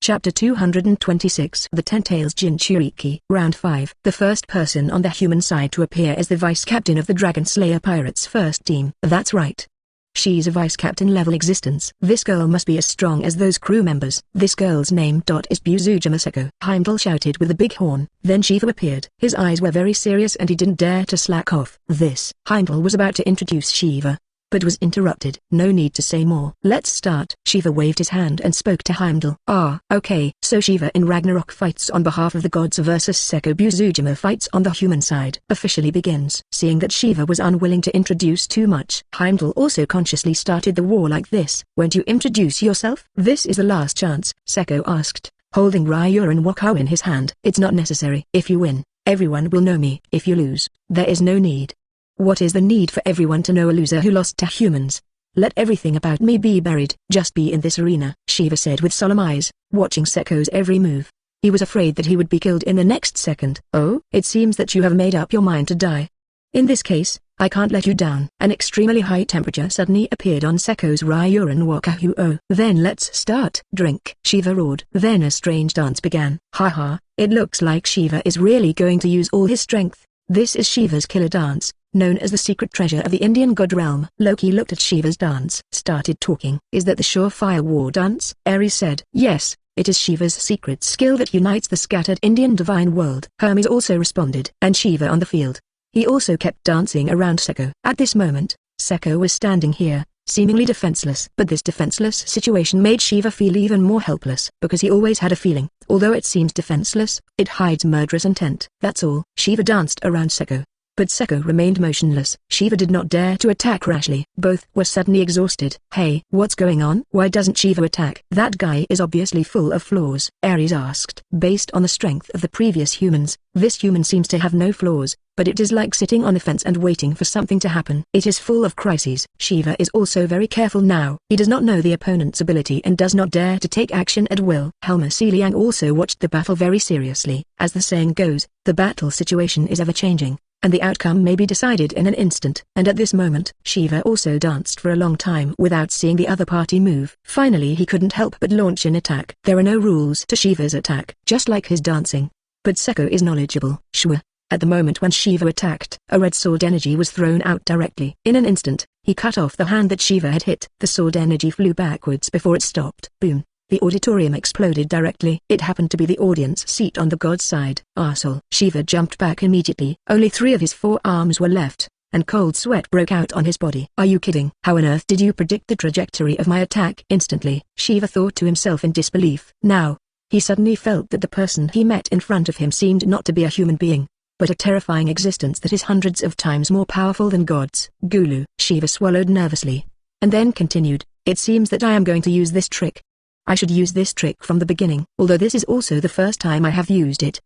Chapter 226 The Ten Tails Jinchuuriki Round 5 The first person on the human side to appear is the vice-captain of the Dragon Slayer Pirates first team. That's right. She's a vice-captain level existence. This girl must be as strong as those crew members. This girl's name is Buzujima Seko. Heimdall shouted with a big horn. Then Shiva appeared. His eyes were very serious and he didn't dare to slack off. Heimdall was about to introduce Shiva, but was interrupted. No need to say more. Let's start. Shiva waved his hand and spoke to Heimdall. Okay. So Shiva in Ragnarok fights on behalf of the gods versus Seko Buzujima fights on the human side. Officially begins. Seeing that Shiva was unwilling to introduce too much, Heimdall also consciously started the war like this. Won't you introduce yourself? This is the last chance, Seko asked, holding Ryuran Wako in his hand. It's not necessary. If you win, everyone will know me. If you lose, there is no need. What is the need for everyone to know a loser who lost to humans? Let everything about me be buried. Just be in this arena, Shiva said with solemn eyes, watching Seko's every move. He was afraid that he would be killed in the next second. Oh? It seems that you have made up your mind to die. In this case, I can't let you down. An extremely high temperature suddenly appeared on Seko's Ryuran Wako. Then let's start. Drink, Shiva roared. Then a strange dance began. It looks like Shiva is really going to use all his strength. This is Shiva's killer dance, known as the secret treasure of the Indian god realm. Loki looked at Shiva's dance, started talking. Is that the surefire war dance? Ares said. Yes, it is Shiva's secret skill that unites the scattered Indian divine world. Hermes also responded. And Shiva on the field. He also kept dancing around Seko. At this moment, Seko was standing here, seemingly defenseless. But this defenseless situation made Shiva feel even more helpless, because he always had a feeling, although it seems defenseless, it hides murderous intent. That's all. Shiva danced around Seko, but Seko remained motionless. Shiva did not dare to attack rashly. Both were suddenly exhausted. Hey, what's going on? Why doesn't Shiva attack? That guy is obviously full of flaws, Ares asked. Based on the strength of the previous humans, this human seems to have no flaws, but it is like sitting on a fence and waiting for something to happen. It is full of crises. Shiva is also very careful now. He does not know the opponent's ability and does not dare to take action at will. Helma Sealiang also watched the battle very seriously. As the saying goes, the battle situation is ever changing, and the outcome may be decided in an instant. And at this moment, Shiva also danced for a long time without seeing the other party move. Finally he couldn't help but launch an attack. There are no rules to Shiva's attack, just like his dancing. But Seko is knowledgeable. Shwa. At the moment when Shiva attacked, a red sword energy was thrown out directly. In an instant, he cut off the hand that Shiva had hit. The sword energy flew backwards before it stopped. Boom. The auditorium exploded directly. It happened to be the audience seat on the god's side. Arsehole. Shiva jumped back immediately. Only 3 of his 4 arms were left, and cold sweat broke out on his body. Are you kidding? How on earth did you predict the trajectory of my attack? Instantly, Shiva thought to himself in disbelief. Now, he suddenly felt that the person he met in front of him seemed not to be a human being, but a terrifying existence that is hundreds of times more powerful than gods. Gulu. Shiva swallowed nervously, and then continued, it seems that I am going to use this trick. I should use this trick from the beginning, although this is also the first time I have used it.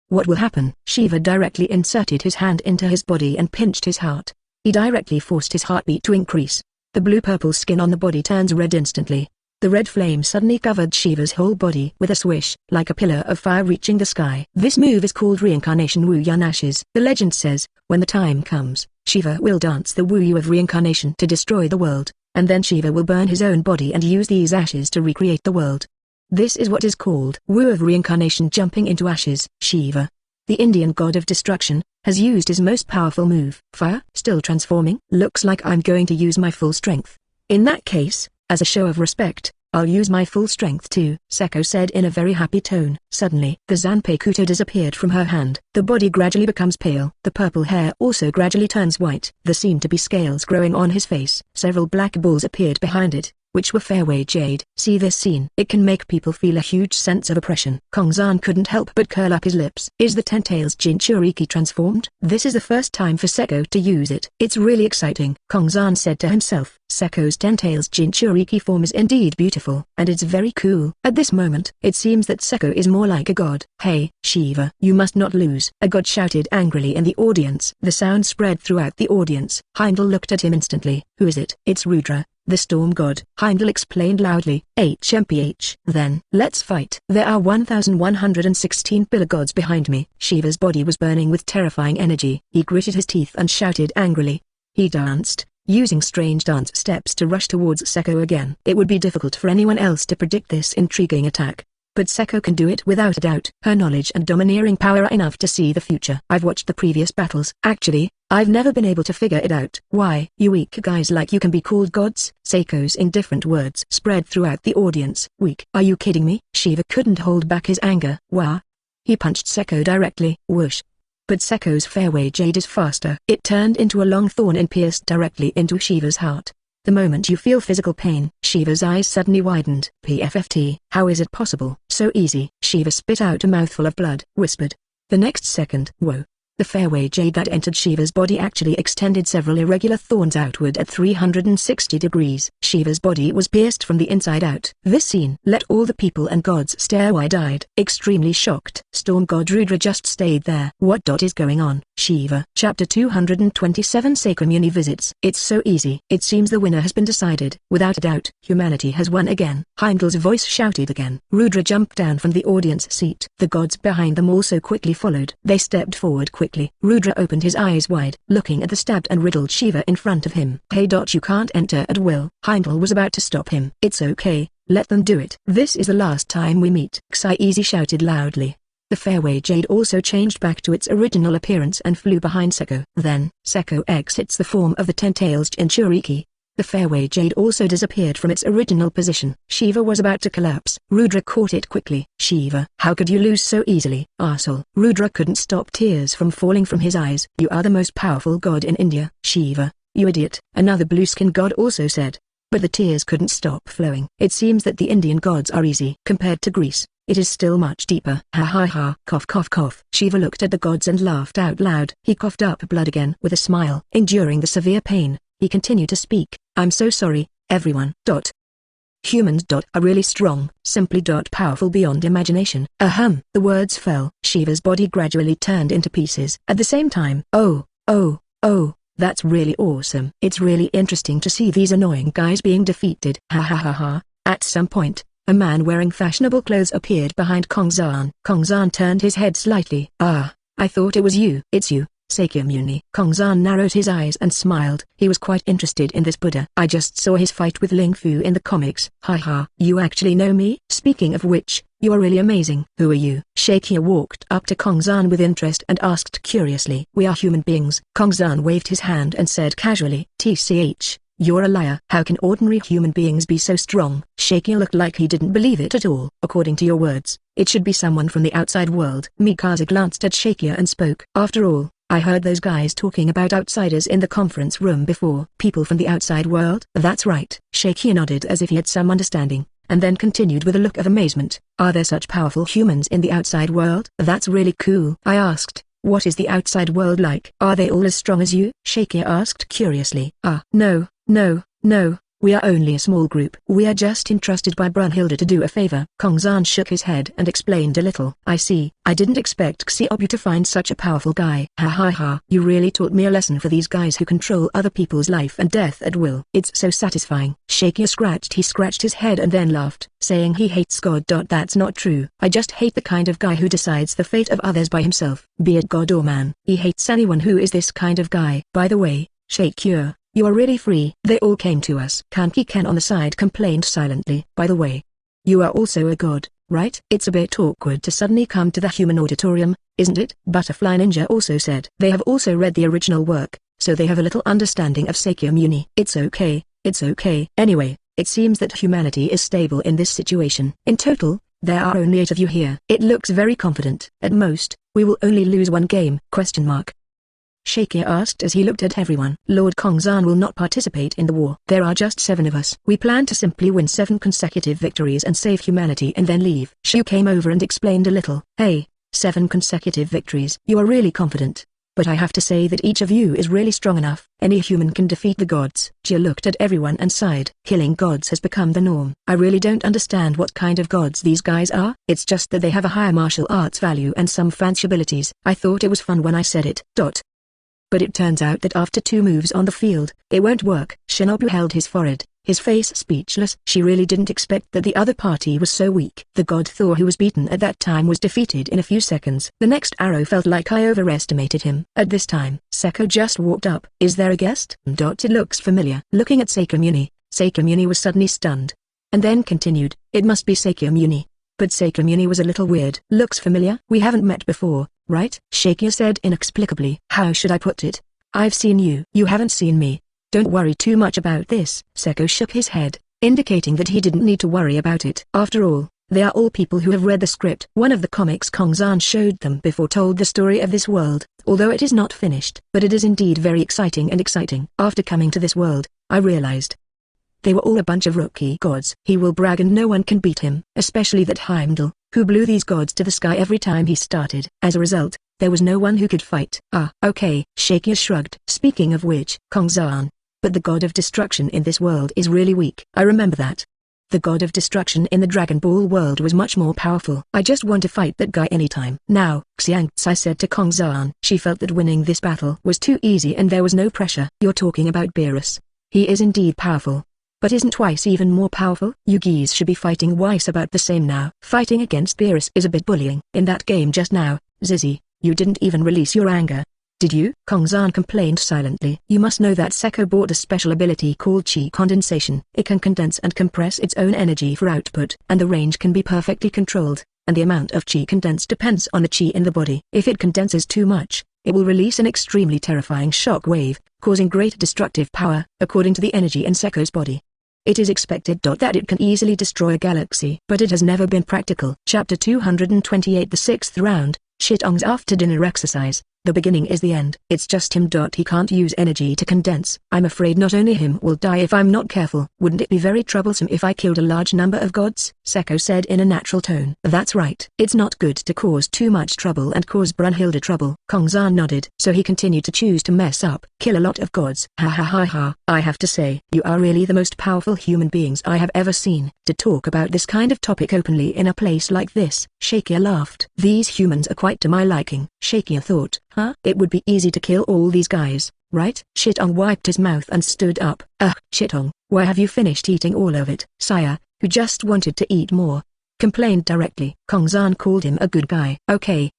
What will happen? Shiva directly inserted his hand into his body and pinched his heart. He directly forced his heartbeat to increase. The blue-purple skin on the body turns red instantly. The red flame suddenly covered Shiva's whole body with a swish, like a pillar of fire reaching the sky. This move is called Reincarnation Wuyan Ashes. The legend says, when the time comes, Shiva will dance the Wuyu of reincarnation to destroy the world, and then Shiva will burn his own body and use these ashes to recreate the world. This is what is called Wu of reincarnation, jumping into ashes. Shiva, the Indian god of destruction, has used his most powerful move. Fire? Still transforming? Looks like I'm going to use my full strength. In that case, as a show of respect, I'll use my full strength too, Seko said in a very happy tone. Suddenly, the Zanpakuto disappeared from her hand. The body gradually becomes pale. The purple hair also gradually turns white. There seemed to be scales growing on his face. Several black balls appeared behind it, which were fairway jade. See this scene? It can make people feel a huge sense of oppression. Kongzan couldn't help but curl up his lips. Is the Ten Tails Jinchuuriki transformed? This is the first time for Seko to use it. It's really exciting, Kongzan said to himself. Seko's Ten Tails Jinchuuriki form is indeed beautiful, and it's very cool. At this moment, it seems that Seko is more like a god. Hey, Shiva, you must not lose, a god shouted angrily in the audience. The sound spread throughout the audience. Heimdall looked at him instantly. Who is it? It's Rudra, the storm god, Heimdall explained loudly. HMPH. Then, let's fight. There are 1116 pillar gods behind me. Shiva's body was burning with terrifying energy. He gritted his teeth and shouted angrily. He danced, using strange dance steps to rush towards Seko again. It would be difficult for anyone else to predict this intriguing attack. But Seko can do it without a doubt. Her knowledge and domineering power are enough to see the future. I've watched the previous battles. Actually, I've never been able to figure it out. Why, you weak guys like you can be called gods? Seiko's indifferent words spread throughout the audience. Weak? Are you kidding me? Shiva couldn't hold back his anger. Wah! He punched Seko directly. Whoosh! But Seko's fairway jade is faster. It turned into a long thorn and pierced directly into Shiva's heart. The moment you feel physical pain, Shiva's eyes suddenly widened. PFFT, how is it possible? So easy. Shiva spit out a mouthful of blood, whispered. The next second, whoa. The fairway jade that entered Shiva's body actually extended several irregular thorns outward at 360 degrees. Shiva's body was pierced from the inside out. This scene let all the people and gods stare wide-eyed, extremely shocked. Storm God Rudra just stayed there. What is going on? Shiva. Chapter 227 Sakyamuni visits. It's so easy. It seems the winner has been decided. Without a doubt, humanity has won again. Heimdall's voice shouted again. Rudra jumped down from the audience seat. The gods behind them also quickly followed. They stepped forward quickly. Rudra opened his eyes wide, looking at the stabbed and riddled Shiva in front of him. Hey. You can't enter at will. Heimdall was about to stop him. It's okay, let them do it. This is the last time we meet. Xaizi shouted loudly. The fairway jade also changed back to its original appearance and flew behind Seko. Then, Seko exits the form of the ten-tails Jinchuuriki. The fairway jade also disappeared from its original position. Shiva was about to collapse. Rudra caught it quickly. Shiva, how could you lose so easily? Arsehole. Rudra couldn't stop tears from falling from his eyes. You are the most powerful god in India. Shiva, you idiot. Another blue-skin god also said. But the tears couldn't stop flowing. It seems that the Indian gods are easy. Compared to Greece, it is still much deeper. Ha ha ha. Cough cough cough. Shiva looked at the gods and laughed out loud. He coughed up blood again with a smile. Enduring the severe pain, he continued to speak. I'm so sorry, everyone. Humans. Are really strong, simply. Powerful beyond imagination. The words fell. Shiva's body gradually turned into pieces. At the same time, oh, that's really awesome. It's really interesting to see these annoying guys being defeated. Ha ha ha ha. At some point, a man wearing fashionable clothes appeared behind Kongzan. Kongzan turned his head slightly. Ah, I thought it was you. It's you, Sakyamuni. Kongzan narrowed his eyes and smiled. He was quite interested in this Buddha. I just saw his fight with Ling Fu in the comics. Ha ha. You actually know me? Speaking of which, you are really amazing. Who are you? Shakya walked up to Kongzan with interest and asked curiously. We are human beings. Kongzan waved his hand and said casually. TCH, you're a liar. How can ordinary human beings be so strong? Shakya looked like he didn't believe it at all. According to your words, it should be someone from the outside world. Mikasa glanced at Shakya and spoke. After all, I heard those guys talking about outsiders in the conference room before. People from the outside world? That's right. Shakya nodded as if he had some understanding, and then continued with a look of amazement. Are there such powerful humans in the outside world? That's really cool. I asked, what is the outside world like? Are they all as strong as you? Shakya asked curiously. No. We are only a small group. We are just entrusted by Brunhilde to do a favor. Kongzan shook his head and explained a little. I see. I didn't expect Xiaobu to find such a powerful guy. Ha ha ha. You really taught me a lesson for these guys who control other people's life and death at will. It's so satisfying. Shakya scratched his head and then laughed, saying he hates God. That's not true. I just hate the kind of guy who decides the fate of others by himself, be it God or man. He hates anyone who is this kind of guy. By the way, Shakya, you are really free. They all came to us. Kanki Ken on the side complained silently. By the way, you are also a god, right? It's a bit awkward to suddenly come to the human auditorium, isn't it? Butterfly Ninja also said. They have also read the original work, so they have a little understanding of Sakyamuni. It's okay. Anyway, it seems that humanity is stable in this situation. In total, there are only 8 of you here. It looks very confident. At most, we will only lose 1 game. Shakya asked as he looked at everyone. Lord Kongzan will not participate in the war. There are just 7 of us. We plan to simply win 7 consecutive victories and save humanity and then leave. Shu came over and explained a little. Hey, 7 consecutive victories. You are really confident. But I have to say that each of you is really strong enough. Any human can defeat the gods. Jia looked at everyone and sighed. Killing gods has become the norm. I really don't understand what kind of gods these guys are. It's just that they have a higher martial arts value and some fancy abilities. I thought it was fun when I said it. But it turns out that after 2 moves on the field, it won't work. Shinobu held his forehead. his face speechless. She really didn't expect that the other party was so weak. The god Thor, who was beaten at that time, was defeated in a few seconds. The next arrow felt like I overestimated him. At this time, Seko just walked up. Is there a guest? It looks familiar. Looking at Sakyamuni was suddenly stunned. And then continued, it must be Sakyamuni. But Sakyamuni was a little weird. Looks familiar? We haven't met before, right? Shakya said inexplicably. How should I put it? I've seen you. You haven't seen me. Don't worry too much about this. Seko shook his head, indicating that he didn't need to worry about it. After all, they are all people who have read the script. One of the comics Kongzan showed them before told the story of this world, although it is not finished. But it is indeed very exciting. After coming to this world, I realized they were all a bunch of rookie gods. He will brag and no one can beat him, especially that Heimdall, who blew these gods to the sky every time he started. As a result, there was no one who could fight. Okay, Shakya shrugged. Speaking of which, Kongzan, but the god of destruction in this world is really weak. I remember that. The god of destruction in the Dragon Ball world was much more powerful. I just want to fight that guy anytime. Now, Xiangtsai said to Kongzan. She felt that winning this battle was too easy and there was no pressure. You're talking about Beerus. He is indeed powerful. But isn't Twice even more powerful? You geese should be fighting Weiss about the same now. Fighting against Beerus is a bit bullying. In that game just now, Zizi, you didn't even release your anger. Did you? Kongzan complained silently. You must know that Seko bought a special ability called chi condensation. It can condense and compress its own energy for output, and the range can be perfectly controlled, and the amount of chi condensed depends on the chi in the body. If it condenses too much, it will release an extremely terrifying shock wave, causing great destructive power, according to the energy in Seko's body. It is expected that it can easily destroy a galaxy, but it has never been practical. Chapter 228. The sixth round, Chitong's after-dinner exercise. The beginning is the end. It's just him. He can't use energy to condense. I'm afraid not only him will die if I'm not careful. Wouldn't it be very troublesome if I killed a large number of gods? Seko said in a natural tone. That's right. It's not good to cause too much trouble and cause Brunhilde trouble. Kongzan nodded. So he continued to choose to mess up. Kill a lot of gods. Ha ha ha ha. I have to say, you are really the most powerful human beings I have ever seen. To talk about this kind of topic openly in a place like this. Shakya laughed. These humans are quite to my liking. Shakya thought. It would be easy to kill all these guys, right? Chitong wiped his mouth and stood up. Chitong, why have you finished eating all of it? Saya, who just wanted to eat more, complained directly. Kongzan called him a good guy. Okay,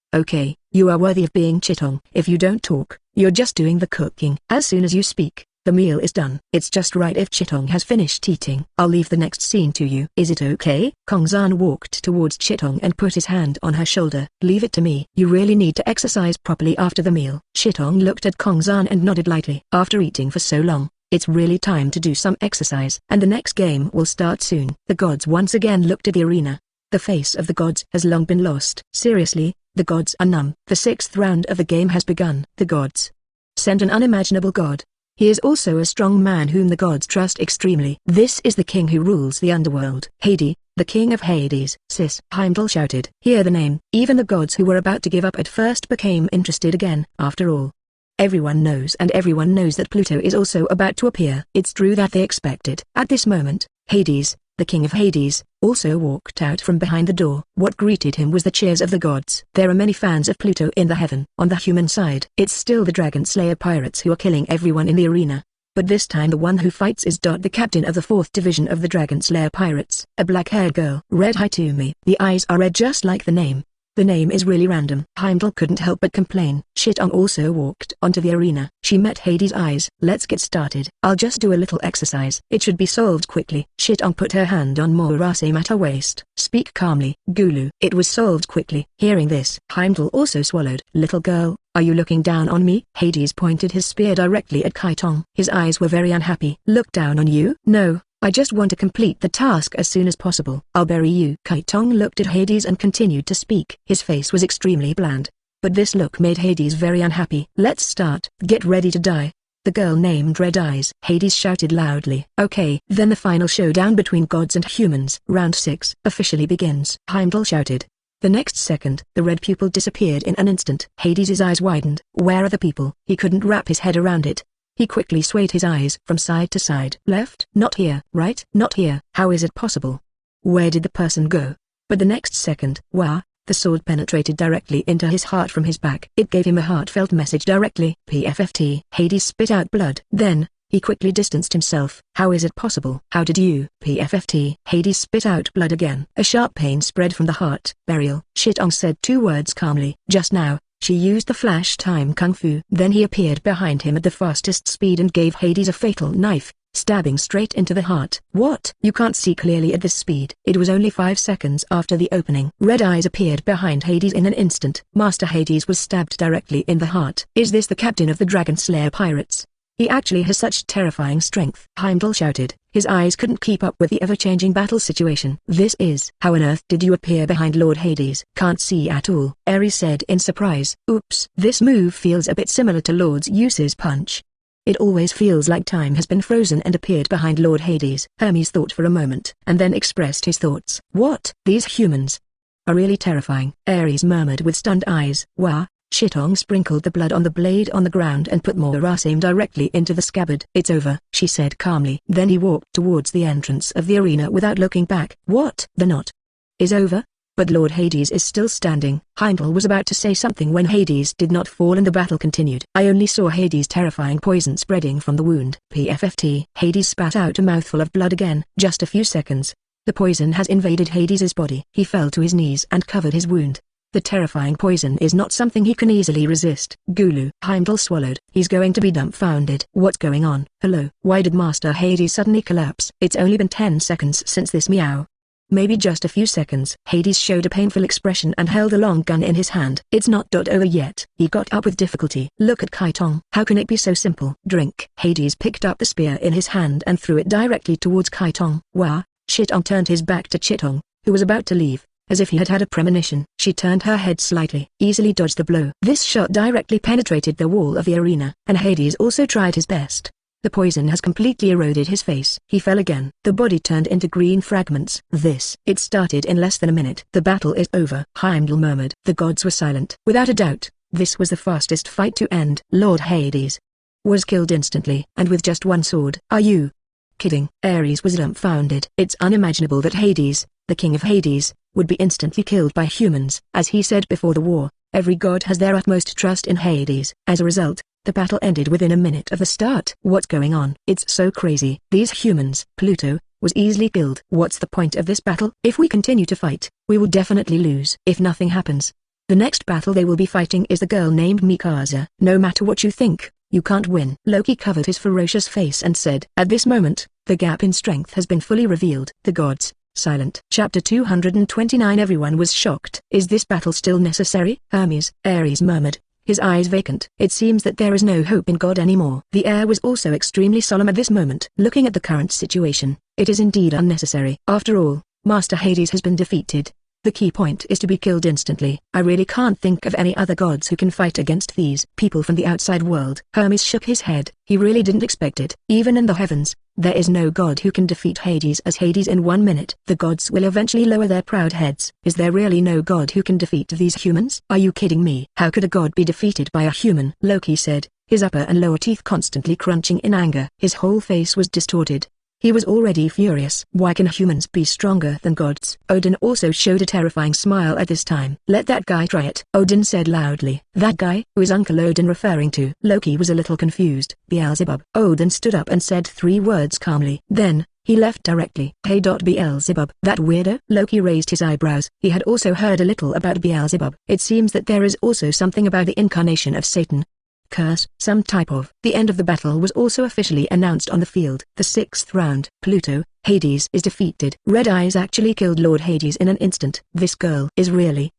you are worthy of being Chitong. If you don't talk, you're just doing the cooking. As soon as you speak, the meal is done. It's just right if Chitong has finished eating. I'll leave the next scene to you. Is it okay? Kongzan walked towards Chitong and put his hand on her shoulder. Leave it to me. You really need to exercise properly after the meal. Chitong looked at Kongzan and nodded lightly. After eating for so long, it's really time to do some exercise. And the next game will start soon. The gods once again looked at the arena. The face of the gods has long been lost. Seriously, the gods are numb. The sixth round of the game has begun. The gods sent an unimaginable god. He is also a strong man whom the gods trust extremely. This is the king who rules the underworld. Hades, the king of Hades. Sis, Heimdall shouted. Hear the name. Even the gods who were about to give up at first became interested again. After all, everyone knows that Pluto is also about to appear. It's true that they expect it. At this moment, Hades, the king of Hades, also walked out from behind the door. What greeted him was the cheers of the gods. There are many fans of Pluto in the heaven. On the human side, it's still the Dragon Slayer pirates who are killing everyone in the arena. But this time the one who fights is the captain of the 4th division of the Dragon Slayer pirates. A black-haired girl. Red Hitumi. The eyes are red just like the name. The name is really random. Heimdall couldn't help but complain. Chitong also walked onto the arena. She met Hades' eyes. Let's get started. I'll just do a little exercise. It should be solved quickly. Chitong put her hand on Murasame's waist. Speak calmly, Gulu. It was solved quickly. Hearing this, Heimdall also swallowed. Little girl, are you looking down on me? Hades pointed his spear directly at Chitong. His eyes were very unhappy. Look down on you? No. I just want to complete the task as soon as possible. I'll bury you. Chitong looked at Hades and continued to speak. His face was extremely bland. But this look made Hades very unhappy. Let's start. Get ready to die. The girl named Red Eyes. Hades shouted loudly. Okay. Then the final showdown between gods and humans. Round 6 officially begins. Heimdall shouted. The next second, the red pupil disappeared in an instant. Hades' eyes widened. Where are the people? He couldn't wrap his head around it. He quickly swayed his eyes from side to side. Left? Not here. Right? Not here. How is it possible? Where did the person go? But the next second, wah, the sword penetrated directly into his heart from his back. It gave him a heartfelt message directly. PFFT. Hades spit out blood. Then, He quickly distanced himself. How is it possible? How did you? PFFT. Hades spit out blood again. A sharp pain spread from the heart. Burial. Chitong said 2 words calmly. Just now, she used the flash time kung fu. Then he appeared behind him at the fastest speed and gave Hades a fatal knife, stabbing straight into the heart. What? You can't see clearly at this speed. It was only 5 seconds after the opening. Red eyes appeared behind Hades in an instant. Master Hades was stabbed directly in the heart. Is this the captain of the Dragon Slayer pirates? He actually has such terrifying strength. Heimdall shouted. His eyes couldn't keep up with the ever-changing battle situation. This is... How on earth did you appear behind Lord Hades? Can't see at all. Ares said in surprise. Oops. This move feels a bit similar to Lord Zeus's punch. It always feels like time has been frozen and appeared behind Lord Hades. Hermes thought for a moment, and then expressed his thoughts. What? These humans are really terrifying. Ares murmured with stunned eyes. Wah. Chitong sprinkled the blood on the blade on the ground and put more raceme directly into the scabbard. It's over, she said calmly. Then he walked towards the entrance of the arena without looking back. What? The knot is over? But Lord Hades is still standing. Heimdall was about to say something when Hades did not fall and the battle continued. I only saw Hades' terrifying poison spreading from the wound. PFFT. Hades spat out a mouthful of blood again. Just a few seconds. The poison has invaded Hades' body. He fell to his knees and covered his wound. The terrifying poison is not something he can easily resist. Gulu. Heimdall swallowed. He's going to be dumbfounded. What's going on? Hello? Why did Master Hades suddenly collapse? It's only been 10 seconds since this meow. Maybe just a few seconds. Hades showed a painful expression and held a long gun in his hand. It's not over yet. He got up with difficulty. Look at Chitong. How can it be so simple? Drink. Hades picked up the spear in his hand and threw it directly towards Chitong. Wah. Chitong turned his back to Chitong, who was about to leave. As if he had had a premonition, she turned her head slightly, easily dodged the blow. This shot directly penetrated the wall of the arena, and Hades also tried his best. The poison has completely eroded his face. He fell again. The body turned into green fragments. It started in less than a minute. The battle is over, Heimdall murmured. The gods were silent. Without a doubt, this was the fastest fight to end. Lord Hades was killed instantly, and with just one sword. Are you kidding? Ares was dumbfounded. It's unimaginable that Hades, the king of Hades, would be instantly killed by humans. As he said before the war, every god has their utmost trust in Hades. As a result, the battle ended within a minute of the start. What's going on? It's so crazy. These humans, Pluto, was easily killed. What's the point of this battle? If we continue to fight, we will definitely lose. If nothing happens, the next battle they will be fighting is the girl named Mikasa. No matter what you think, you can't win. Loki covered his ferocious face and said, at this moment, the gap in strength has been fully revealed. The gods, silent. Chapter 229. Everyone was shocked. Is this battle still necessary? Hermes, Ares murmured, his eyes vacant. It seems that there is no hope in God anymore. The air was also extremely solemn at this moment. Looking at the current situation, it is indeed unnecessary. After all, Master Hades has been defeated. The key point is to be killed instantly. I really can't think of any other gods who can fight against these people from the outside world. Hermes shook his head. He really didn't expect it. Even in the heavens, there is no god who can defeat Hades as Hades in 1 minute. The gods will eventually lower their proud heads. Is there really no god who can defeat these humans? Are you kidding me? How could a god be defeated by a human? Loki said, his upper and lower teeth constantly crunching in anger. His whole face was distorted. He was already furious. Why can humans be stronger than gods? Odin also showed a terrifying smile at this time. Let that guy try it, Odin said loudly. That guy? Who is Uncle Odin referring to? Loki was a little confused. Beelzebub. Odin stood up and said 3 words calmly. Then, he left directly. Hey. Beelzebub. That weirdo? Loki raised his eyebrows. He had also heard a little about Beelzebub. It seems that there is also something about the incarnation of Satan. Curse, some type of. The end of the battle was also officially announced on the field. The 6th round. Pluto, Hades is defeated. Red Eyes actually killed Lord Hades in an instant. This girl is really,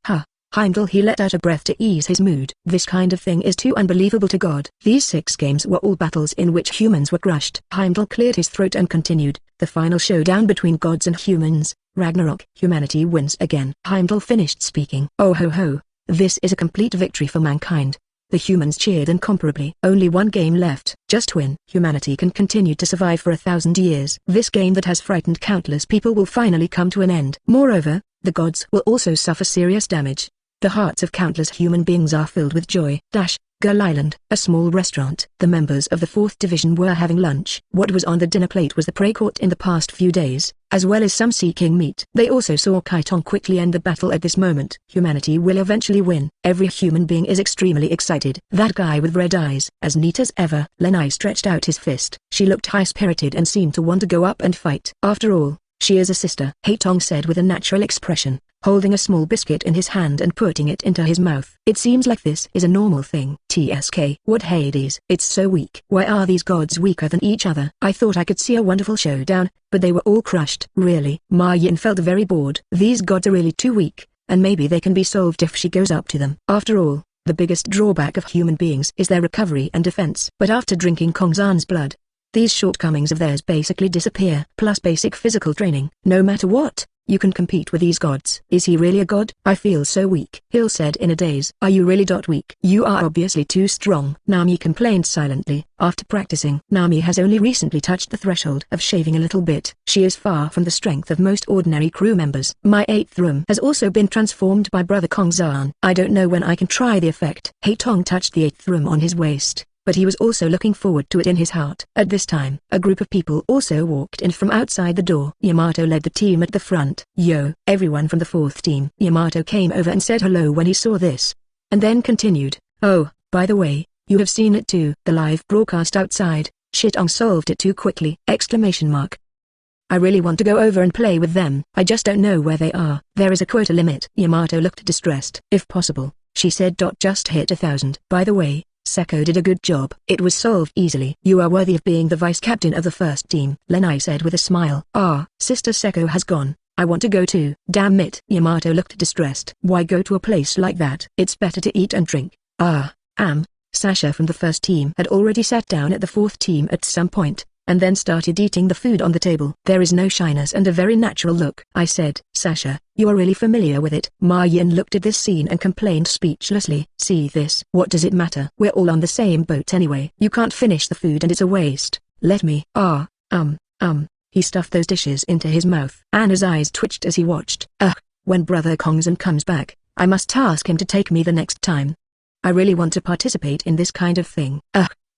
Heimdall. He let out a breath to ease his mood. This kind of thing is too unbelievable to God. These 6 games were all battles in which humans were crushed. Heimdall cleared his throat and continued. The final showdown between gods and humans, Ragnarok. Humanity wins again. Heimdall finished speaking. Oh ho ho, this is a complete victory for mankind. The humans cheered incomparably. Only 1 game left. Just win. Humanity can continue to survive for 1,000 years. This game that has frightened countless people will finally come to an end. Moreover, the gods will also suffer serious damage. The hearts of countless human beings are filled with joy. Gull Island, a small restaurant. The members of the 4th Division were having lunch. What was on the dinner plate was the prey caught in the past few days, as well as some sea king meat. They also saw Chitong quickly end the battle at this moment. Humanity will eventually win. Every human being is extremely excited. That guy with red eyes, as neat as ever. Lenai stretched out his fist. She looked high-spirited and seemed to want to go up and fight. After all, she is a sister, Chitong said with a natural expression, holding a small biscuit in his hand and putting it into his mouth. It seems like this is a normal thing. TSK. What Hades? It's so weak. Why are these gods weaker than each other? I thought I could see a wonderful showdown, but they were all crushed. Really? Ma Yin felt very bored. These gods are really too weak, and maybe they can be solved if she goes up to them. After all, the biggest drawback of human beings is their recovery and defense. But after drinking Kongzan's blood, these shortcomings of theirs basically disappear. Plus basic physical training. No matter what, you can compete with these gods. Is he really a god? I feel so weak. Hill said in a daze. Are you really weak? You are obviously too strong. Nami complained silently. After practicing, Nami has only recently touched the threshold of shaving a little bit. She is far from the strength of most ordinary crew members. My 8th room has also been transformed by brother Kongzan. I don't know when I can try the effect. Haitong touched the 8th room on his waist, but he was also looking forward to it in his heart. At this time, a group of people also walked in from outside the door. Yamato led the team at the front. Yo, everyone from the 4th team. Yamato came over and said hello when he saw this, and then continued, oh, by the way, you have seen it too. The live broadcast outside. Chitong solved it too quickly! Exclamation mark. I really want to go over and play with them. I just don't know where they are. There is a quota limit. Yamato looked distressed. If possible, she said. Just hit 1,000. By the way, Seko did a good job. It was solved easily. You are worthy of being the vice captain of the first team, Lenai said with a smile. Ah, Sister Seko has gone. I want to go too. Damn it. Yamato looked distressed. Why go to a place like that? It's better to eat and drink. Sasha from the first team had already sat down at the 4th team at some point, and then started eating the food on the table. There is no shyness and a very natural look. I said, Sasha, you are really familiar with it. Ma Yin looked at this scene and complained speechlessly. See this? What does it matter? We're all on the same boat anyway. You can't finish the food and it's a waste. Let me. He stuffed those dishes into his mouth. Anna's eyes twitched as he watched. When Brother Kongzan comes back, I must ask him to take me the next time. I really want to participate in this kind of thing.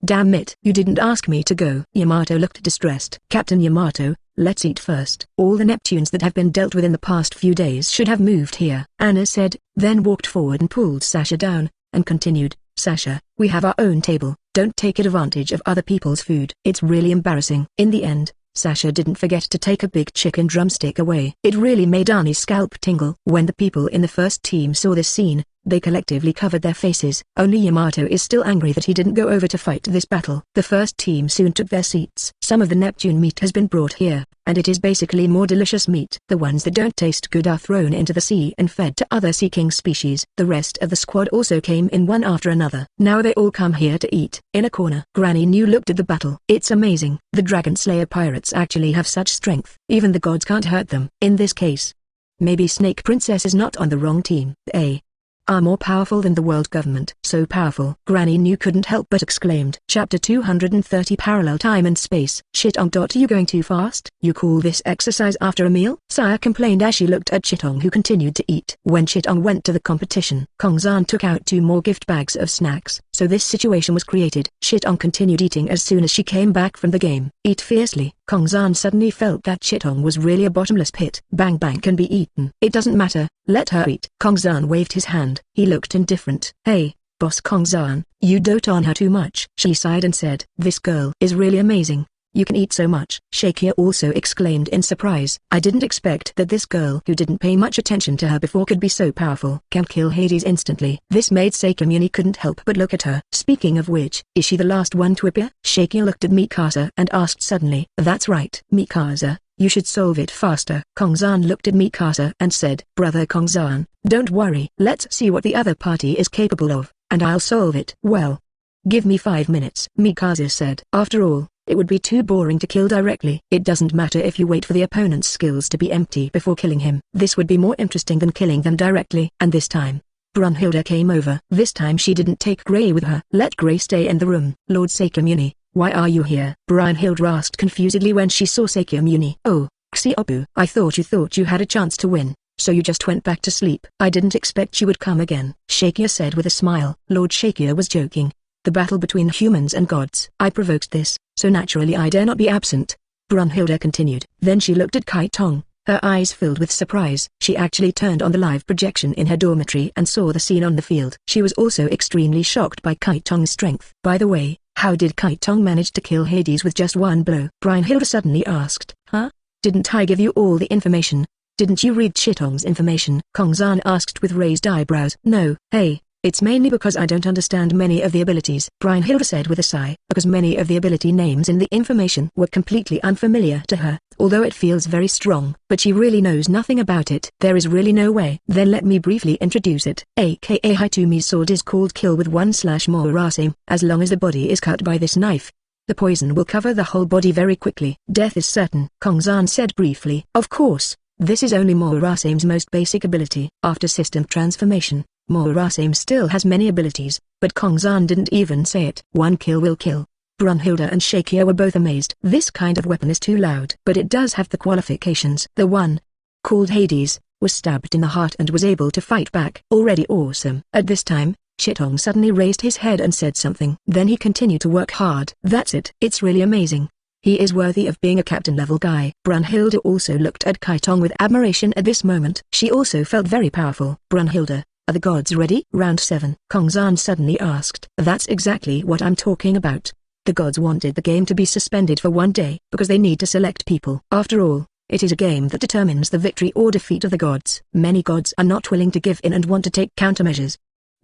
Damn it. You didn't ask me to go. Yamato looked distressed. Captain Yamato, let's eat first. All the Neptunes that have been dealt with in the past few days should have moved here, Anna said, then walked forward and pulled Sasha down, and continued, Sasha, we have our own table. Don't take advantage of other people's food. It's really embarrassing. In the end, Sasha didn't forget to take a big chicken drumstick away. It really made Annie's scalp tingle. When the people in the first team saw this scene, they collectively covered their faces. Only Yamato is still angry that he didn't go over to fight this battle. The first team soon took their seats. Some of the Neptune meat has been brought here, and it is basically more delicious meat. The ones that don't taste good are thrown into the sea and fed to other sea king species. The rest of the squad also came in one after another. Now they all come here to eat. In a corner, Granny New looked at the battle. It's amazing. The Dragon Slayer pirates actually have such strength. Even the gods can't hurt them. In this case, maybe Snake Princess is not on the wrong team. They are more powerful than the world government. So powerful. Granny New couldn't help but exclaimed. Chapter 230 Parallel Time and Space. Chitong. You going too fast? You call this exercise after a meal? Saya complained as she looked at Chitong, who continued to eat. When Chitong went to the competition, Kongzan took out 2 more gift bags of snacks. So this situation was created. Chitong continued eating as soon as she came back from the game. Eat fiercely. Kongzan suddenly felt that Chitong was really a bottomless pit. Bang Bang can be eaten. It doesn't matter. Let her eat. Kongzan waved his hand. He looked indifferent. Hey, Boss Kongzan, you dote on her too much. She sighed and said, this girl is really amazing. You can eat so much. Shakia also exclaimed in surprise. I didn't expect that this girl who didn't pay much attention to her before could be so powerful. Can kill Hades instantly. This made Sakyamuni couldn't help but look at her. Speaking of which, is she the last one to appear? Shakia looked at Mikasa and asked suddenly. That's right. Mikasa, you should solve it faster. Kongzan looked at Mikasa and said, Brother Kongzan, don't worry. Let's see what the other party is capable of, and I'll solve it. Well, give me 5 minutes. Mikasa said. After all, it would be too boring to kill directly. It doesn't matter if you wait for the opponent's skills to be empty before killing him. This would be more interesting than killing them directly. And this time, Brunhilde came over. This time she didn't take Gray with her. Let Gray stay in the room. Lord Sakyamuni, why are you here? Brunhilde asked confusedly when she saw Sakyamuni. Oh, Xiopu, I thought you had a chance to win. So you just went back to sleep? I didn't expect you would come again, Shakya said with a smile. Lord Shakya was joking. The battle between humans and gods. I provoked this, so naturally I dare not be absent. Brunhilde continued. Then she looked at Chitong. Her eyes filled with surprise. She actually turned on the live projection in her dormitory and saw the scene on the field. She was also extremely shocked by Chitong's strength. By the way, how did Chitong manage to kill Hades with just one blow? Brunhilde suddenly asked. Huh? Didn't I give you all the information? Didn't you read Chitong's information? Kongzan asked with raised eyebrows. No. Hey, it's mainly because I don't understand many of the abilities, Brunhilde said with a sigh, because many of the ability names in the information were completely unfamiliar to her, although it feels very strong, but she really knows nothing about it. There is really no way. Then let me briefly introduce it. aka Hitomi's sword is called Kill with 1/Morasame. As long as the body is cut by this knife, the poison will cover the whole body very quickly. Death is certain, Kongzan said briefly. Of course, this is only Morasame's most basic ability. After system transformation, Morasame still has many abilities, but Kongzan didn't even say it. One kill will kill. Brunhilde and Shakya were both amazed. This kind of weapon is too loud. But it does have the qualifications. The one, called Hades, was stabbed in the heart and was able to fight back. Already awesome. At this time, Chitong suddenly raised his head and said something. Then he continued to work hard. That's it. It's really amazing. He is worthy of being a captain-level guy. Brunhilde also looked at Chitong with admiration at this moment. She also felt very powerful. Brunhilde, are the gods ready? Round 7. Kongzan suddenly asked. That's exactly what I'm talking about. The gods wanted the game to be suspended for one day because they need to select people. After all, it is a game that determines the victory or defeat of the gods. Many gods are not willing to give in and want to take countermeasures.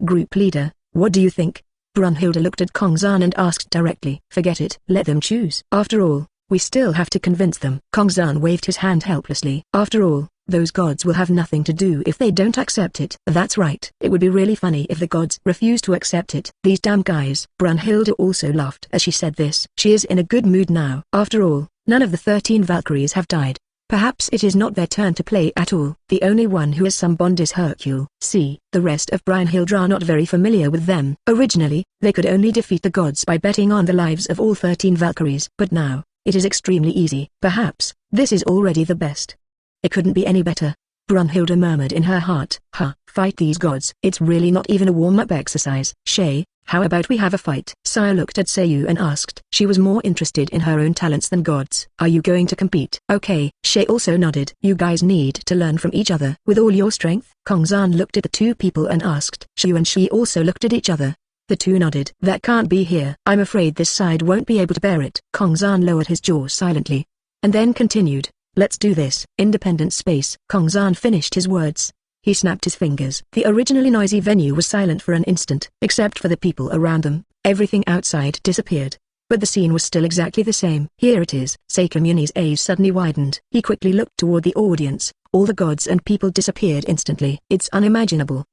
Group leader, what do you think? Brunhilde looked at Kongzan and asked directly. Forget it. Let them choose. After all, we still have to convince them. Kongzan waved his hand helplessly. After all, those gods will have nothing to do if they don't accept it. That's right. It would be really funny if the gods refuse to accept it. These damn guys. Brunhilde also laughed as she said this. She is in a good mood now. After all, none of the 13 Valkyries have died. Perhaps it is not their turn to play at all. The only one who has some bond is Hercule. See, the rest of Brunhilde are not very familiar with them. Originally, they could only defeat the gods by betting on the lives of all 13 Valkyries. But now, it is extremely easy. Perhaps, this is already the best. It couldn't be any better. Brunhilde murmured in her heart. Fight these gods. It's really not even a warm-up exercise. Shay, how about we have a fight? Saye looked at Sayu and asked. She was more interested in her own talents than gods. Are you going to compete? Okay. Shay also nodded. You guys need to learn from each other. With all your strength? Kongzan looked at the two people and asked. Sayu and she also looked at each other. The two nodded. That can't be here. I'm afraid this side won't be able to bear it. Kongzan lowered his jaw silently. And then continued. Let's do this. Independent space. Kongzan finished his words. He snapped his fingers. The originally noisy venue was silent for an instant. Except for the people around them, everything outside disappeared. But the scene was still exactly the same. Here it is. Sakyamuni's eyes suddenly widened. He quickly looked toward the audience. All the gods and people disappeared instantly. It's unimaginable.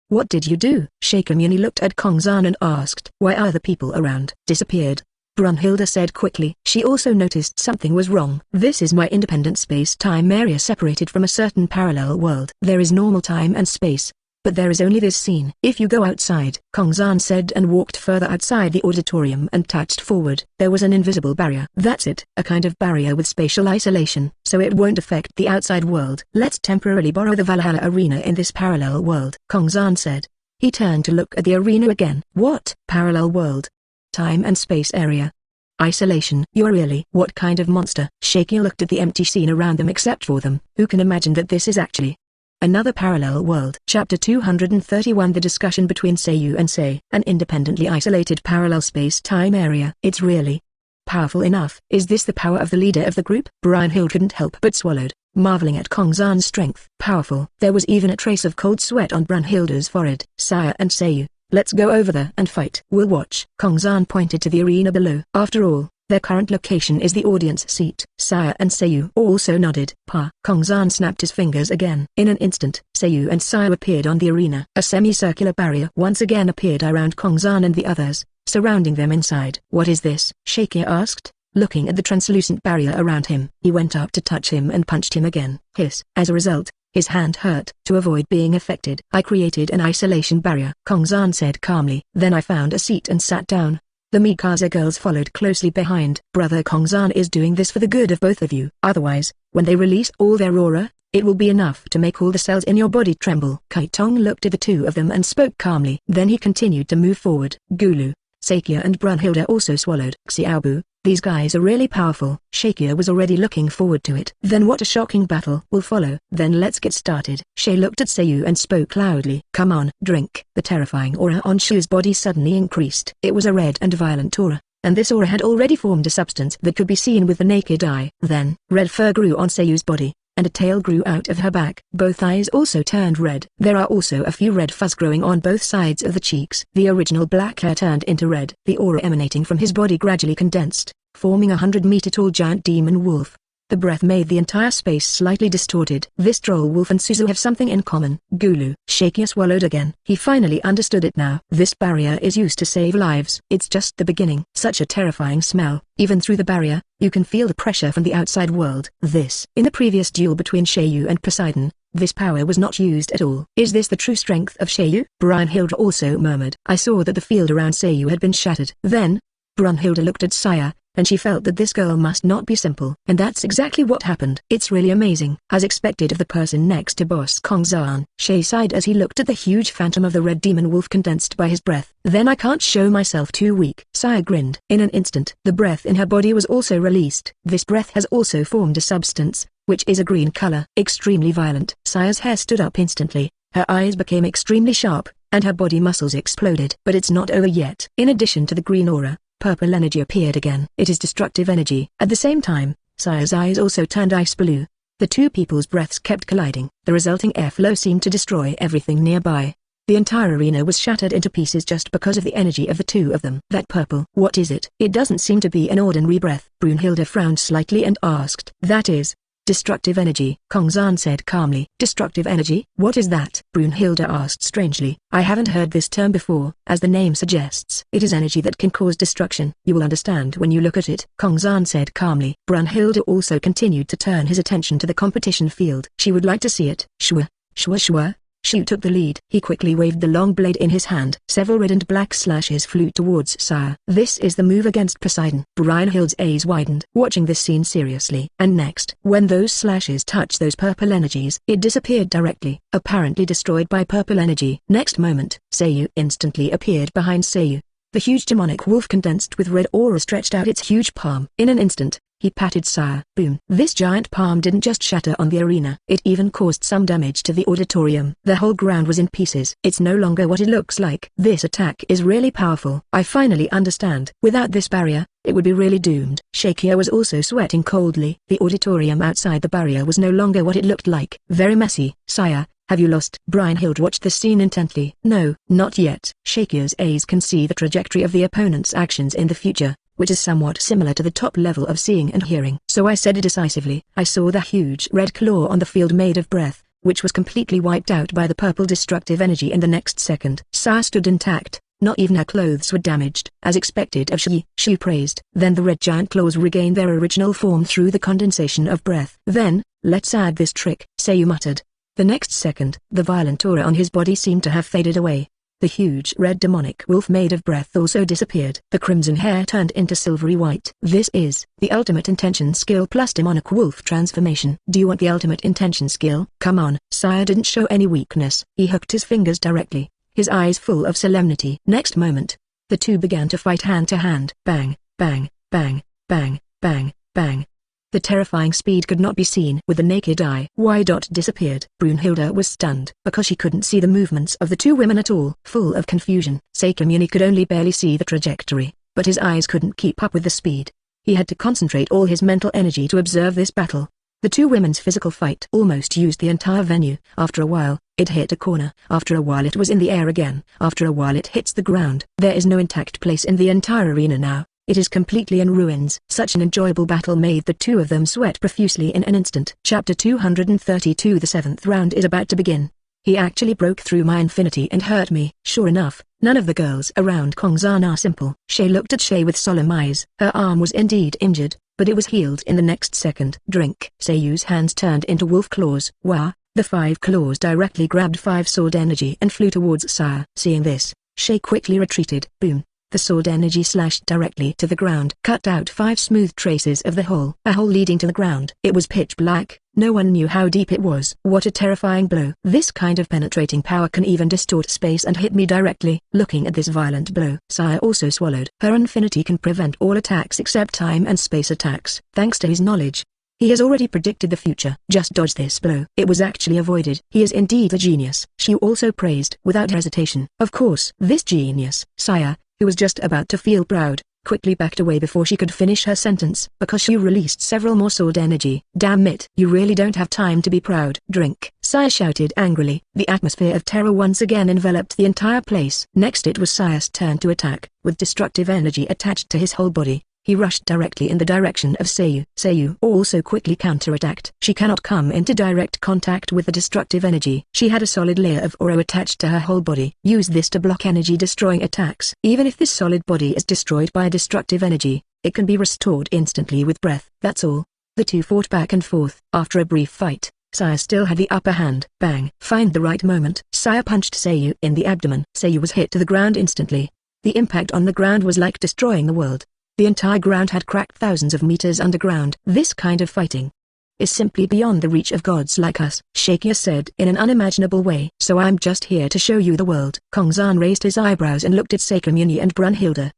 What did you do? Sakyamuni looked at Kongzan and asked. Why are the people around disappeared? Brunhilde said quickly. She also noticed something was wrong. This is my independent space-time area separated from a certain parallel world. There is normal time and space, but there is only this scene. If you go outside, Kongzan said and walked further outside the auditorium and touched forward. There was an invisible barrier. That's it, a kind of barrier with spatial isolation, so it won't affect the outside world. Let's temporarily borrow the Valhalla arena in this parallel world, Kongzan said. He turned to look at the arena again. What? Parallel world? Time and space area. Isolation. You're really... What kind of monster? Shakya looked at the empty scene around them except for them. Who can imagine that this is actually another parallel world? Chapter 231. The discussion between Sayu and Saye. An independently isolated parallel space-time area. It's really powerful enough. Is this the power of the leader of the group? Brunhilde couldn't help but swallowed, marveling at Kongzan's strength. Powerful. There was even a trace of cold sweat on Brunhilde's forehead. Saye and Sayu, let's go over there and fight. We'll watch. Kongzan pointed to the arena below. After all, their current location is the audience seat. Saye and Sayu also nodded. Kongzan snapped his fingers again. In an instant, Sayu and Saye appeared on the arena. A semicircular barrier once again appeared around Kongzan and the others, surrounding them inside. What is this? Shakya asked, looking at the translucent barrier around him. He went up to touch him and punched him again. Hiss. As a result, his hand hurt. To avoid being affected, I created an isolation barrier, Kongzan said calmly. Then I found a seat and sat down. The Mikasa girls followed closely behind. Brother Kongzan is doing this for the good of both of you. Otherwise, when they release all their aura, it will be enough to make all the cells in your body tremble. Chitong looked at the two of them and spoke calmly. Then he continued to move forward. Gulu, Sakya and Brunhilde also swallowed. Xiaobu, these guys are really powerful. Sakya was already looking forward to it. Then what a shocking battle will follow. Then let's get started. Shay looked at Sayu and spoke loudly. Come on, drink. The terrifying aura on Shu's body suddenly increased. It was a red and violent aura, and this aura had already formed a substance that could be seen with the naked eye. Then, red fur grew on Sayu's body, and a tail grew out of her back. Both eyes also turned red. There are also a few red fuzz growing on both sides of the cheeks. The original black hair turned into red. The aura emanating from his body gradually condensed, forming a 100-meter-tall giant demon wolf. The breath made the entire space slightly distorted. This troll wolf and Suzu have something in common. Gulu. Sakya swallowed again. He finally understood it now. This barrier is used to save lives. It's just the beginning. Such a terrifying smell. Even through the barrier, you can feel the pressure from the outside world. In the previous duel between Sayu and Poseidon, this power was not used at all. Is this the true strength of Sayu? Brunhilde also murmured. I saw that the field around Sayu had been shattered. Then, Brunhilde looked at Saya, and she felt that this girl must not be simple. And that's exactly what happened. It's really amazing. As expected of the person next to Boss Kongzan, Shay sighed as he looked at the huge phantom of the red demon wolf condensed by his breath. Then I can't show myself too weak. Saya grinned. In an instant, the breath in her body was also released. This breath has also formed a substance, which is a green color. Extremely violent. Saya's hair stood up instantly, her eyes became extremely sharp, and her body muscles exploded. But it's not over yet. In addition to the green aura, purple energy appeared again. It is destructive energy. At the same time, Saya's eyes also turned ice blue. The two people's breaths kept colliding. The resulting airflow seemed to destroy everything nearby. The entire arena was shattered into pieces just because of the energy of the two of them. That purple, what is it? It doesn't seem to be an ordinary breath. Brunhilde frowned slightly and asked. That is destructive energy. Kongzan said calmly. Destructive energy? What is that? Brunhilde asked strangely. I haven't heard this term before. As the name suggests, it is energy that can cause destruction. You will understand when you look at it. Kongzan said calmly. Brunhilde also continued to turn his attention to the competition field. She would like to see it. Shua, shua shua. Shu took the lead. He quickly waved the long blade in his hand. Several red and black slashes flew towards Saya. This is the move against Poseidon. Brunhilde's eyes widened, watching this scene seriously. And next, when those slashes touched those purple energies, it disappeared directly, apparently destroyed by purple energy. Next moment, Sayu instantly appeared behind Sayu. The huge demonic wolf condensed with red aura stretched out its huge palm. In an instant, he patted Saya. Boom. This giant palm didn't just shatter on the arena. It even caused some damage to the auditorium. The whole ground was in pieces. It's no longer what it looks like. This attack is really powerful. I finally understand. Without this barrier, it would be really doomed. Sakya was also sweating coldly. The auditorium outside the barrier was no longer what it looked like. Very messy. Saya, have you lost? Brunhilde watched the scene intently. No, not yet. Sakya's eyes can see the trajectory of the opponent's actions in the future, which is somewhat similar to the top level of seeing and hearing. So I said it decisively. I saw the huge red claw on the field made of breath, which was completely wiped out by the purple destructive energy in the next second. Saya stood intact. Not even her clothes were damaged. As expected of Shu praised. Then the red giant claws regained their original form through the condensation of breath. Then, let's add this trick, Sayu muttered. The next second, the violent aura on his body seemed to have faded away. The huge red demonic wolf made of breath also disappeared. The crimson hair turned into silvery white. This is the ultimate intention skill plus demonic wolf transformation. Do you want the ultimate intention skill? Come on. Saya didn't show any weakness. He hooked his fingers directly, his eyes full of solemnity. Next moment, the two began to fight hand to hand. Bang, bang, bang, bang, bang, bang. The terrifying speed could not be seen with the naked eye. Y. disappeared. Brunhilde was stunned because she couldn't see the movements of the two women at all. Full of confusion, Sakyamuni could only barely see the trajectory, but his eyes couldn't keep up with the speed. He had to concentrate all his mental energy to observe this battle. The two women's physical fight almost used the entire venue. After a while, it hit a corner. After a while it was in the air again. After a while it hits the ground. There is no intact place in the entire arena now. It is completely in ruins. Such an enjoyable battle made the two of them sweat profusely in an instant. Chapter 232. The seventh round is about to begin. He actually broke through my infinity and hurt me. Sure enough, none of the girls around Kongzan are simple. Shay looked at Shay with solemn eyes. Her arm was indeed injured, but it was healed in the next second. Drink. Sayu's hands turned into wolf claws. Wah! The 5 claws directly grabbed 5 sword energy and flew towards Saya. Seeing this, Shay quickly retreated. Boom. The sword energy slashed directly to the ground, cut out 5 smooth traces of the hole. A hole leading to the ground. It was pitch black. No one knew how deep it was. What a terrifying blow. This kind of penetrating power can even distort space and hit me directly. Looking at this violent blow, Saye also swallowed. Her infinity can prevent all attacks except time and space attacks. Thanks to his knowledge, he has already predicted the future. Just dodge this blow. It was actually avoided. He is indeed a genius. She also praised without hesitation. Of course, this genius, Saye, who was just about to feel proud, quickly backed away before she could finish her sentence, because she released several more sword energy. Damn it, you really don't have time to be proud. Drink, Saye shouted angrily. The atmosphere of terror once again enveloped the entire place. Next it was Saye's turn to attack. With destructive energy attached to his whole body, he rushed directly in the direction of Sayu. Sayu also quickly counterattacked. She cannot come into direct contact with the destructive energy. She had a solid layer of aura attached to her whole body. Use this to block energy-destroying attacks. Even if this solid body is destroyed by destructive energy, it can be restored instantly with breath. That's all. The two fought back and forth. After a brief fight, Saye still had the upper hand. Bang! Find the right moment. Saye punched Sayu in the abdomen. Sayu was hit to the ground instantly. The impact on the ground was like destroying the world. The entire ground had cracked thousands of meters underground. This kind of fighting is simply beyond the reach of gods like us, Shakya said in an unimaginable way. So I'm just here to show you the world. Kongzan raised his eyebrows and looked at Sakyamuni and Brunhilde.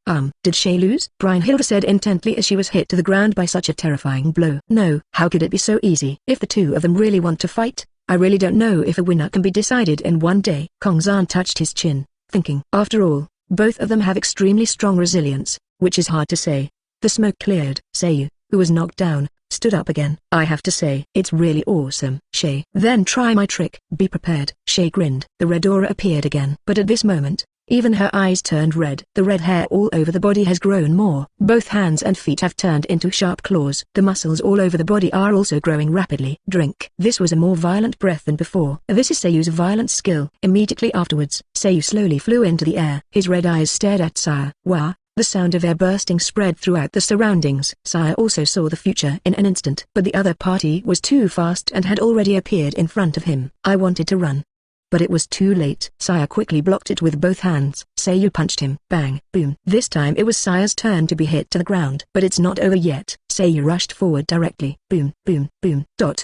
Did Shay lose? Brunhilde said intently as she was hit to the ground by such a terrifying blow. No, how could it be so easy? If the two of them really want to fight, I really don't know if a winner can be decided in one day. Kongzan touched his chin, thinking. After all, both of them have extremely strong resilience, which is hard to say. The smoke cleared. Sayu, who was knocked down, stood up again. I have to say, it's really awesome. Shay, then try my trick. Be prepared. Shay grinned. The red aura appeared again. But at this moment, even her eyes turned red. The red hair all over the body has grown more. Both hands and feet have turned into sharp claws. The muscles all over the body are also growing rapidly. Drink. This was a more violent breath than before. This is Sayu's violent skill. Immediately afterwards, Sayu slowly flew into the air. His red eyes stared at Saye. Wow. The sound of air bursting spread throughout the surroundings. Saye also saw the future in an instant. But the other party was too fast and had already appeared in front of him. I wanted to run, but it was too late. Saye quickly blocked it with both hands. Sayu punched him. Bang, boom. This time it was Saye's turn to be hit to the ground. But it's not over yet. Sayu rushed forward directly. Boom, boom, boom. Dot.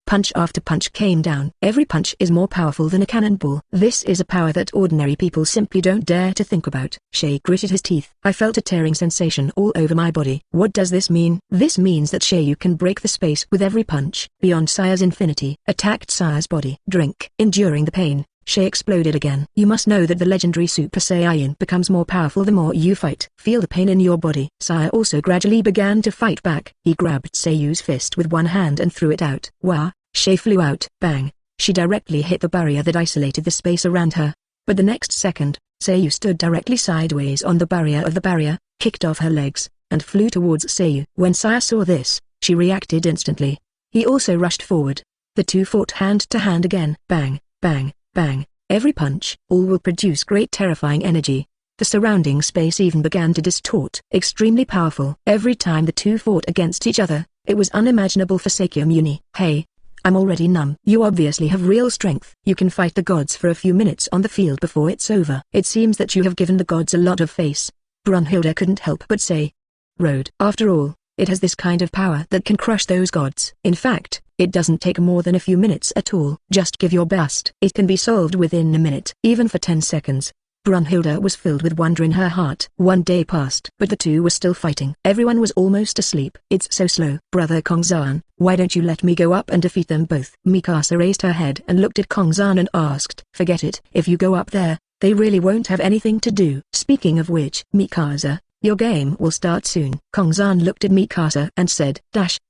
Punch after punch came down. Every punch is more powerful than a cannonball. This is a power that ordinary people simply don't dare to think about. Shay gritted his teeth. I felt a tearing sensation all over my body. What does this mean? This means that Shayu can break the space with every punch. Beyond Saye's infinity, attacked Saye's body. Drink. Enduring the pain, Shay exploded again. You must know that the legendary Super Saiyan becomes more powerful the more you fight. Feel the pain in your body. Saye also gradually began to fight back. He grabbed Sayu's fist with one hand and threw it out. Wah! Shay flew out. Bang! She directly hit the barrier that isolated the space around her. But the next second, Sayu stood directly sideways on the barrier, kicked off her legs, and flew towards Sayu. When Saye saw this, she reacted instantly. He also rushed forward. The two fought hand to hand again. Bang! Bang! Bang! Every punch, all will produce great terrifying energy. The surrounding space even began to distort. Extremely powerful. Every time the two fought against each other, it was unimaginable for Sakyamuni. Hey, I'm already numb. You obviously have real strength. You can fight the gods for a few minutes on the field before it's over. It seems that you have given the gods a lot of face. Brunhilde couldn't help but say. Road. After all, it has this kind of power that can crush those gods. In fact, it doesn't take more than a few minutes at all. Just give your best. It can be solved within a minute. Even for 10 seconds. Brunhilde was filled with wonder in her heart. One day passed, but the two were still fighting. Everyone was almost asleep. It's so slow. Brother Kongzan, why don't you let me go up and defeat them both? Mikasa raised her head and looked at Kongzan and asked. Forget it. If you go up there, they really won't have anything to do. Speaking of which, Mikasa, your game will start soon. Kongzan looked at Mikasa and said.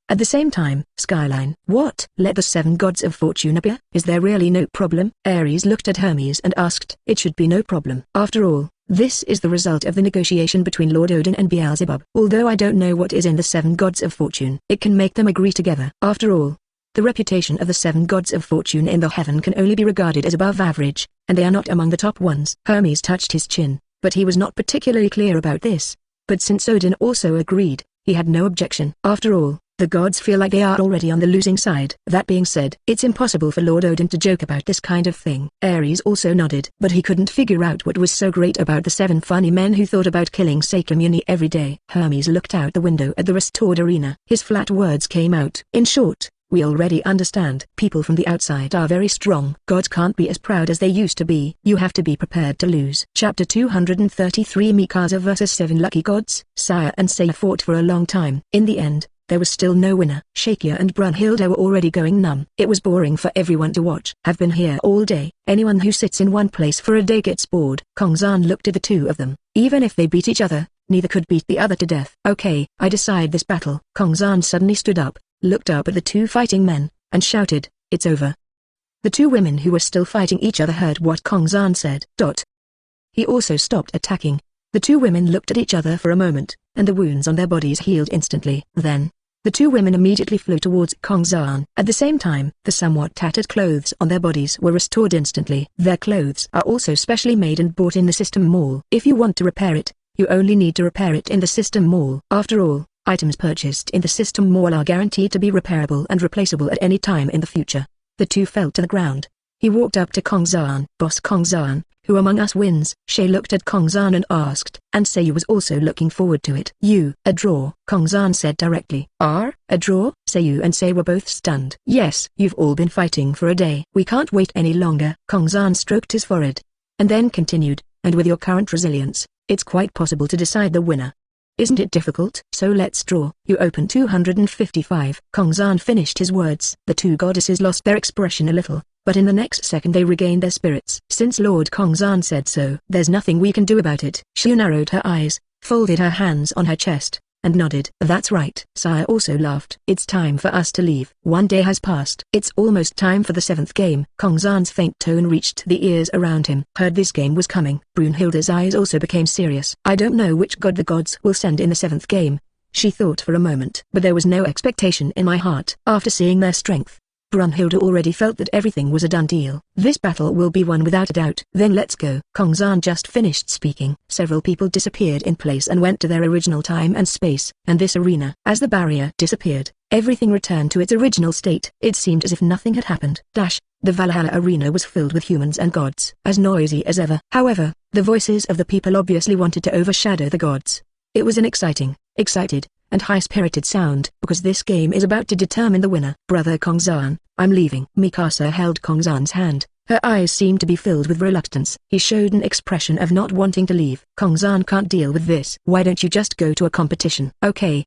At the same time, Skyline. What? Let the 7 gods of fortune appear? Is there really no problem? Ares looked at Hermes and asked. It should be no problem. After all, this is the result of the negotiation between Lord Odin and Beelzebub. Although I don't know what is in the 7 gods of fortune, it can make them agree together. After all, the reputation of the 7 gods of fortune in the heaven can only be regarded as above average, and they are not among the top ones. Hermes touched his chin, but he was not particularly clear about this. But since Odin also agreed, he had no objection. After all, The gods feel like they are already on the losing side. That being said, it's impossible for Lord Odin to joke about this kind of thing. Ares also nodded, but he couldn't figure out what was so great about the 7 funny men who thought about killing Sakyamuni every day. Hermes looked out the window at the restored arena. His flat words came out. In short, we already understand. People from the outside are very strong. Gods can't be as proud as they used to be. You have to be prepared to lose. Chapter 233 Mikasa vs 7 Lucky Gods. Sayu and Saye fought for a long time. In the end, there was still no winner. Shakia and Brunhilde were already going numb. It was boring for everyone to watch. I've been here all day. Anyone who sits in one place for a day gets bored. Kongzan looked at the two of them. Even if they beat each other, neither could beat the other to death. Okay, I decide this battle. Kongzan suddenly stood up, looked up at the two fighting men, and shouted, "It's over." The two women who were still fighting each other heard what Kongzan said. He also stopped attacking. The two women looked at each other for a moment, and the wounds on their bodies healed instantly. Then, the two women immediately flew towards Kongzan. At the same time, the somewhat tattered clothes on their bodies were restored instantly. Their clothes are also specially made and bought in the system mall. If you want to repair it, you only need to repair it in the system mall. After all, items purchased in the system mall are guaranteed to be repairable and replaceable at any time in the future. The two fell to the ground. He walked up to Kongzan. "Boss Kongzan, who among us wins?" Shay looked at Kongzan and asked, and Sayu was also looking forward to it. A draw," Kongzan said directly. A draw?" Sayu and Saye were both stunned. "Yes, you've all been fighting for a day. We can't wait any longer." Kongzan stroked his forehead, and then continued, "And with your current resilience, it's quite possible to decide the winner. Isn't it difficult? So let's draw." You open 255. Kongzan finished his words. The two goddesses lost their expression a little, but in the next second they regained their spirits. Since Lord Kongzan said so, there's nothing we can do about it. She narrowed her eyes, folded her hands on her chest, and nodded. "That's right." Saye also laughed. "It's time for us to leave. One day has passed. It's almost time for the 7th game." Kongzan's faint tone reached the ears around him. Heard this game was coming. Brunhilde's eyes also became serious. "I don't know which god the gods will send in the 7th game," she thought for a moment. "But there was no expectation in my heart." After seeing their strength, Brunhilde already felt that everything was a done deal. "This battle will be won without a doubt." "Then let's go." Kongzan just finished speaking. Several people disappeared in place and went to their original time and space, and this arena. As the barrier disappeared, everything returned to its original state. It seemed as if nothing had happened. The Valhalla arena was filled with humans and gods, as noisy as ever. However, the voices of the people obviously wanted to overshadow the gods. It was an excited, and high-spirited sound, because this game is about to determine the winner. "Brother Kongzan, I'm leaving." Mikasa held Kongzan's hand. Her eyes seemed to be filled with reluctance. He showed an expression of not wanting to leave. "Kongzan can't deal with this. Why don't you just go to a competition?" Okay,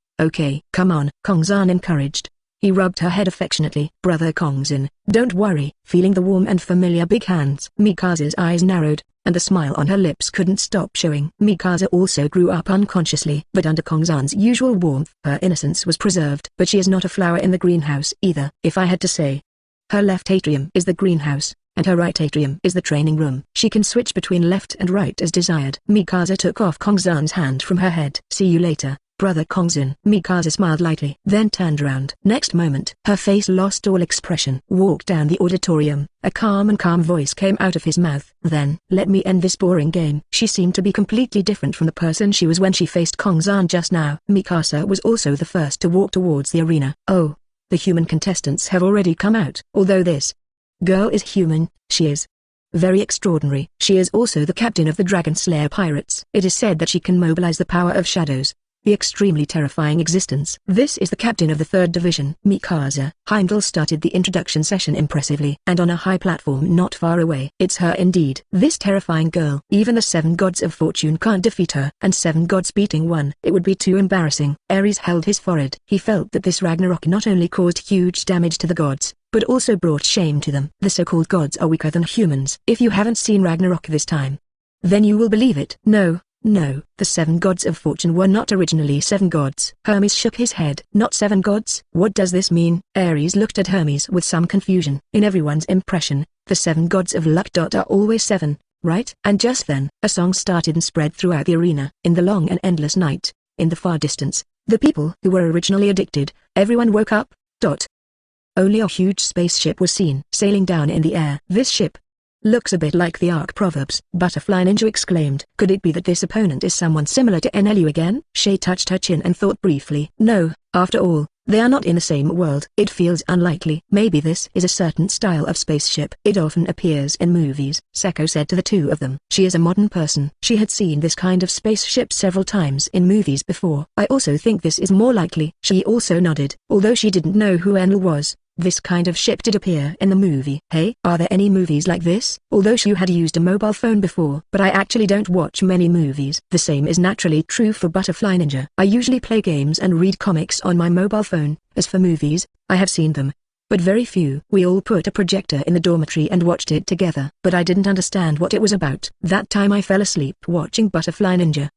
come on," Kongzan encouraged. He rubbed her head affectionately. "Brother Kongzan, don't worry." Feeling the warm and familiar big hands, Mikasa's eyes narrowed, and the smile on her lips couldn't stop showing. Mikasa also grew up unconsciously, but under Kongzan's usual warmth, her innocence was preserved. "But she is not a flower in the greenhouse either. If I had to say, her left atrium is the greenhouse, and her right atrium is the training room. She can switch between left and right as desired." Mikasa took off Kongzan's hand from her head. "See you later, Brother Kongzan." Mikasa smiled lightly, then turned around. Next moment, her face lost all expression. "Walk down the auditorium." A calm voice came out of his mouth. "Then, let me end this boring game." She seemed to be completely different from the person she was when she faced Kongzan just now. Mikasa was also the first to walk towards the arena. "Oh, the human contestants have already come out." Although this girl is human, she is very extraordinary. She is also the captain of the Dragon Slayer pirates. It is said that she can mobilize the power of shadows, the extremely terrifying existence. This is the captain of the 3rd division. Mikasa. Heimdall started the introduction session impressively. "And on a high platform not far away. It's her indeed. This terrifying girl. Even the 7 gods of fortune can't defeat her. And 7 gods beating one. It would be too embarrassing." Ares held his forehead. He felt that this Ragnarok not only caused huge damage to the gods, but also brought shame to them. The so-called gods are weaker than humans. If you haven't seen Ragnarok this time, then you will believe it. No, the 7 gods of fortune were not originally 7 gods. Hermes shook his head. "Not 7 gods? What does this mean?" Ares looked at Hermes with some confusion. "In everyone's impression, the 7 gods of luck are always 7, right?" And just then, a song started and spread throughout the arena. In the long and endless night, in the far distance, the people who were originally addicted, everyone woke up. Only a huge spaceship was seen sailing down in the air. "This ship looks a bit like the Ark Proverbs," Butterfly Ninja exclaimed. "Could it be that this opponent is someone similar to NLU again?" Shay touched her chin and thought briefly. "No, after all, They are not in the same world. It feels unlikely. Maybe this is a certain style of spaceship. It often appears in movies. Seko said to the two of them. She is a modern person. She had seen this kind of spaceship several times in movies before. I also think this is more likely. She also nodded. Although she didn't know who Enel was, this kind of ship did appear in the movie. Hey, are there any movies like this? Although she had used a mobile phone before, but I actually don't watch many movies. The same is naturally true for Butterfly Ninja. I usually play games and read comics on my mobile phone. As for movies, I have seen them, but very few. We all put a projector in the dormitory and watched it together, but I didn't understand what it was about. That time I fell asleep watching Butterfly Ninja.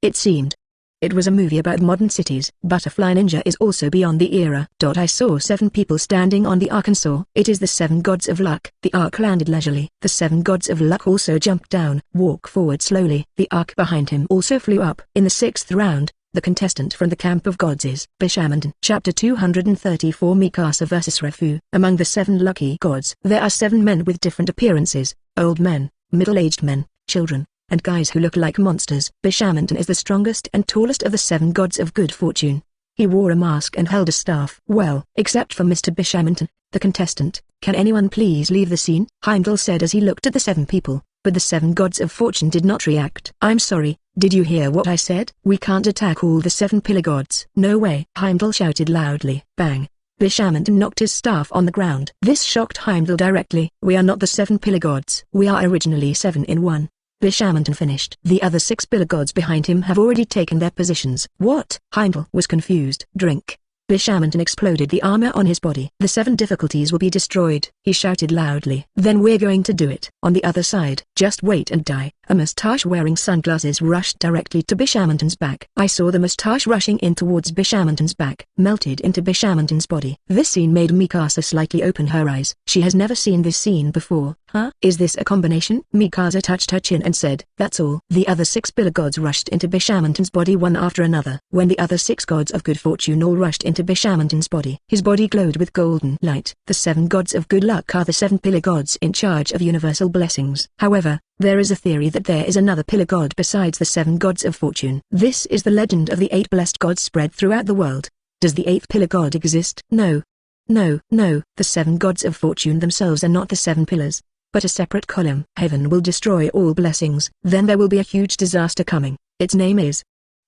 It was a movie about modern cities. Butterfly Ninja is also beyond the era. I saw 7 people standing on the Arkansas. It is the 7 gods of luck. The ark landed leisurely. The 7 gods of luck also jumped down, walk forward slowly. The ark behind him also flew up. In the 6th round, the contestant from the camp of gods is Bishamon. Chapter 234 Mikasa vs Rei Fu. Among the 7 lucky gods, there are 7 men with different appearances: old men, middle-aged men, children, and guys who look like monsters. Bishamon is the strongest and tallest of the 7 gods of good fortune. He wore a mask and held a staff. Well, except for Mr. Bishamon, the contestant. Can anyone please leave the scene? Heimdall said as he looked at the 7 people, but the 7 gods of fortune did not react. I'm sorry, did you hear what I said? We can't attack all the 7 pillar gods. No way, Heimdall shouted loudly. Bang. Bishamon knocked his staff on the ground. This shocked Heimdall directly. We are not the 7 pillar gods. We are originally 7 in 1. Bishamon finished. The other 6 pillar gods behind him have already taken their positions. What? Heimdall was confused. Drink. Bishamon exploded the armor on his body. The 7 difficulties will be destroyed, he shouted loudly. Then we're going to do it. On the other side, just wait and die. A mustache wearing sunglasses rushed directly to Bishamon's back. I saw the mustache rushing in towards Bishamon's back, melted into Bishamon's body. This scene made Mikasa slightly open her eyes. She has never seen this scene before. Huh? Is this a combination? Mikasa touched her chin and said, that's all. The other 6 pillar gods rushed into Bishamon's body one after another. When the other 6 gods of good fortune all rushed into Bishamon's body, his body glowed with golden light. The 7 gods of good luck are the 7 pillar gods in charge of universal blessings. However, there is a theory that there is another pillar god besides the 7 gods of fortune. This is the legend of the 8 blessed gods spread throughout the world. Does the 8th pillar god exist? No. No, the 7 gods of fortune themselves are not the 7 pillars, but a separate column. Heaven will destroy all blessings. Then there will be a huge disaster coming. Its name is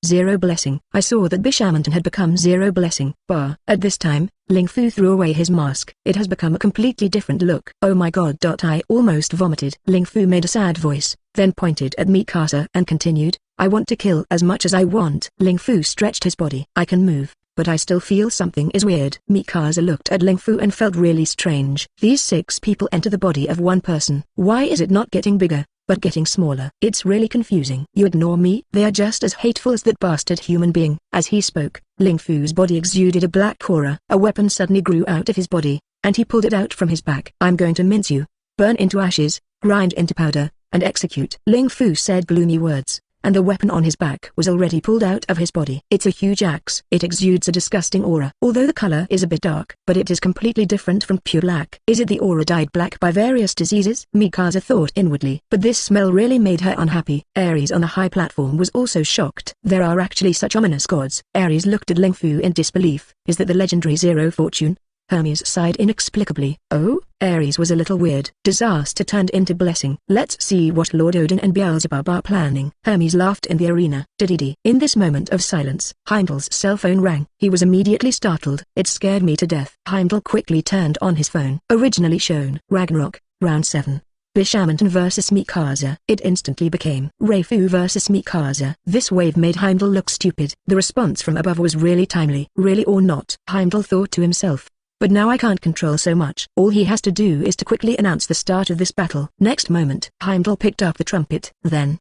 Zero Blessing. I saw that Bishamon had become Zero Blessing. At this time, Ling Fu threw away his mask. It has become a completely different look. Oh my god. I almost vomited. Ling Fu made a sad voice, then pointed at Mikasa and continued, I want to kill as much as I want. Ling Fu stretched his body. I can move, but I still feel something is weird. Mikasa looked at Ling Fu and felt really strange. These 6 people enter the body of one person. Why is it not getting bigger, but getting smaller? It's really confusing. You ignore me? They are just as hateful as that bastard human being. As he spoke, Ling Fu's body exuded a black aura. A weapon suddenly grew out of his body, and he pulled it out from his back. I'm going to mince you, burn into ashes, grind into powder, and execute. Ling Fu said gloomy words, and the weapon on his back was already pulled out of his body. It's a huge axe. It exudes a disgusting aura. Although the color is a bit dark, but it is completely different from pure black. Is it the aura dyed black by various diseases? Mikasa thought inwardly. But this smell really made her unhappy. Ares on the high platform was also shocked. There are actually such ominous gods. Ares looked at Ling Fu in disbelief. Is that the legendary Zero Fortune? Hermes sighed inexplicably. Oh, Ares was a little weird. Disaster turned into blessing. Let's see what Lord Odin and Beelzebub are planning. Hermes laughed in the arena. Diddy. In this moment of silence, Heimdall's cell phone rang. He was immediately startled. It scared me to death. Heimdall quickly turned on his phone. Originally shown. Ragnarok, Round 7. Bishamon vs Mikasa. It instantly became Rei Fu vs Mikasa. This wave made Heimdall look stupid. The response from above was really timely. Really or not, Heimdall thought to himself. But now I can't control so much. All he has to do is to quickly announce the start of this battle. Next moment, Heimdall picked up the trumpet. Then,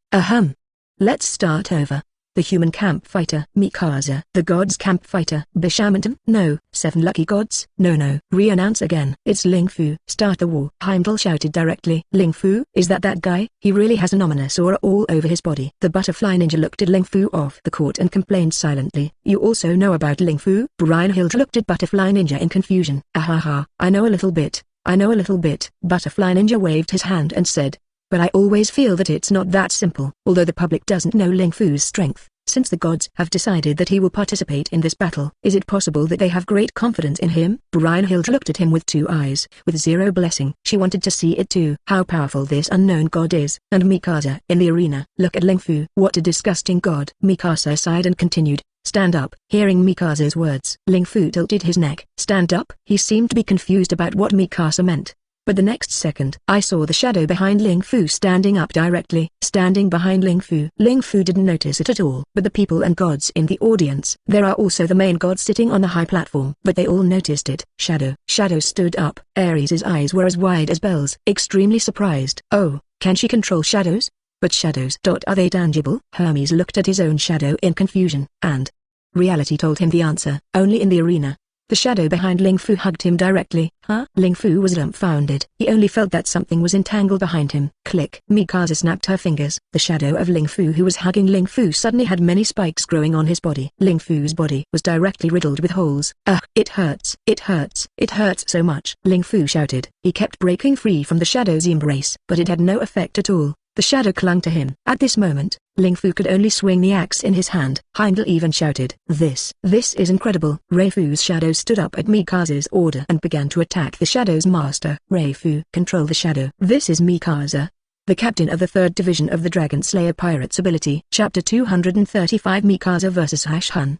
let's start over. The human campfighter. Mikasa. The gods campfighter. Bishamon. No. 7 lucky gods. No. Re-announce again. It's Ling Fu. Start the war. Heimdall shouted directly. Ling Fu? Is that guy? He really has an ominous aura all over his body. The butterfly ninja looked at Ling Fu off the court and complained silently. You also know about Ling Fu? Brynhild looked at butterfly ninja in confusion. Ahaha, I know a little bit. Butterfly ninja waved his hand and said, but I always feel that it's not that simple. Although the public doesn't know Ling Fu's strength, Since the gods have decided that he will participate in this battle, is it possible that they have great confidence in him? Brynhild looked at him with two eyes, with zero blessing. She wanted to see it too. How powerful this unknown god is. And Mikasa in the arena. Look at Ling Fu. What a disgusting god. Mikasa sighed and continued. Stand up. Hearing Mikasa's words, Ling Fu tilted his neck. Stand up? He seemed to be confused about what Mikasa meant. But the next second, I saw the shadow behind Ling Fu standing up directly. Standing behind Ling Fu. Ling Fu didn't notice it at all. But the people and gods in the audience, there are also the main gods sitting on the high platform. But they all noticed it. Shadow. Shadow stood up. Ares' eyes were as wide as bells. Extremely surprised. Oh, can she control shadows? But shadows. Are they tangible? Hermes looked at his own shadow in confusion, and reality told him the answer. Only in the arena. The shadow behind Ling Fu hugged him directly. Huh? Ling Fu was dumbfounded. He only felt that something was entangled behind him. Click. Mikasa snapped her fingers. The shadow of Ling Fu who was hugging Ling Fu suddenly had many spikes growing on his body. Ling Fu's body was directly riddled with holes. Ugh, it hurts. It hurts. It hurts so much. Ling Fu shouted. He kept breaking free from the shadow's embrace, but it had no effect at all. The shadow clung to him. At this moment, Ling Fu could only swing the axe in his hand. Heimdall even shouted, This is incredible. Rei Fu's shadow stood up at Mikasa's order and began to attack the shadow's master. Rei Fu, control the shadow. This is Mikasa, the captain of the 3rd Division of the Dragon Slayer Pirates ability. Chapter 235 Mikasa vs Hashun!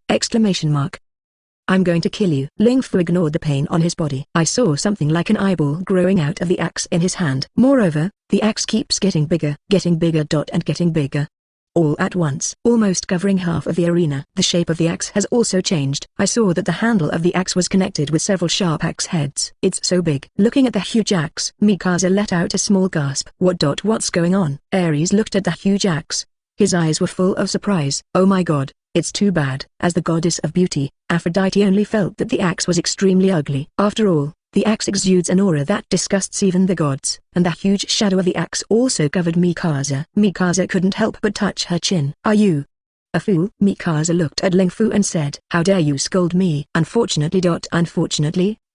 I'm going to kill you. Ling Fu ignored the pain on his body. I saw something like an eyeball growing out of the axe in his hand. Moreover, the axe keeps getting bigger. And getting bigger. All at once, almost covering half of the arena. The shape of the axe has also changed. I saw that the handle of the axe was connected with several sharp axe heads. It's so big. Looking at the huge axe, Mikasa let out a small gasp. What's going on? Ares looked at the huge axe. His eyes were full of surprise. Oh my god. It's too bad. As the goddess of beauty, Aphrodite only felt that the axe was extremely ugly. After all, the axe exudes an aura that disgusts even the gods, and the huge shadow of the axe also covered Mikasa. Mikasa couldn't help but touch her chin. Are you a fool? Mikasa looked at Ling Fu and said, How dare you scold me?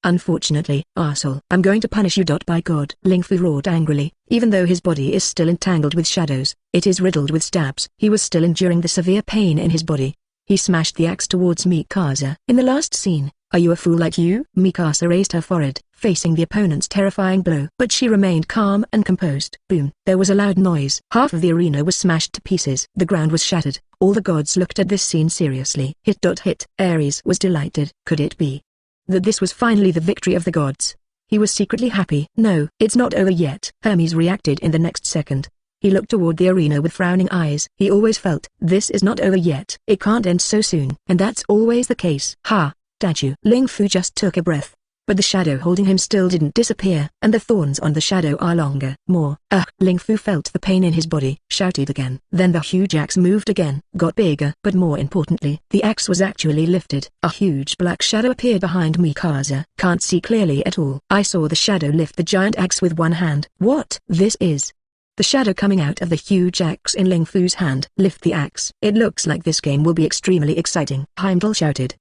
Unfortunately, arsehole. I'm going to punish you. By God. Ling Fu roared angrily. Even though his body is still entangled with shadows, it is riddled with stabs. He was still enduring the severe pain in his body. He smashed the axe towards Mikasa. In the last scene, are you a fool like you? Mikasa raised her forehead, facing the opponent's terrifying blow. But she remained calm and composed. Boom. There was a loud noise. Half of the arena was smashed to pieces. The ground was shattered. All the gods looked at this scene seriously. Hit. Ares was delighted. Could it be that this was finally the victory of the gods? He was secretly happy. No, it's not over yet. Hermes reacted in the next second. He looked toward the arena with frowning eyes. He always felt, this is not over yet. It can't end so soon. And that's always the case. Ha, don't you? Ling Fu just took a breath. But the shadow holding him still didn't disappear, and the thorns on the shadow are longer. More. Ling Fu felt the pain in his body, shouted again. Then the huge axe moved again, got bigger. But more importantly, the axe was actually lifted. A huge black shadow appeared behind Mikasa. Can't see clearly at all. I saw the shadow lift the giant axe with one hand. What? This is the shadow coming out of the huge axe in Ling Fu's hand. Lift the axe. It looks like this game will be extremely exciting. Heimdall shouted.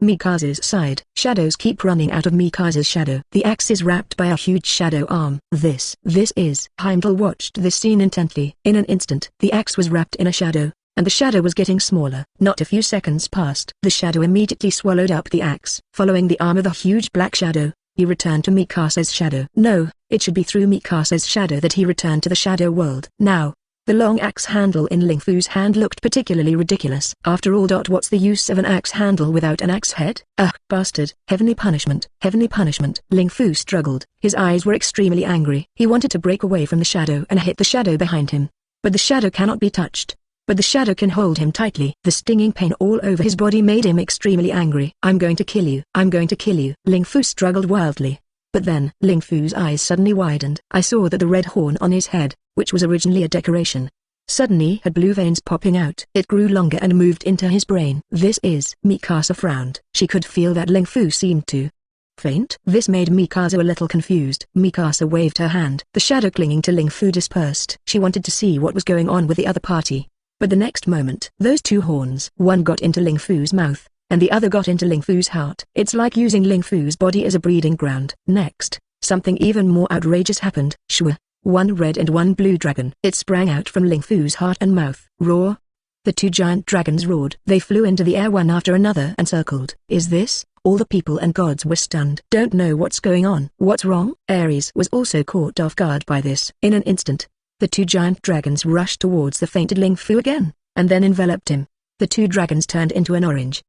Mikasa's side. Shadows keep running out of Mikasa's shadow. The axe is wrapped by a huge shadow arm. This is. Heimdall watched this scene intently. In an instant, the axe was wrapped in a shadow, and the shadow was getting smaller. Not a few seconds passed. The shadow immediately swallowed up the axe. Following the arm of the huge black shadow, he returned to Mikasa's shadow. No, it should be through Mikasa's shadow that he returned to the shadow world. Now, the long axe handle in Ling Fu's hand looked particularly ridiculous. After all. What's the use of an axe handle without an axe head? Ugh, bastard. Heavenly punishment. Heavenly punishment. Ling Fu struggled. His eyes were extremely angry. He wanted to break away from the shadow and hit the shadow behind him. But the shadow cannot be touched. But the shadow can hold him tightly. The stinging pain all over his body made him extremely angry. I'm going to kill you. I'm going to kill you. Ling Fu struggled wildly. But then, Ling Fu's eyes suddenly widened. I saw that the red horn on his head, which was originally a decoration, suddenly had blue veins popping out. It grew longer and moved into his brain. This is. Mikasa frowned. She could feel that Ling Fu seemed to faint. This made Mikasa a little confused. Mikasa waved her hand. The shadow clinging to Ling Fu dispersed. She wanted to see what was going on with the other party. But the next moment, those two horns, one got into Ling Fu's mouth, and the other got into Ling Fu's heart. It's like using Ling Fu's body as a breeding ground. Next, something even more outrageous happened. Shwa. One red and one blue dragon. It sprang out from Ling Fu's heart and mouth. Roar. The two giant dragons roared. They flew into the air one after another and circled. Is this? All the people and gods were stunned. Don't know what's going on. What's wrong? Ares was also caught off guard by this. In an instant, the two giant dragons rushed towards the fainted Ling Fu again, and then enveloped him. The two dragons turned into an orange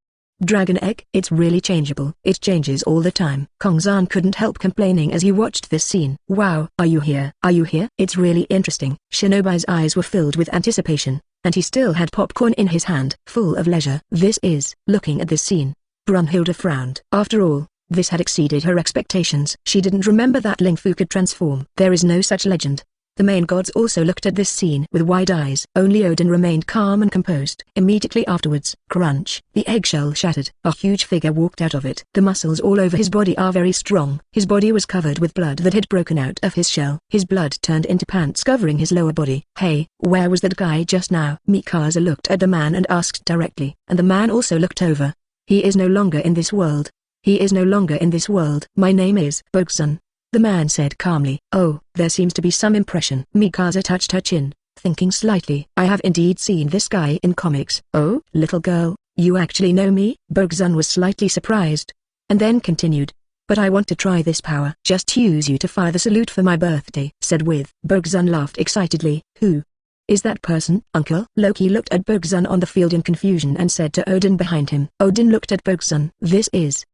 dragon egg. It's really changeable. It changes all the time. Kongzan couldn't help complaining as he watched this scene. Wow, are you here? Are you here? It's really interesting. Shinobi's eyes were filled with anticipation, and he still had popcorn in his hand, full of leisure. This is. Looking at this scene, Brunhilde frowned. After all, this had exceeded her expectations. She didn't remember that Ling Fu could transform. There is no such legend. The main gods also looked at this scene with wide eyes. Only Odin remained calm and composed. Immediately afterwards, crunch, the eggshell shattered. A huge figure walked out of it. The muscles all over his body are very strong. His body was covered with blood that had broken out of his shell. His blood turned into pants covering his lower body. Hey, where was that guy just now? Mikasa looked at the man and asked directly, and the man also looked over. He is no longer in this world. He is no longer in this world. My name is Bogsun, the man said calmly. Oh, there seems to be some impression. Mikasa touched her chin, thinking slightly. I have indeed seen this guy in comics. Oh, little girl, you actually know me? Bogsun was slightly surprised, and then continued. But I want to try this power. Just use you to fire the salute for my birthday. Said with. Bogsun laughed excitedly. Who is that person? Uncle? Loki looked at Bogsun on the field in confusion and said to Odin behind him. Odin looked at Bogsun. This is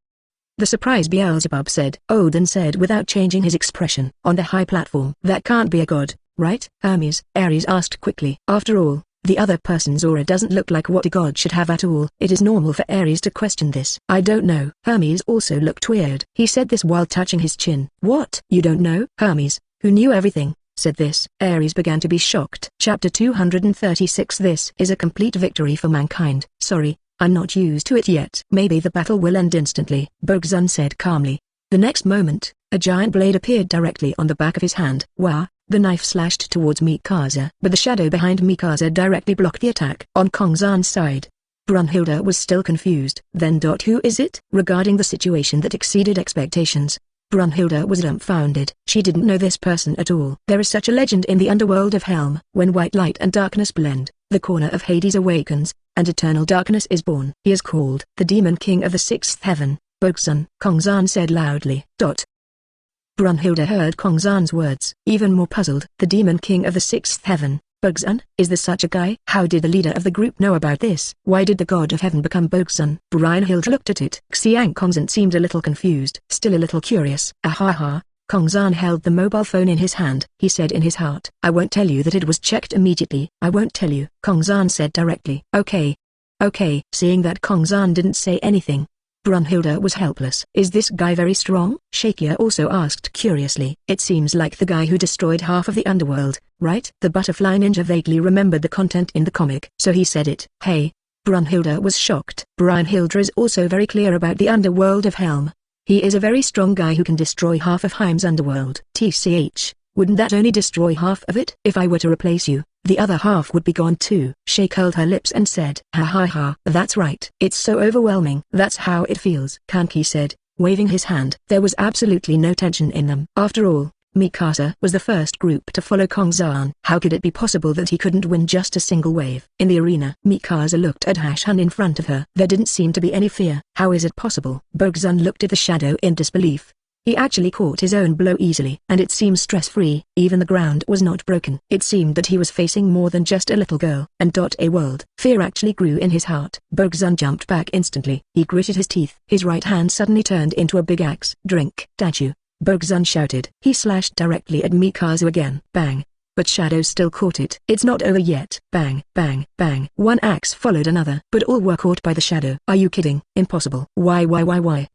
the surprise Beelzebub said. Odin said without changing his expression. On the high platform. That can't be a god, right? Hermes? Ares asked quickly. After all, the other person's aura doesn't look like what a god should have at all. It is normal for Ares to question this. I don't know. Hermes also looked weird. He said this while touching his chin. What? You don't know? Hermes, who knew everything, said this. Ares began to be shocked. Chapter 236. This is a complete victory for mankind. Sorry, I'm not used to it yet. Maybe the battle will end instantly, Bogsun said calmly. The next moment, a giant blade appeared directly on the back of his hand. Wah! The knife slashed towards Mikasa, but the shadow behind Mikasa directly blocked the attack. On Kongzan's side, Brunhilde was still confused. Then who is it? Regarding the situation that exceeded expectations, Brunhilde was dumbfounded. She didn't know this person at all. There is such a legend in the underworld of Helm. When white light and darkness blend, the corner of Hades awakens, and eternal darkness is born. He is called the Demon King of the Sixth Heaven, Bogsun. Kongzan said loudly. Brunhilde heard Kongzan's words. Even more puzzled. The Demon King of the Sixth Heaven, Bogsun? Is there such a guy? How did the leader of the group know about this? Why did the god of heaven become Bogsun? Brunhilde looked at it. Xiang Kongzan seemed a little confused. Still a little curious. Ahaha. Kongzan held the mobile phone in his hand. He said in his heart. I won't tell you that it was checked immediately. I won't tell you, Kongzan said directly. Okay. Okay. Seeing that Kongzan didn't say anything, Brunhilde was helpless. Is this guy very strong? Shakia also asked curiously. It seems like the guy who destroyed half of the underworld, right? The butterfly ninja vaguely remembered the content in the comic. So he said it. Hey. Brunhilde was shocked. Brunhilde is also very clear about the underworld of Helm. He is a very strong guy who can destroy half of Heim's underworld. TCH, wouldn't that only destroy half of it? If I were to replace you, the other half would be gone too. She curled her lips and said, ha ha ha. That's right. It's so overwhelming. That's how it feels. Kanki said, waving his hand. There was absolutely no tension in them. After all, Mikasa was the first group to follow Kongzan. How could it be possible that he couldn't win just a single wave? In the arena, Mikasa looked at Hashun in front of her. There didn't seem to be any fear. How is it possible? Bogsun looked at the shadow in disbelief. He actually caught his own blow easily, and it seemed stress-free. Even the ground was not broken. It seemed that he was facing more than just a little girl, and a world. Fear actually grew in his heart. Bogsun jumped back instantly. He gritted his teeth. His right hand suddenly turned into a big axe. Drink, Dachu! Bogsun shouted. He slashed directly at Mikasa again. Bang! But Shadow still caught it. It's not over yet. Bang, bang, bang. One axe followed another, but all were caught by the Shadow. Are you kidding? Impossible. Why?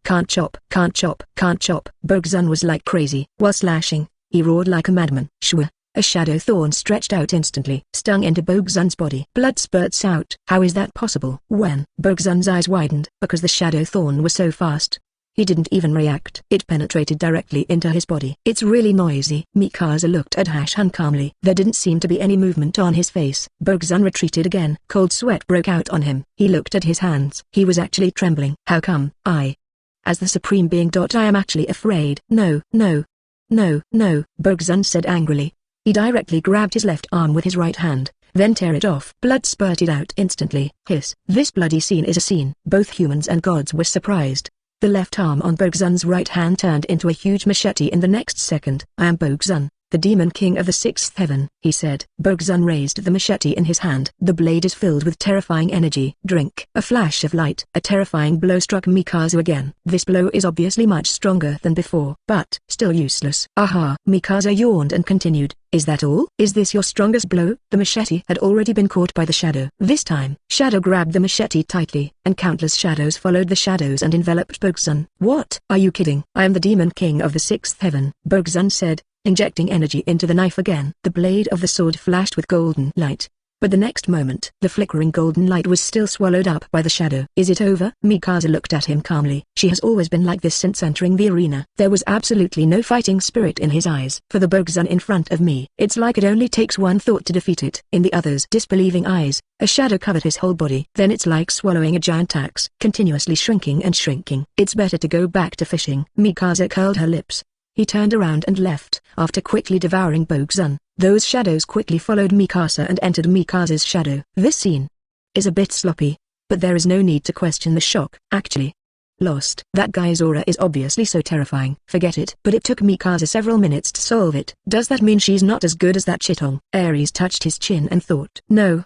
Can't chop, can't chop, can't chop. Bogsun was like crazy. While slashing, he roared like a madman. Shwa! A shadow thorn stretched out instantly, stung into Bogsun's body. Blood spurts out. How is that possible? When Bogsun's eyes widened, because the shadow thorn was so fast, he didn't even react. It penetrated directly into his body. It's really noisy. Mikasa looked at Hashun calmly. There didn't seem to be any movement on his face. Bogsun retreated again. Cold sweat broke out on him. He looked at his hands. He was actually trembling. How come? As the supreme being. I am actually afraid. No, Bogsun said angrily. He directly grabbed his left arm with his right hand, then tear it off. Blood spurted out instantly. Hiss. This bloody scene is a scene. Both humans and gods were surprised. The left arm on Bogzun's right hand turned into a huge machete in the next second. I am Bogzun, the demon king of the sixth heaven, he said. Bogzun raised the machete in his hand. The blade is filled with terrifying energy. Drink. A flash of light. A terrifying blow struck Mikasa again. This blow is obviously much stronger than before, but still useless. Aha! Mikasa yawned and continued. Is that all? Is this your strongest blow? The machete had already been caught by the shadow. This time, Shadow grabbed the machete tightly, and countless shadows followed the shadows and enveloped Bogzun. What? Are you kidding? I am the demon king of the sixth heaven, Bogzun said, injecting energy into the knife again. The blade of the sword flashed with golden light. But the next moment, the flickering golden light was still swallowed up by the shadow. Is it over? Mikasa looked at him calmly. She has always been like this since entering the arena. There was absolutely no fighting spirit in his eyes. For the Bogzun in front of me, it's like it only takes one thought to defeat it. In the other's disbelieving eyes, a shadow covered his whole body. Then it's like swallowing a giant axe, continuously shrinking and shrinking. It's better to go back to fishing. Mikasa curled her lips. He turned around and left, after quickly devouring Bogzun. Those shadows quickly followed Mikasa and entered Mikasa's shadow. This scene is a bit sloppy, but there is no need to question the shock. Actually, lost. That guy's aura is obviously so terrifying. Forget it. But it took Mikasa several minutes to solve it. Does that mean she's not as good as that Chitong? Ares touched his chin and thought. No.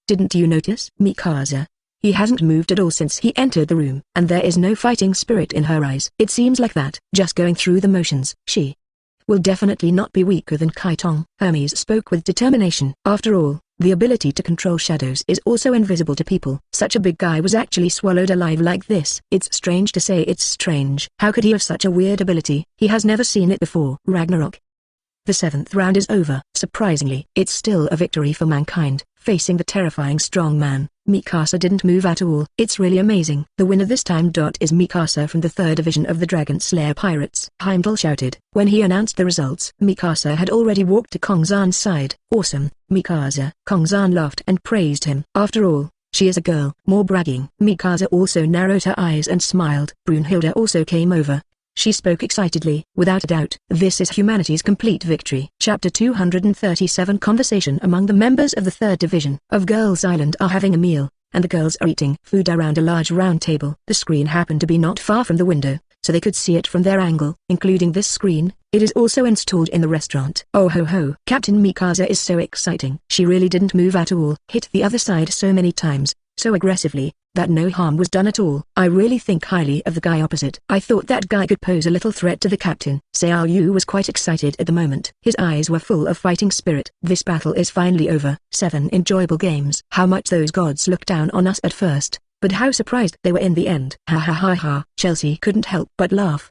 Didn't you notice? Mikasa. He hasn't moved at all since he entered the room, and there is no fighting spirit in her eyes. It seems like that, just going through the motions. She will definitely not be weaker than Chitong. Hermes spoke with determination. After all, the ability to control shadows is also invisible to people. Such a big guy was actually swallowed alive like this. It's strange to say it's strange. How could he have such a weird ability? He has never seen it before. Ragnarok. The 7th round is over. Surprisingly, it's still a victory for mankind. Facing the terrifying strong man, Mikasa didn't move at all. It's really amazing. The winner this time. Is Mikasa from the 3rd division of the Dragon Slayer Pirates. Heimdall shouted. When he announced the results, Mikasa had already walked to Kongzan's side. Awesome, Mikasa. Kongzan laughed and praised him. After all, she is a girl. More bragging. Mikasa also narrowed her eyes and smiled. Brunhilde also came over. She spoke excitedly. Without a doubt, this is humanity's complete victory. Chapter 237. Conversation among the members of the 3rd Division of Girls Island are having a meal, and the girls are eating food around a large round table. The screen happened to be not far from the window, so they could see it from their angle. Including this screen, it is also installed in the restaurant. Oh ho ho! Captain Mikasa is so exciting. She really didn't move at all. Hit the other side so many times, so aggressively, that no harm was done at all. I really think highly of the guy opposite. I thought that guy could pose a little threat to the captain. Sayu was quite excited at the moment. His eyes were full of fighting spirit. This battle is finally over. 7 enjoyable games. How much those gods looked down on us at first, but how surprised they were in the end. Ha ha ha ha. Chelsea couldn't help but laugh.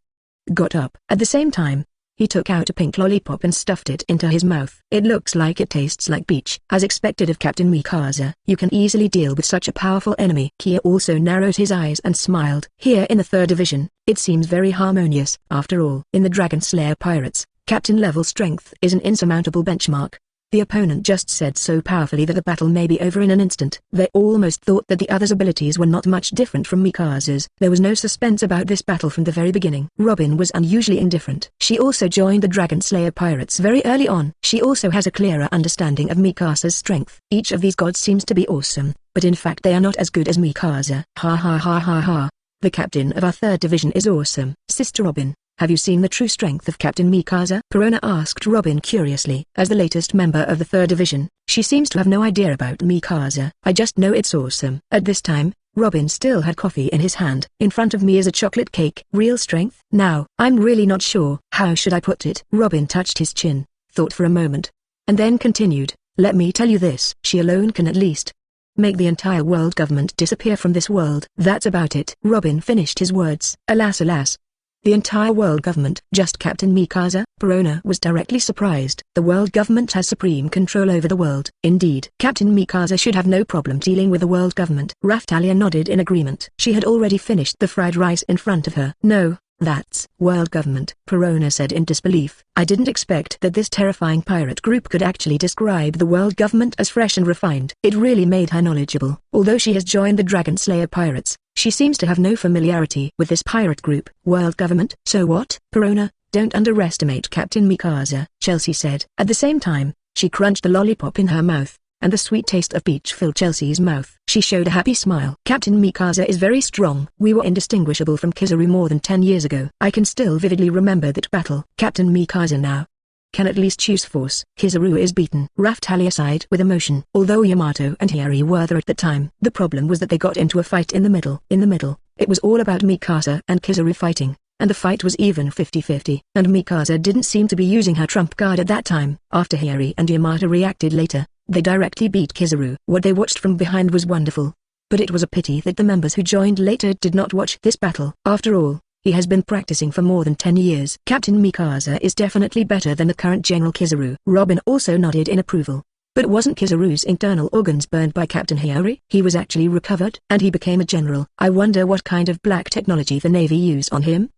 Got up. At the same time, he took out a pink lollipop and stuffed it into his mouth. It looks like it tastes like peach. As expected of Captain Mikasa, you can easily deal with such a powerful enemy. Kia also narrowed his eyes and smiled. Here in the 3rd division, it seems very harmonious. After all, in the Dragon Slayer Pirates, captain level strength is an insurmountable benchmark. The opponent just said so powerfully that the battle may be over in an instant. They almost thought that the other's abilities were not much different from Mikasa's. There was no suspense about this battle from the very beginning. Robin was unusually indifferent. She also joined the Dragon Slayer Pirates very early on. She also has a clearer understanding of Mikasa's strength. Each of these gods seems to be awesome, but in fact they are not as good as Mikasa. Ha ha ha ha ha. The captain of our 3rd division is awesome. Sister Robin, have you seen the true strength of Captain Mikasa? Perona asked Robin curiously. As the latest member of the 3rd division, she seems to have no idea about Mikasa. I just know it's awesome. At this time, Robin still had coffee in his hand. In front of me is a chocolate cake. Real strength? Now, I'm really not sure. How should I put it? Robin touched his chin, thought for a moment, and then continued. Let me tell you this. She alone can at least make the entire world government disappear from this world. That's about it. Robin finished his words. Alas alas. The entire world government. Just Captain Mikasa? Perona was directly surprised. The world government has supreme control over the world. Indeed, Captain Mikasa should have no problem dealing with the world government. Raftalia nodded in agreement. She had already finished the fried rice in front of her. No, that's world government, Perona said in disbelief. I didn't expect that this terrifying pirate group could actually describe the world government as fresh and refined. It really made her knowledgeable. Although she has joined the Dragon Slayer Pirates, she seems to have no familiarity with this pirate group. World government? So what? Perona, don't underestimate Captain Mikasa, Chelsea said. At the same time, She crunched the lollipop in her mouth, and the sweet taste of peach filled Chelsea's mouth. She showed a happy smile. Captain Mikasa is very strong. We were indistinguishable from Kizaru more than 10 years ago. I can still vividly remember that battle. Captain Mikasa now can at least choose force. Kizaru is beaten. Raftalia sighed with emotion. Although Yamato and Hiyari were there at the time, the problem was that they got into a fight in the middle. It was all about Mikasa and Kizaru fighting, and the fight was even 50-50. And Mikasa didn't seem to be using her trump card at that time. After Hiyari and Yamato reacted later, they directly beat Kizaru. What they watched from behind was wonderful. But it was a pity that the members who joined later did not watch this battle. After all, he has been practicing for more than 10 years. Captain Mikasa is definitely better than the current General Kizaru. Robin also nodded in approval. But wasn't Kizaru's internal organs burned by Captain Hiyari? He was actually recovered, and he became a general. I wonder what kind of black technology the Navy used on him.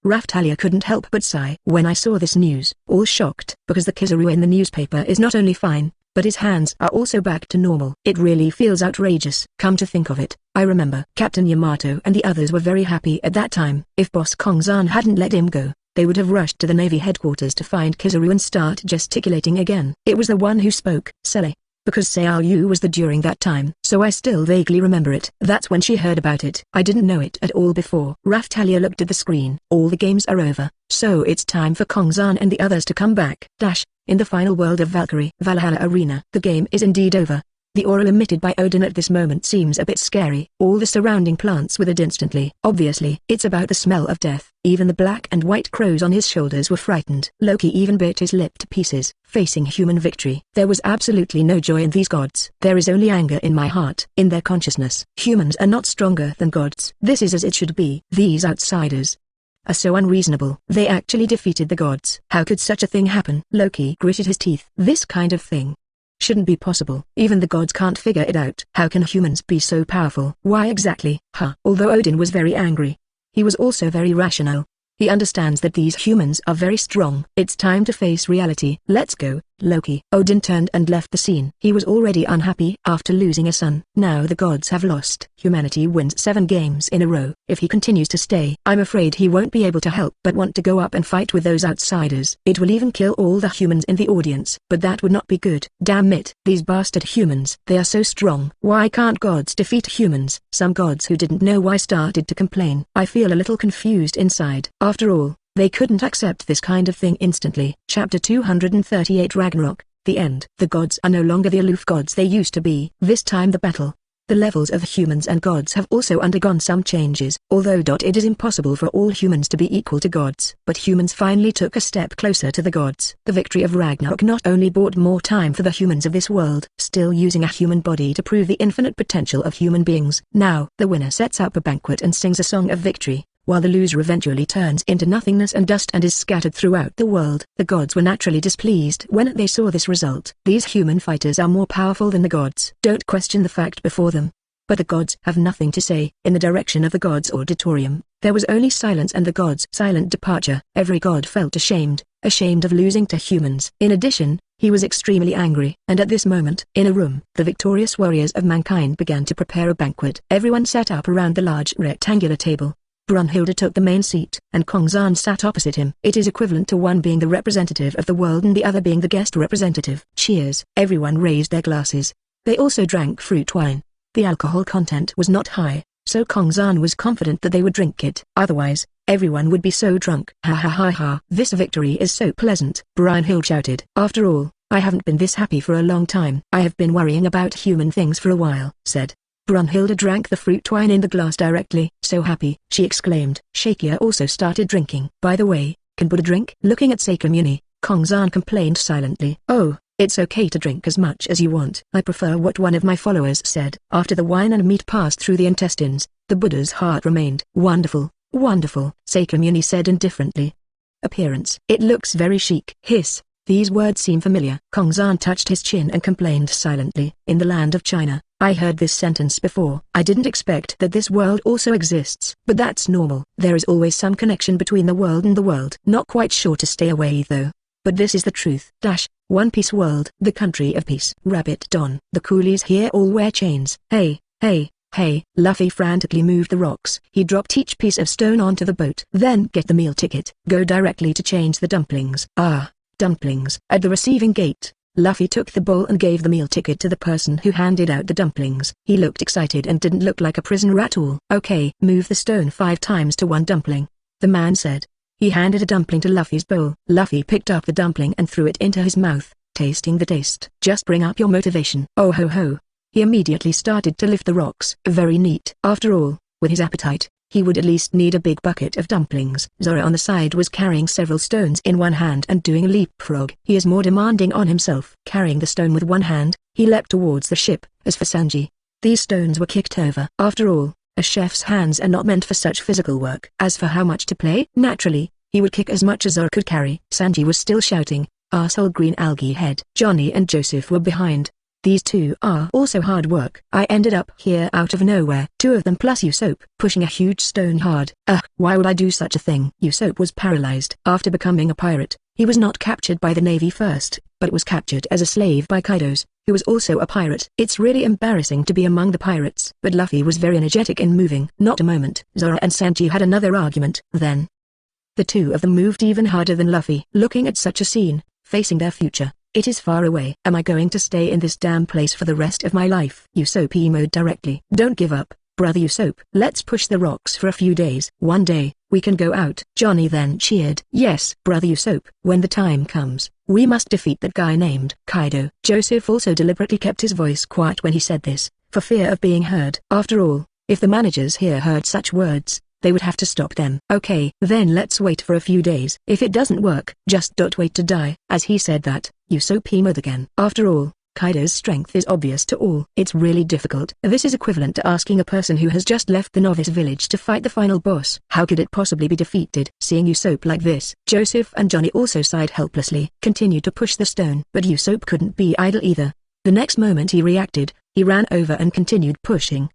Raftalia couldn't help but sigh. When I saw this news, all shocked, because the Kizaru in the newspaper is not only fine, but his hands are also back to normal. It really feels outrageous. Come to think of it, I remember Captain Yamato and the others were very happy at that time. If Boss Kongzan hadn't let him go, they would have rushed to the Navy headquarters to find Kizaru and start gesticulating again. It was the one who spoke, Saye. Because Sayu was there during that time, so I still vaguely remember it. That's when she heard about it. I didn't know it at all before. Raftalia looked at the screen. All the games are over, so it's time for Kongzan and the others to come back. In the final world of Valkyrie Valhalla Arena, the game is indeed over. The aura emitted by Odin at this moment seems a bit scary. All the surrounding plants withered instantly. Obviously, it's about the smell of death. Even the black and white crows on his shoulders were frightened. Loki even bit his lip to pieces, facing human victory. There was absolutely no joy in these gods. There is only anger in my heart. In their consciousness, humans are not stronger than gods. This is as it should be. These outsiders are so unreasonable. They actually defeated the gods. How could such a thing happen? Loki gritted his teeth. This kind of thing shouldn't be possible. Even the gods can't figure it out. How can humans be so powerful? Why exactly? Although Odin was very angry, he was also very rational. He understands that these humans are very strong. It's time to face reality. Let's go, Loki. Odin turned and left the scene. He was already unhappy after losing a son. Now the gods have lost. Humanity wins 7 games in a row. If he continues to stay, I'm afraid he won't be able to help but want to go up and fight with those outsiders. It will even kill all the humans in the audience. But that would not be good. Damn it. These bastard humans. They are so strong. Why can't gods defeat humans? Some gods who didn't know why started to complain. I feel a little confused inside. After all, they couldn't accept this kind of thing instantly. Chapter 238 Ragnarok, the end. The gods are no longer the aloof gods they used to be. This time the levels of humans and gods have also undergone some changes. Although it is impossible for all humans to be equal to gods, but humans finally took a step closer to the gods. The victory of Ragnarok not only bought more time for the humans of this world, still using a human body to prove the infinite potential of human beings. Now, the winner sets up a banquet and sings a song of victory, while the loser eventually turns into nothingness and dust and is scattered throughout the world. The gods were naturally displeased when they saw this result. These human fighters are more powerful than the gods. Don't question the fact before them. But the gods have nothing to say. In the direction of the gods' auditorium, there was only silence and the gods' silent departure. Every god felt ashamed of losing to humans. In addition, he was extremely angry. And at this moment, in a room, the victorious warriors of mankind began to prepare a banquet. Everyone sat up around the large rectangular table. Brunhilde took the main seat, and Kongzan sat opposite him. It is equivalent to one being the representative of the world and the other being the guest representative. Cheers! Everyone raised their glasses. They also drank fruit wine. The alcohol content was not high, so Kongzan was confident that they would drink it. Otherwise, everyone would be so drunk. Ha ha ha ha! This victory is so pleasant, Brunhilde shouted. After all, I haven't been this happy for a long time. I have been worrying about human things for a while, said. Brunhilde drank the fruit wine in the glass directly. So happy, she exclaimed. Shakia also started drinking. By the way, can Buddha drink? Looking at Sakyamuni, Kongzan complained silently. Oh, it's okay to drink as much as you want. I prefer what one of my followers said. After the wine and meat passed through the intestines, the Buddha's heart remained. Wonderful, wonderful, Sakyamuni said indifferently. Appearance. It looks very chic. Hiss. These words seem familiar. Kongzan touched his chin and complained silently. In the land of China, I heard this sentence before. I didn't expect that this world also exists. But that's normal. There is always some connection between the world and the world. Not quite sure to stay away though. But this is the truth. One Piece world. The country of peace. Rabbit Don. The coolies here all wear chains. Hey, hey, hey. Luffy frantically moved the rocks. He dropped each piece of stone onto the boat. Then get the meal ticket. Go directly to change the dumplings. Dumplings. At the receiving gate, Luffy took the bowl and gave the meal ticket to the person who handed out the dumplings. He looked excited and didn't look like a prisoner at all. Okay, move the stone 5 times to 1 dumpling, the man said. He handed a dumpling to Luffy's bowl. Luffy picked up the dumpling and threw it into his mouth, tasting the taste. Just bring up your motivation. Oh ho ho. He immediately started to lift the rocks. Very neat. After all, with his appetite, he would at least need a big bucket of dumplings. Zoro on the side was carrying several stones in one hand and doing a leapfrog. He is more demanding on himself. Carrying the stone with one hand, he leapt towards the ship. As for Sanji, these stones were kicked over. After all, a chef's hands are not meant for such physical work. As for how much to play, naturally, he would kick as much as Zoro could carry. Sanji was still shouting, "Arsehole green algae head." Johnny and Joseph were behind. These two are also hard work. I ended up here out of nowhere. 2 of them plus Usopp, pushing a huge stone hard. Why would I do such a thing? Usopp was paralyzed. After becoming a pirate, he was not captured by the Navy first, but was captured as a slave by Kaido's, who was also a pirate. It's really embarrassing to be among the pirates. But Luffy was very energetic in moving. Not a moment. Zoro and Sanji had another argument. Then, the 2 of them moved even harder than Luffy. Looking at such a scene, facing their future, it is far away. Am I going to stay in this damn place for the rest of my life? Usopp emoed directly. Don't give up, brother Usopp. Let's push the rocks for a few days. One day, we can go out. Johnny then cheered. Yes, brother Usopp. When the time comes, we must defeat that guy named Kaido. Joseph also deliberately kept his voice quiet when he said this, for fear of being heard. After all, if the managers here heard such words, they would have to stop them. Okay, then let's wait for a few days. If it doesn't work, just don't wait to die. As he said that, Usopp emoed again. After all, Kaido's strength is obvious to all. It's really difficult. This is equivalent to asking a person who has just left the novice village to fight the final boss. How could it possibly be defeated? Seeing Usopp like this, Joseph and Johnny also sighed helplessly, continued to push the stone. But Usopp couldn't be idle either. The next moment he reacted, he ran over and continued pushing.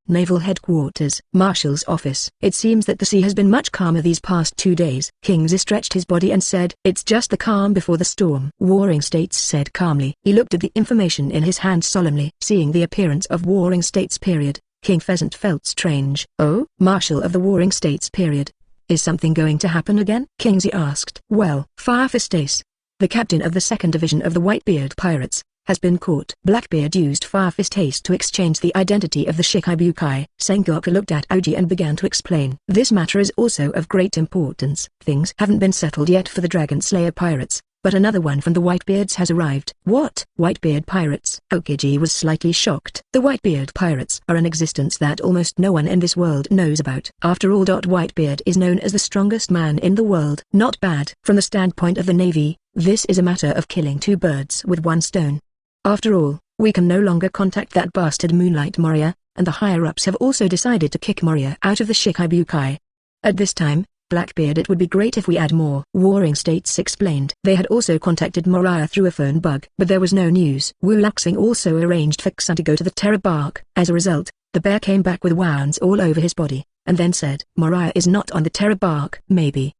Naval Headquarters, Marshal's office. It seems that the sea has been much calmer these past 2 days. Kingsley stretched his body and said, "It's just the calm before the storm." Warring States said calmly. He looked at the information in his hand solemnly. Seeing the appearance of Warring States period, King Pheasant felt strange. Oh, Marshal of the Warring States period. Is something going to happen again? Kingsley asked. Well, Fire Fist Ace, the captain of the 2nd Division of the Whitebeard Pirates, has been caught. Blackbeard used Fire Fist Haste to exchange the identity of the Shikibukai. Sengoku looked at Oji and began to explain. This matter is also of great importance. Things haven't been settled yet for the Dragon Slayer pirates, but another one from the Whitebeards has arrived. What? Whitebeard pirates? Okiji was slightly shocked. The Whitebeard pirates are an existence that almost no one in this world knows about. After all, Whitebeard is known as the strongest man in the world. Not bad. From the standpoint of the Navy, this is a matter of killing 2 birds with 1 stone. After all, we can no longer contact that bastard Moonlight Moria, and the higher-ups have also decided to kick Moria out of the Shikibukai. At this time, Blackbeard, it would be great if we add more. Warring States explained. They had also contacted Moria through a phone bug, but there was no news. Wu Luxing also arranged for Xun to go to the Terror Bark. As a result, the bear came back with wounds all over his body, and then said, Moria is not on the Terror Bark. Maybe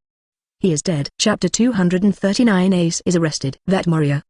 he is dead. Chapter 239. Ace is arrested. That Moria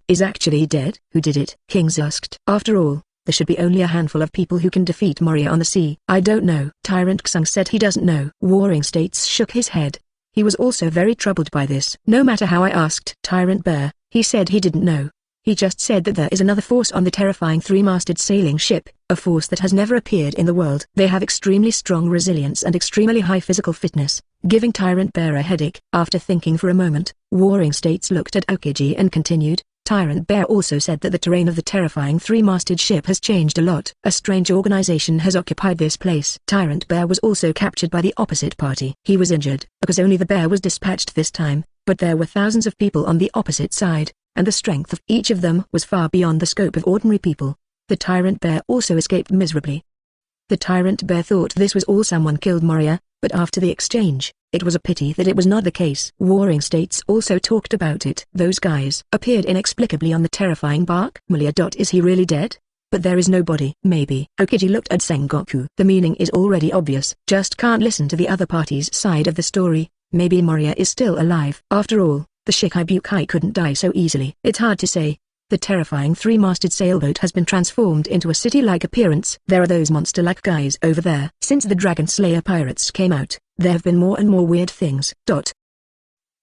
is actually dead? Who did it? Kings asked. After all, there should be only a handful of people who can defeat Moria on the sea. I don't know. Tyrant Xung said he doesn't know. Warring States shook his head. He was also very troubled by this. No matter how I asked Tyrant Bear, he said he didn't know. He just said that there is another force on the terrifying 3-masted sailing ship, a force that has never appeared in the world. They have extremely strong resilience and extremely high physical fitness, giving Tyrant Bear a headache. After thinking for a moment, Warring States looked at Okiji and continued. Tyrant Bear also said that the terrain of the terrifying 3-masted ship has changed a lot. A strange organization has occupied this place. Tyrant Bear was also captured by the opposite party. He was injured, because only the bear was dispatched this time, but there were thousands of people on the opposite side, and the strength of each of them was far beyond the scope of ordinary people. The Tyrant Bear also escaped miserably. The Tyrant Bear thought this was all someone killed Moria, but after the exchange, it was a pity that it was not the case. Warring States also talked about it. Those guys appeared inexplicably on the terrifying bark. Moria. Is he really dead? But there is no body. Maybe. Okiji looked at Sengoku. The meaning is already obvious. Just can't listen to the other party's side of the story. Maybe Moria is still alive. After all, the Shikibukai couldn't die so easily. It's hard to say. The terrifying 3-masted sailboat has been transformed into a city-like appearance. There are those monster-like guys over there. Since the Dragon Slayer pirates came out, there have been more and more weird things.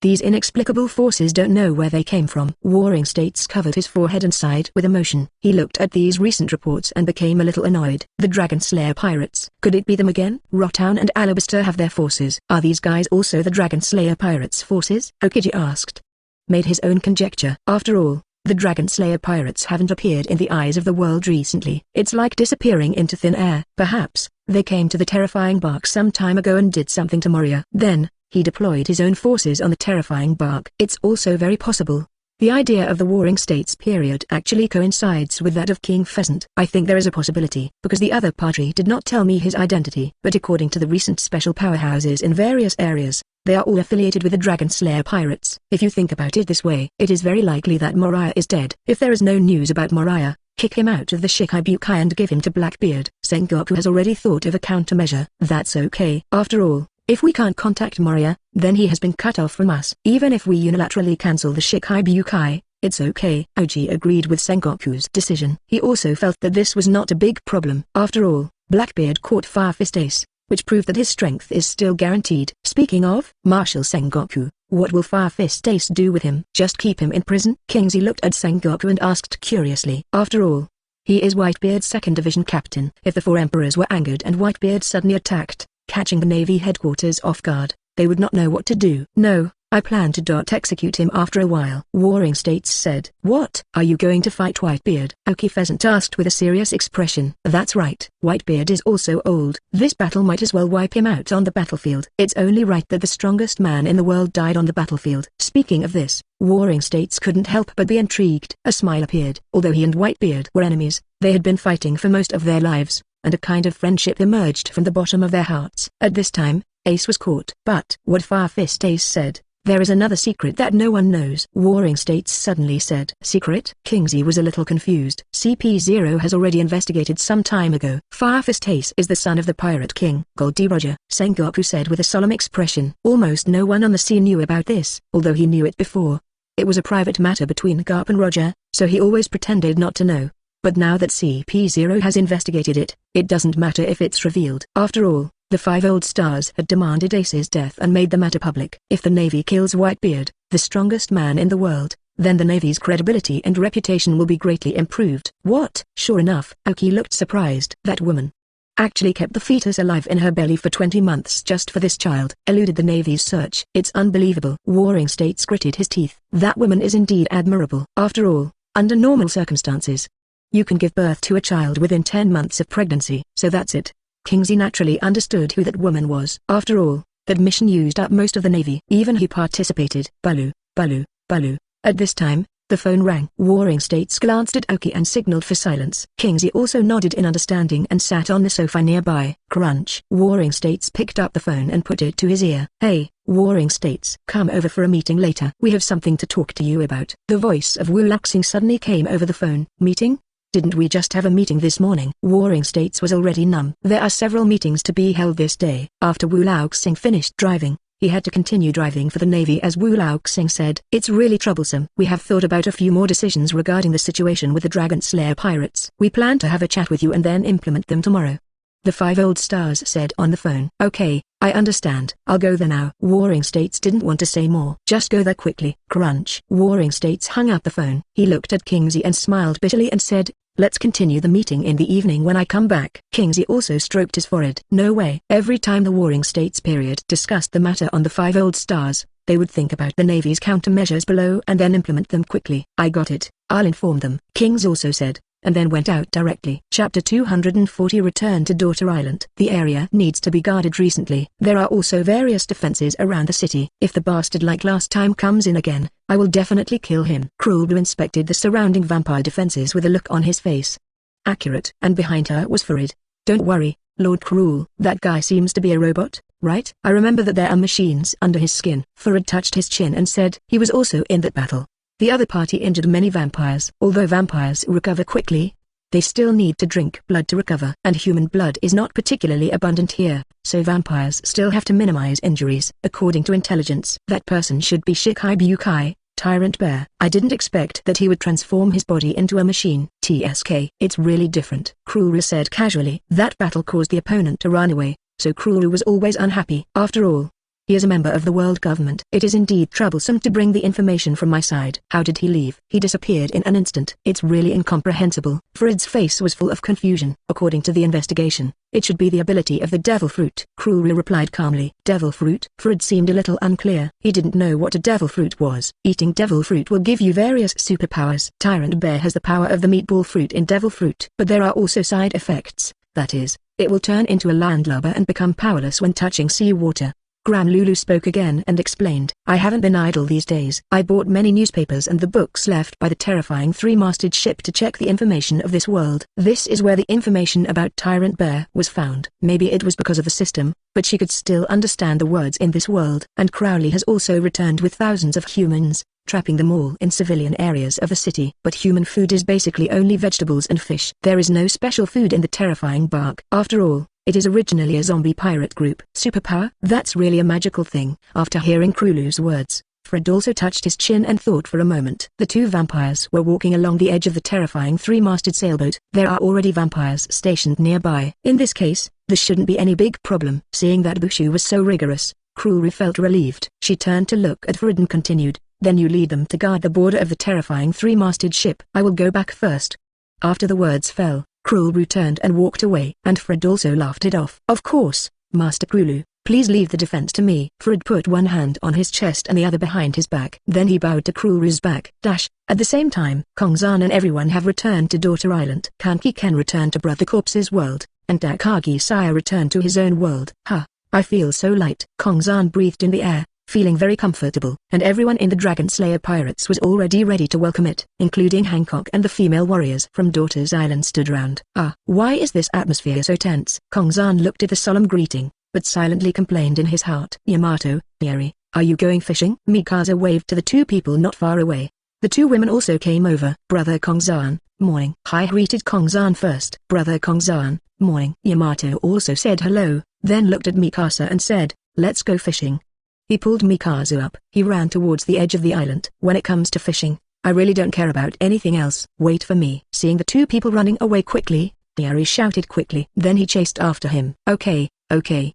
These inexplicable forces don't know where they came from. Warring States covered his forehead and sighed with emotion. He looked at these recent reports and became a little annoyed. The Dragon Slayer pirates. Could it be them again? Rotown and Alabaster have their forces. Are these guys also the Dragon Slayer pirates' forces? Okiji asked. Made his own conjecture. After all, the Dragon Slayer pirates haven't appeared in the eyes of the world recently. It's like disappearing into thin air. Perhaps, they came to the terrifying bark some time ago and did something to Moria. Then, he deployed his own forces on the terrifying bark. It's also very possible. The idea of the Warring States period actually coincides with that of King Pheasant. I think there is a possibility, because the other party did not tell me his identity. But according to the recent special powerhouses in various areas, they are all affiliated with the Dragon Slayer pirates. If you think about it this way, it is very likely that Moria is dead. If there is no news about Moria, kick him out of the Shikibukai and give him to Blackbeard. Sengoku has already thought of a countermeasure. That's okay. After all, if we can't contact Moria, then he has been cut off from us. Even if we unilaterally cancel the Shikibukai, it's okay. Oji agreed with Sengoku's decision. He also felt that this was not a big problem. After all, Blackbeard caught Fire Fist Ace, which proved that his strength is still guaranteed. Speaking of, Marshal Sengoku, what will Fire Fist Ace do with him? Just keep him in prison? Kingsley looked at Sengoku and asked curiously. After all, he is Whitebeard's 2nd Division captain. If the 4 emperors were angered and Whitebeard suddenly attacked, catching the Navy headquarters off guard, they would not know what to do. No, I plan to execute him after a while. Warring States said. What? Are you going to fight Whitebeard? Oki Pheasant asked with a serious expression. That's right. Whitebeard is also old. This battle might as well wipe him out on the battlefield. It's only right that the strongest man in the world died on the battlefield. Speaking of this, Warring States couldn't help but be intrigued. A smile appeared. Although he and Whitebeard were enemies, they had been fighting for most of their lives, and a kind of friendship emerged from the bottom of their hearts. At this time, Ace was caught. But what Fire Fist Ace said, there is another secret that no one knows. Warring States suddenly said. Secret? Kingsley was a little confused. CP0 has already investigated some time ago. Fire Fist Ace is the son of the Pirate King. Goldie Roger, Sengoku said with a solemn expression. Almost no one on the sea knew about this, although he knew it before. It was a private matter between Garp and Roger, so he always pretended not to know. But now that CP0 has investigated it, it doesn't matter if it's revealed. After all, the 5 old stars had demanded Ace's death and made the matter public. If the Navy kills Whitebeard, the strongest man in the world, then the Navy's credibility and reputation will be greatly improved. What? Sure enough, Oki looked surprised. That woman actually kept the fetus alive in her belly for 20 months just for this child. Eluded the Navy's search. It's unbelievable. Warring States gritted his teeth. That woman is indeed admirable. After all, under normal circumstances, you can give birth to a child within 10 months of pregnancy. So that's it. Kingsley naturally understood who that woman was. After all, that mission used up most of the Navy. Even he participated. Balu, Balu, Balu. At this time, the phone rang. Warring States glanced at Oki and signaled for silence. Kingsley also nodded in understanding and sat on the sofa nearby. Crunch. Warring States picked up the phone and put it to his ear. Hey, Warring States. Come over for a meeting later. We have something to talk to you about. The voice of Wu Laoxing suddenly came over the phone. Meeting? Didn't we just have a meeting this morning? Warring States was already numb. There are several meetings to be held this day. After Wu Laoxing finished driving, he had to continue driving for the Navy as Wu Laoxing said. It's really troublesome. We have thought about a few more decisions regarding the situation with the Dragon Slayer pirates. We plan to have a chat with you and then implement them tomorrow. The 5 old stars said on the phone. Okay, I understand. I'll go there now. Warring States didn't want to say more. Just go there quickly. Crunch. Warring States hung up the phone. He looked at Kingsley and smiled bitterly and said, let's continue the meeting in the evening when I come back. Kingsley also stroked his forehead. No way. Every time the Warring States period discussed the matter on the 5 old stars, they would think about the Navy's countermeasures below and then implement them quickly. I got it. I'll inform them. Kings also said, and then went out directly. Chapter 240 Return to Daughter Island. The area needs to be guarded recently. There are also various defenses around the city. If the bastard like last time comes in again, I will definitely kill him. Cruel Blue inspected the surrounding vampire defenses with a look on his face. Accurate. And behind her was Farid. Don't worry, Lord Cruel. That guy seems to be a robot, right? I remember that there are machines under his skin. Farid touched his chin and said he was also in that battle. The other party injured many vampires. Although vampires recover quickly, they still need to drink blood to recover. And human blood is not particularly abundant here, so vampires still have to minimize injuries. According to intelligence, that person should be Shikibukai, Tyrant Bear. I didn't expect that he would transform his body into a machine. TSK. It's really different. Cruel said casually. That battle caused the opponent to run away, so Cruel was always unhappy. After all, He is a member of the world government. It is indeed troublesome to bring the information from my side. How did he leave? He disappeared in an instant. It's really incomprehensible. Fred's face was full of confusion. According to the investigation, it should be the ability of the devil fruit. Krulu replied calmly. Devil fruit? Fred seemed a little unclear. He didn't know what a devil fruit was. Eating devil fruit will give you various superpowers. Tyrant Bear has the power of the meatball fruit in devil fruit. But there are also side effects. That is, it will turn into a landlubber and become powerless when touching seawater. Gran Lulu spoke again and explained. I haven't been idle these days. I bought many newspapers and the books left by the terrifying three-masted ship to check the information of this world. This is where the information about Tyrant Bear was found. Maybe it was because of the system, but she could still understand the words in this world. And Crowley has also returned with thousands of humans, trapping them all in civilian areas of the city. But human food is basically only vegetables and fish. There is no special food in the terrifying bark. After all, it is originally a zombie pirate group. Superpower? That's really a magical thing. After hearing Krulu's words, Fred also touched his chin and thought for a moment. The two vampires were walking along the edge of the terrifying three-masted sailboat. There are already vampires stationed nearby. In this case, this shouldn't be any big problem. Seeing that Bushu was so rigorous, Krulu felt relieved. She turned to look at Fred and continued, then you lead them to guard the border of the terrifying three-masted ship. I will go back first. After the words fell, Krulu turned and walked away, and Fred also laughed it off. Of course, Master Krulu, please leave the defense to me. Fred put one hand on his chest and the other behind his back. Then he bowed to Krulu's back. At the same time, Kongzan and everyone have returned to Daughter Island. Kanki Ken returned to Brother Corpse's world, and Takagi Saya returned to his own world. I feel so light. Kongzan breathed in the air, feeling very comfortable, and everyone in the Dragon Slayer Pirates was already ready to welcome it, including Hancock and the female warriors from Daughter's Island stood round. Why is this atmosphere so tense? Kongzan looked at the solemn greeting, but silently complained in his heart. Yamato, Yeri, are you going fishing? Mikasa waved to the two people not far away. The two women also came over. Brother Kongzan, morning. I greeted Kongzan first. Brother Kongzan, morning. Yamato also said hello, then looked at Mikasa and said, let's go fishing. He pulled Mikasa up. He ran towards the edge of the island. When it comes to fishing, I really don't care about anything else. Wait for me. Seeing the two people running away quickly, Yeri shouted quickly. Then he chased after him. Okay.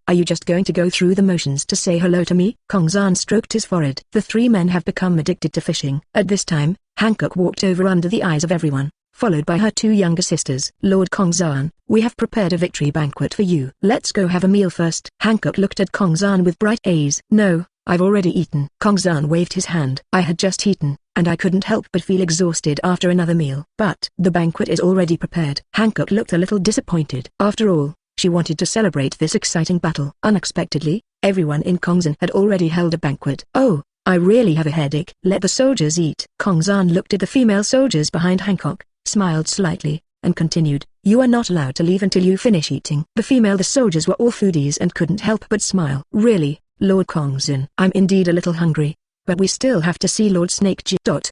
Are you just going to go through the motions to say hello to me? Kongzan stroked his forehead. The three men have become addicted to fishing. At this time, Hancock walked over under the eyes of everyone, followed by her two younger sisters. Lord Kongzan, we have prepared a victory banquet for you. Let's go have a meal first. Hancock looked at Kongzan with bright eyes. No, I've already eaten. Kongzan waved his hand. I had just eaten, and I couldn't help but feel exhausted after another meal. But the banquet is already prepared. Hancock looked a little disappointed. After all, she wanted to celebrate this exciting battle. Unexpectedly, everyone in Kongzan had already held a banquet. Oh, I really have a headache. Let the soldiers eat. Kongzan looked at the female soldiers behind Hancock, smiled slightly, and continued, you are not allowed to leave until you finish eating. The soldiers were all foodies and couldn't help but smile. Really, Lord Kongzan? I'm indeed a little hungry, but we still have to see Lord Snake Jhin.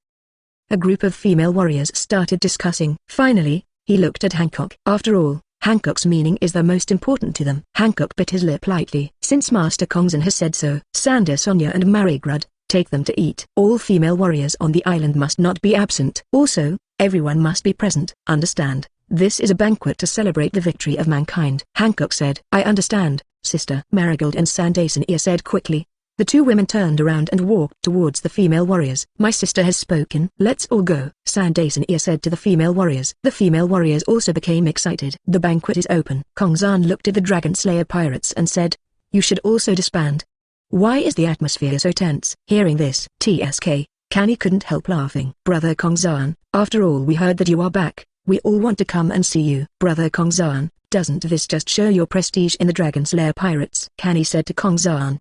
A group of female warriors started discussing. Finally, he looked at Hancock. After all, Hancock's meaning is the most important to them. Hancock bit his lip lightly. Since Master Kongzan has said so. Sander, Sonia and Marigrud, take them to eat. All female warriors on the island must not be absent. Also, everyone must be present. Understand? This is a banquet to celebrate the victory of mankind. Hancock said. I understand, sister. Marigold and Sandason said quickly. The two women turned around and walked towards the female warriors. My sister has spoken. Let's all go, Sandason said to the female warriors. The female warriors also became excited. The banquet is open. Kongzan looked at the Dragon Slayer pirates and said, you should also disband. Why is the atmosphere so tense? Hearing this, Kani couldn't help laughing. Brother Kongzan, after all we heard that you are back. We all want to come and see you. Brother Kongzan, doesn't this just show your prestige in the Dragon Slayer pirates? Kani said to Kongzan.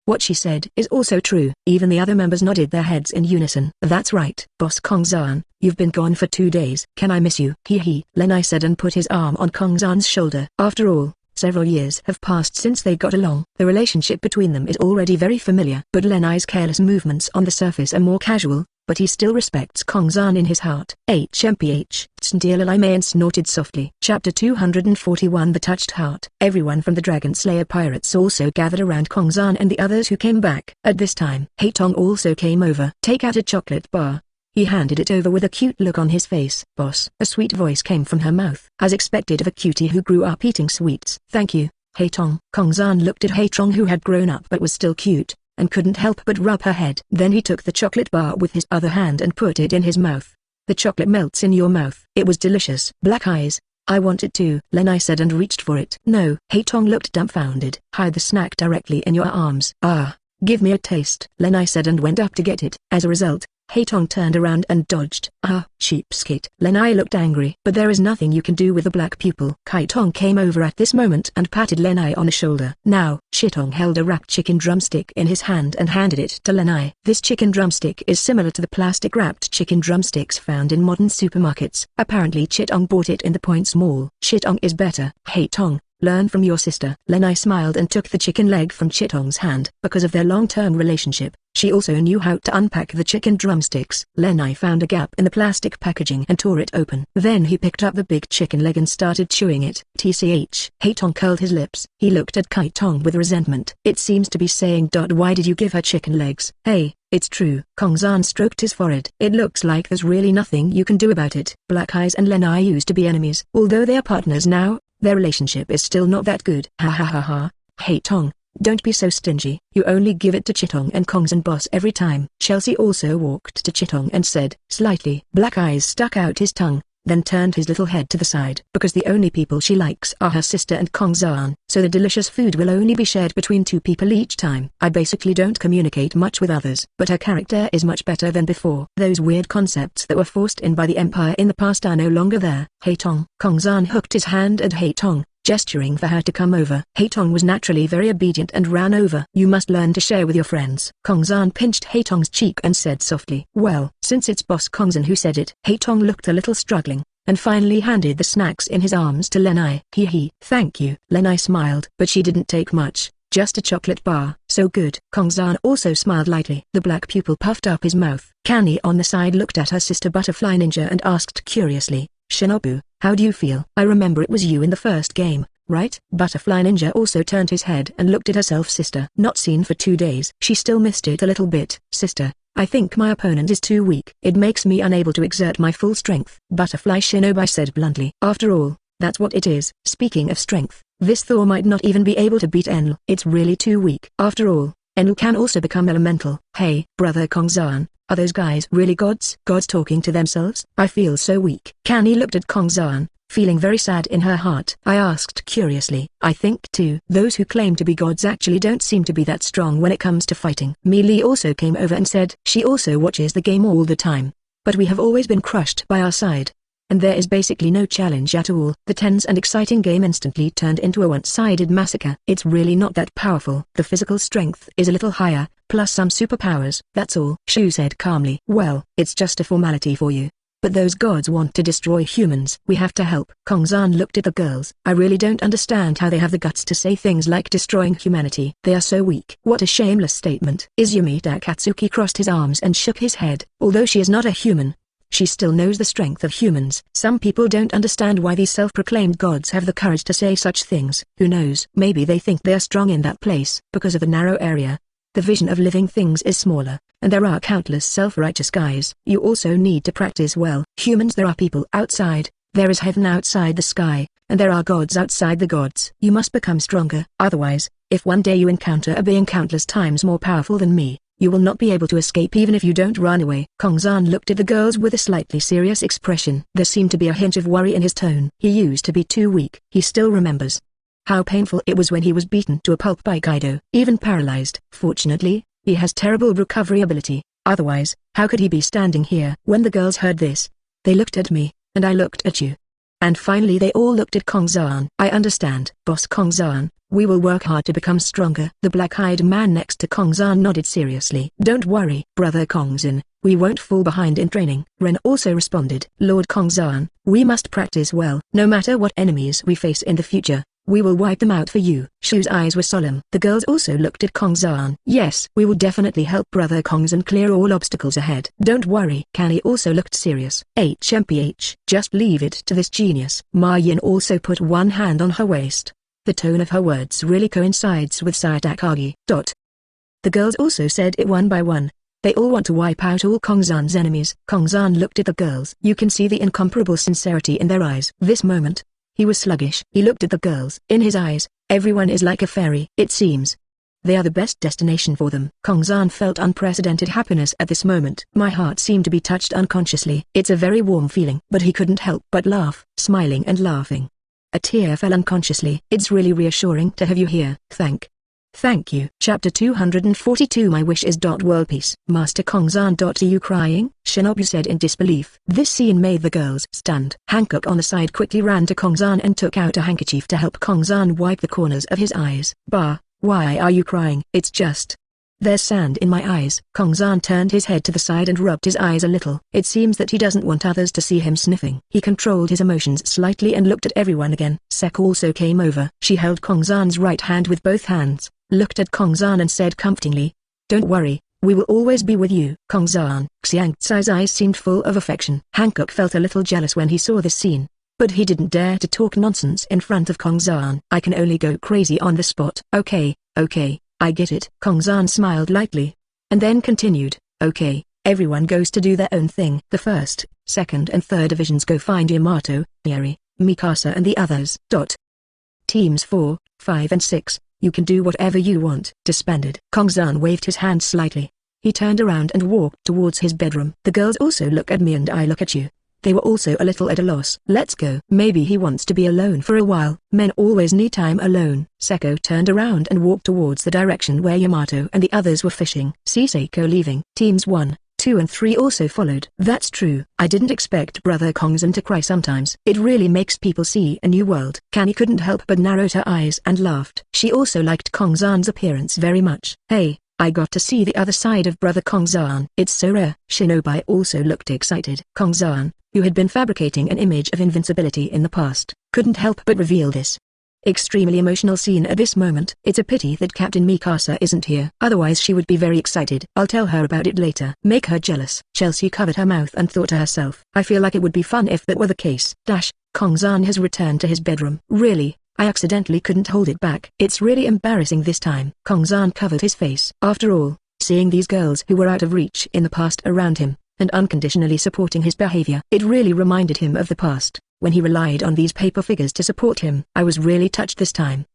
What she said is also true. Even the other members nodded their heads in unison. That's right. Boss Kongzan, you've been gone for 2 days. Can I miss you? Lenai said and put his arm on Kongzan's shoulder. After all, several years have passed since they got along. The relationship between them is already very familiar. But Lenai's careless movements on the surface are more casual, but he still respects Kongzan in his heart. HMPH, Tsntialalaimayan snorted softly. Chapter 241 The Touched Heart. Everyone from the Dragon Slayer pirates also gathered around Kongzan and the others who came back. At this time, Haitong also came over. Take out a chocolate bar. He handed it over with a cute look on his face. Boss. A sweet voice came from her mouth, as expected of a cutie who grew up eating sweets. Thank you, Haetong. Kongzan looked at Haetong, who had grown up but was still cute, and couldn't help but rub her head. Then he took the chocolate bar with his other hand and put it in his mouth. The chocolate melts in your mouth. It was delicious. Black eyes. I want it too, Lenai said and reached for it. No, Haetong looked dumbfounded. Hide the snack directly in your arms. Ah, give me a taste, Lenai said and went up to get it. As a result, Haetong turned around and dodged. Ah, cheapskate. Lenai looked angry. But there is nothing you can do with a black pupil. Haetong came over at this moment and patted Lenai on the shoulder. Now, Chitong held a wrapped chicken drumstick in his hand and handed it to Lenai. This chicken drumstick is similar to the plastic wrapped chicken drumsticks found in modern supermarkets. Apparently Chitong bought it in the Points Mall. Chitong is better. Haetong, learn from your sister. Lenai smiled and took the chicken leg from Chitong's hand. Because of their long-term relationship, she also knew how to unpack the chicken drumsticks. Lenai found a gap in the plastic packaging and tore it open. Then he picked up the big chicken leg and started chewing it. TCH. Haetong curled his lips. He looked at Chitong with resentment. It seems to be saying, why did you give her chicken legs? Hey, it's true. Kongzan stroked his forehead. It looks like there's really nothing you can do about it. Black Eyes and Lenai used to be enemies. Although they are partners now, their relationship is still not that good. Ha ha ha ha. Haetong, don't be so stingy. You only give it to Chitong and Kongzan boss every time. Chelsea also walked to Chitong and said, slightly. Black Eyes stuck out his tongue, then turned his little head to the side. Because the only people she likes are her sister and Kongzan, so the delicious food will only be shared between two people each time. I basically don't communicate much with others. But her character is much better than before. Those weird concepts that were forced in by the Empire in the past are no longer there. Haetong. Kongzan hooked his hand at Haetong, gesturing for her to come over. Haetong was naturally very obedient and ran over. You must learn to share with your friends. Kongzan pinched Haetong's cheek and said softly. Well, since it's boss Kongzan who said it. Haetong looked a little struggling, and finally handed the snacks in his arms to Lenai. Hee. Thank you. Lenai smiled. But she didn't take much. Just a chocolate bar. So good. Kongzan also smiled lightly. The black pupil puffed up his mouth. Kani on the side looked at her sister Butterfly Ninja and asked curiously, Shinobu, how do you feel? I remember it was you in the first game, right? Butterfly Ninja also turned his head and looked at herself sister. Not seen for 2 days. She still missed it a little bit. Sister, I think my opponent is too weak. It makes me unable to exert my full strength. Butterfly Shinobi said bluntly. After all, that's what it is. Speaking of strength, this Thor might not even be able to beat Enel. It's really too weak. After all, Enel can also become elemental. Hey, brother Kongzan. Are those guys really gods? Gods talking to themselves? I feel so weak. Kani looked at Kongzan, feeling very sad in her heart. I asked curiously. I think too. Those who claim to be gods actually don't seem to be that strong when it comes to fighting. Meili also came over and said she also watches the game all the time. But we have always been crushed by our side. And there is basically no challenge at all. The tense and exciting game instantly turned into a one-sided massacre. It's really not that powerful. The physical strength is a little higher, plus some superpowers. That's all. Shu said calmly. Well, it's just a formality for you. But those gods want to destroy humans. We have to help. Kongzan looked at the girls. I really don't understand how they have the guts to say things like destroying humanity. They are so weak. What a shameless statement. Izumi Takatsuki crossed his arms and shook his head. Although she is not a human, she still knows the strength of humans. Some people don't understand why these self-proclaimed gods have the courage to say such things. Who knows? Maybe they think they are strong in that place. Because of the narrow area, the vision of living things is smaller, and there are countless self-righteous guys. You also need to practice well. Humans, there are people outside, there is heaven outside the sky, and there are gods outside the gods. You must become stronger. Otherwise, if one day you encounter a being countless times more powerful than me, you will not be able to escape even if you don't run away. Kongzan looked at the girls with a slightly serious expression. There seemed to be a hint of worry in his tone. He used to be too weak. He still remembers how painful it was when he was beaten to a pulp by Kaido, even paralyzed. Fortunately, he has terrible recovery ability. Otherwise, how could he be standing here? When the girls heard this, they looked at me, and I looked at you. And finally they all looked at Kongzan. I understand, Boss Kongzan. We will work hard to become stronger. The black-eyed man next to Kongzan nodded seriously. Don't worry, Brother Kongzan, we won't fall behind in training. Ren also responded. Lord Kongzan, we must practice well. No matter what enemies we face in the future, we will wipe them out for you. Shu's eyes were solemn. The girls also looked at Kongzan. Yes, we will definitely help Brother Kongzan clear all obstacles ahead. Don't worry. Kani also looked serious. HMPH, just leave it to this genius. Ma Yin also put one hand on her waist. The tone of her words really coincides with Sayatakagi. The girls also said it one by one. They all want to wipe out all Kongzan's enemies. Kongzan looked at the girls. You can see the incomparable sincerity in their eyes. This moment, He was sluggish. He looked at the girls. In his eyes, everyone is like a fairy. It seems they are the best destination for them. Kongzan felt unprecedented happiness at this moment. My heart seemed to be touched unconsciously. It's a very warm feeling. But he couldn't help but laugh, smiling and laughing. A tear fell unconsciously. It's really reassuring to have you here. Thank you. Chapter 242 My wish is world peace. Master Kongzan. Are you crying? Shinobu said in disbelief. This scene made the girls stunned. Hancock on the side quickly ran to Kongzan and took out a handkerchief to help Kongzan wipe the corners of his eyes. Bah, why are you crying? It's just there's sand in my eyes. Kongzan turned his head to the side and rubbed his eyes a little. It seems that he doesn't want others to see him sniffing. He controlled his emotions slightly and looked at everyone again. Sek also came over. She held Kongzan's right hand with both hands, looked at Kongzan and said comfortingly, "Don't worry, we will always be with you." Kongzan. Xiang Tsai's eyes seemed full of affection. Hancock felt a little jealous when he saw this scene, but he didn't dare to talk nonsense in front of Kongzan. I can only go crazy on the spot. Okay, I get it. Kongzan smiled lightly, and then continued, "Okay, everyone goes to do their own thing. The 1st, 2nd and 3rd divisions go find Yamato, Yuri, Mikasa and the others. Teams 4, 5 and 6, you can do whatever you want." Disbanded. Kongzan waved his hand slightly. He turned around and walked towards his bedroom. The girls also look at me and I look at you. They were also a little at a loss. Let's go. Maybe he wants to be alone for a while. Men always need time alone. Seko turned around and walked towards the direction where Yamato and the others were fishing. See Seko leaving. Teams 1, 2 and 3 also followed. That's true. I didn't expect Brother Kongzan to cry sometimes. It really makes people see a new world. Kanny couldn't help but narrowed her eyes and laughed. She also liked Kongzan's appearance very much. Hey, I got to see the other side of Brother Kongzan. It's so rare. Shinobi also looked excited. Kongzan, who had been fabricating an image of invincibility in the past, couldn't help but reveal this extremely emotional scene at this moment. It's a pity that Captain Mikasa isn't here. Otherwise she would be very excited. I'll tell her about it later. Make her jealous. Chelsea covered her mouth and thought to herself, I feel like it would be fun if that were the case. Kongzan has returned to his bedroom. Really? I accidentally couldn't hold it back. It's really embarrassing this time. Kongzan covered his face. After all, seeing these girls who were out of reach in the past around him, and unconditionally supporting his behavior, it really reminded him of the past, when he relied on these paper figures to support him. I was really touched this time.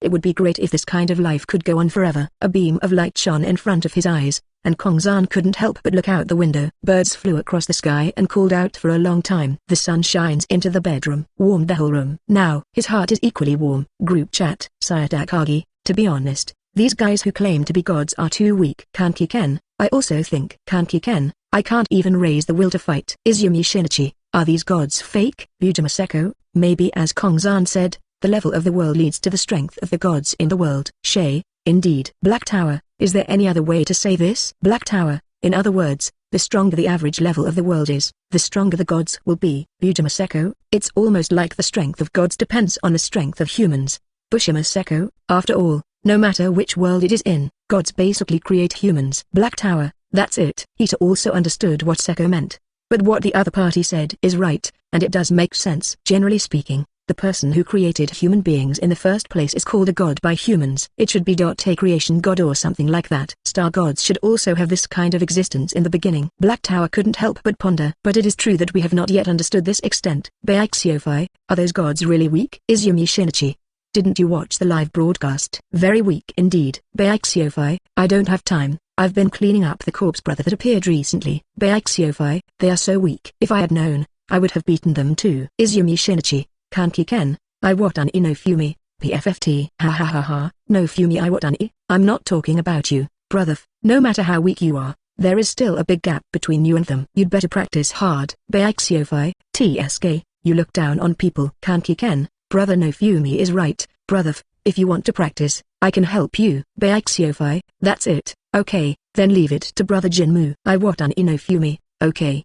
It would be great if this kind of life could go on forever. A beam of light shone in front of his eyes, and Kongzan couldn't help but look out the window. Birds flew across the sky and called out for a long time. The sun shines into the bedroom, warmed the whole room. Now, his heart is equally warm. Group chat. Saya Takagi, to be honest, these guys who claim to be gods are too weak. Kanki-ken, I also think. Kanki-ken, I can't even raise the will to fight. Izumi Shinichi, are these gods fake? Bujima Seko, maybe as Kongzan said, the level of the world leads to the strength of the gods in the world. Shay, indeed. Black Tower, is there any other way to say this? Black Tower, in other words, the stronger the average level of the world is, the stronger the gods will be. Bujima Seko, it's almost like the strength of gods depends on the strength of humans. Bushima Seko, after all, no matter which world it is in, gods basically create humans. Black Tower, that's it. Ita also understood what Seko meant. But what the other party said is right, and it does make sense. Generally speaking, the person who created human beings in the first place is called a god by humans. It should be a creation god or something like that. Star gods should also have this kind of existence in the beginning. Black Tower couldn't help but ponder. But it is true that we have not yet understood this extent. Byakuseofai, are those gods really weak? Izumi Shinichi, didn't you watch the live broadcast? Very weak indeed. Byakuseofai, I don't have time. I've been cleaning up the corpse brother that appeared recently. Byakuseofai, they are so weak. If I had known, I would have beaten them too. Izumi Shinichi, Kanki-ken, I watani no fumi, PFFT. Ha ha ha ha, no fumi I watani. I'm not talking about you, brother. No matter how weak you are, there is still a big gap between you and them. You'd better practice hard. Byakuseofai, TSK, you look down on people. Kanki-ken, brother no fumi is right, brother. If you want to practice, I can help you. Byakuseofai, that's it. Okay, then leave it to brother Jinmu. I watani no fumi. Okay.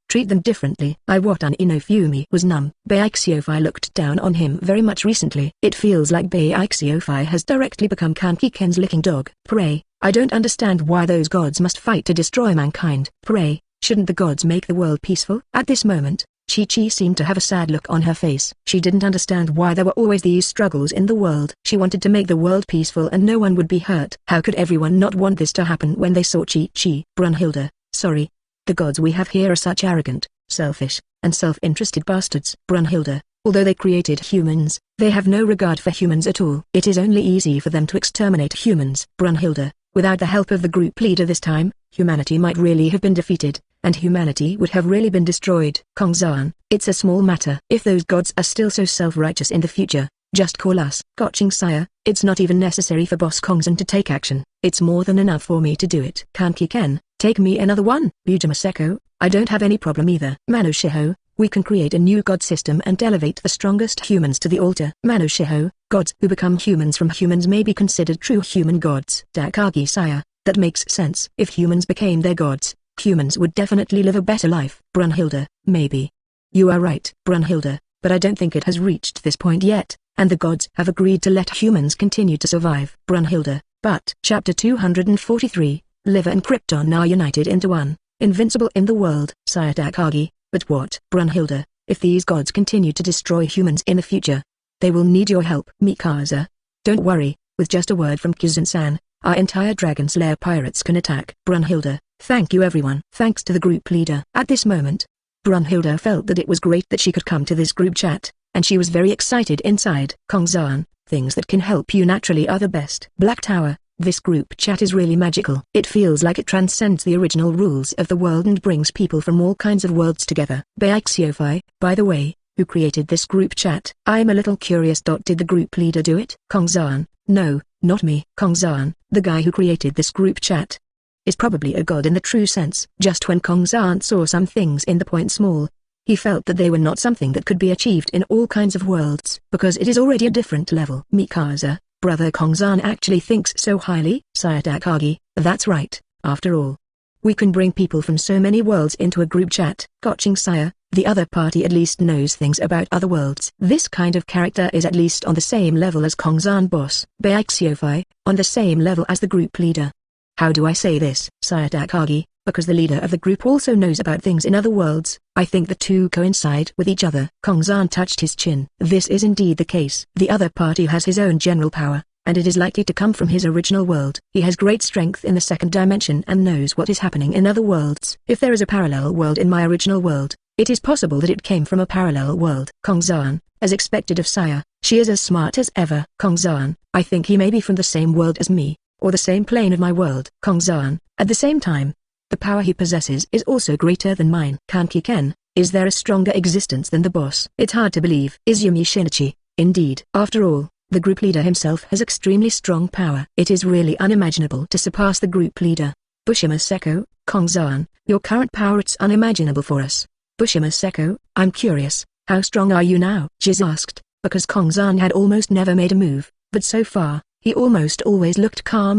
Treat them differently. I watani no fumi was numb. Byakuseofai looked down on him very much recently. It feels like Byakuseofai has directly become Kanki-ken's licking dog. Pray, I don't understand why those gods must fight to destroy mankind. Pray, shouldn't the gods make the world peaceful? At this moment, Chi-Chi seemed to have a sad look on her face. She didn't understand why there were always these struggles in the world. She wanted to make the world peaceful and no one would be hurt. How could everyone not want this to happen when they saw Chi-Chi? Brunhilde, sorry. The gods we have here are such arrogant, selfish, and self-interested bastards. Brunhilde, although they created humans, they have no regard for humans at all. It is only easy for them to exterminate humans. Brunhilde, without the help of the group leader this time, humanity might really have been defeated, and humanity would have really been destroyed. Kongzan, it's a small matter. If those gods are still so self-righteous in the future, just call us. Gotching sire, it's not even necessary for Boss Kongzan to take action. It's more than enough for me to do it. Kanki-ken, take me another one. Bujima-seko, I don't have any problem either. Mano-shiho, we can create a new god system and elevate the strongest humans to the altar. Mano-shiho, gods who become humans from humans may be considered true human gods. Takagi sire, that makes sense. If humans became their gods, humans would definitely live a better life. Brunhilde, maybe. You are right. Brunhilde, but I don't think it has reached this point yet, and the gods have agreed to let humans continue to survive. Brunhilde, but Chapter 243, Liver and Krypton are united into one, invincible in the world. Sire Takagi, but what? Brunhilde, if these gods continue to destroy humans in the future, they will need your help. Mikasa, don't worry, with just a word from Kizun-san, our entire Dragon Slayer pirates can attack. Brunhilde, thank you everyone. Thanks to the group leader. At this moment, Brunhilde felt that it was great that she could come to this group chat, and she was very excited inside. Kongzan, things that can help you naturally are the best. Black Tower, this group chat is really magical. It feels like it transcends the original rules of the world and brings people from all kinds of worlds together. Baixiofai, by the way, who created this group chat? I'm a little curious. Did the group leader do it? Kongzan, no, not me. Kongzan, the guy who created this group chat, is probably a god in the true sense. Just when Kongzan saw some things in the point small, he felt that they were not something that could be achieved in all kinds of worlds, because it is already a different level. Mikasa, brother Kongzan actually thinks so highly. Sire Takagi, that's right, after all, we can bring people from so many worlds into a group chat. Gotching sire, the other party at least knows things about other worlds. This kind of character is at least on the same level as Kongzan boss. Baixiofai, on the same level as the group leader. How do I say this? Sire Takagi, because the leader of the group also knows about things in other worlds, I think the two coincide with each other. Kongzan touched his chin. This is indeed the case. The other party has his own general power, and it is likely to come from his original world. He has great strength in the second dimension and knows what is happening in other worlds. If there is a parallel world in my original world, it is possible that it came from a parallel world. Kongzan, as expected of sire, she is as smart as ever. Kongzan, I think he may be from the same world as me, or the same plane of my world. Kongzan, at the same time, the power he possesses is also greater than mine. Kanki-ken, is there a stronger existence than the boss? It's hard to believe. Izumi Shinichi, indeed. After all, the group leader himself has extremely strong power. It is really unimaginable to surpass the group leader. Bushima-seko, Kongzan, your current power, it's unimaginable for us. Bushima-seko, I'm curious, how strong are you now? Jiz asked, because Kongzan had almost never made a move, but so far, he almost always looked calm,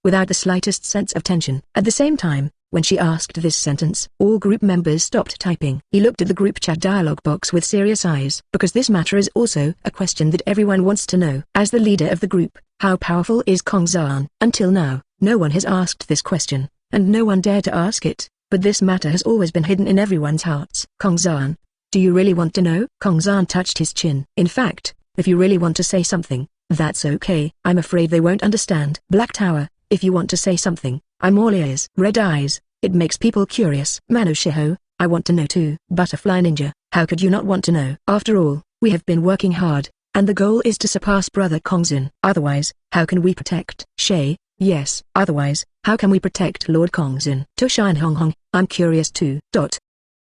without the slightest sense of tension. At the same time, when she asked this sentence, all group members stopped typing. He looked at the group chat dialogue box with serious eyes, because this matter is also a question that everyone wants to know. As the leader of the group, how powerful is Kongzan? Until now, no one has asked this question, and no one dared to ask it, but this matter has always been hidden in everyone's hearts. Kongzan, do you really want to know? Kongzan touched his chin. In fact, if you really want to say something, that's okay. I'm afraid they won't understand. Black Tower, if you want to say something, I'm all ears. Red eyes, it makes people curious. Mano-shiho, I want to know too. Butterfly Ninja, how could you not want to know? After all, we have been working hard, and the goal is to surpass Brother Kongzan. Otherwise, how can we protect Shay? Yes, otherwise, how can we protect Lord Kongzan? Toshin Hong Hong, I'm curious too.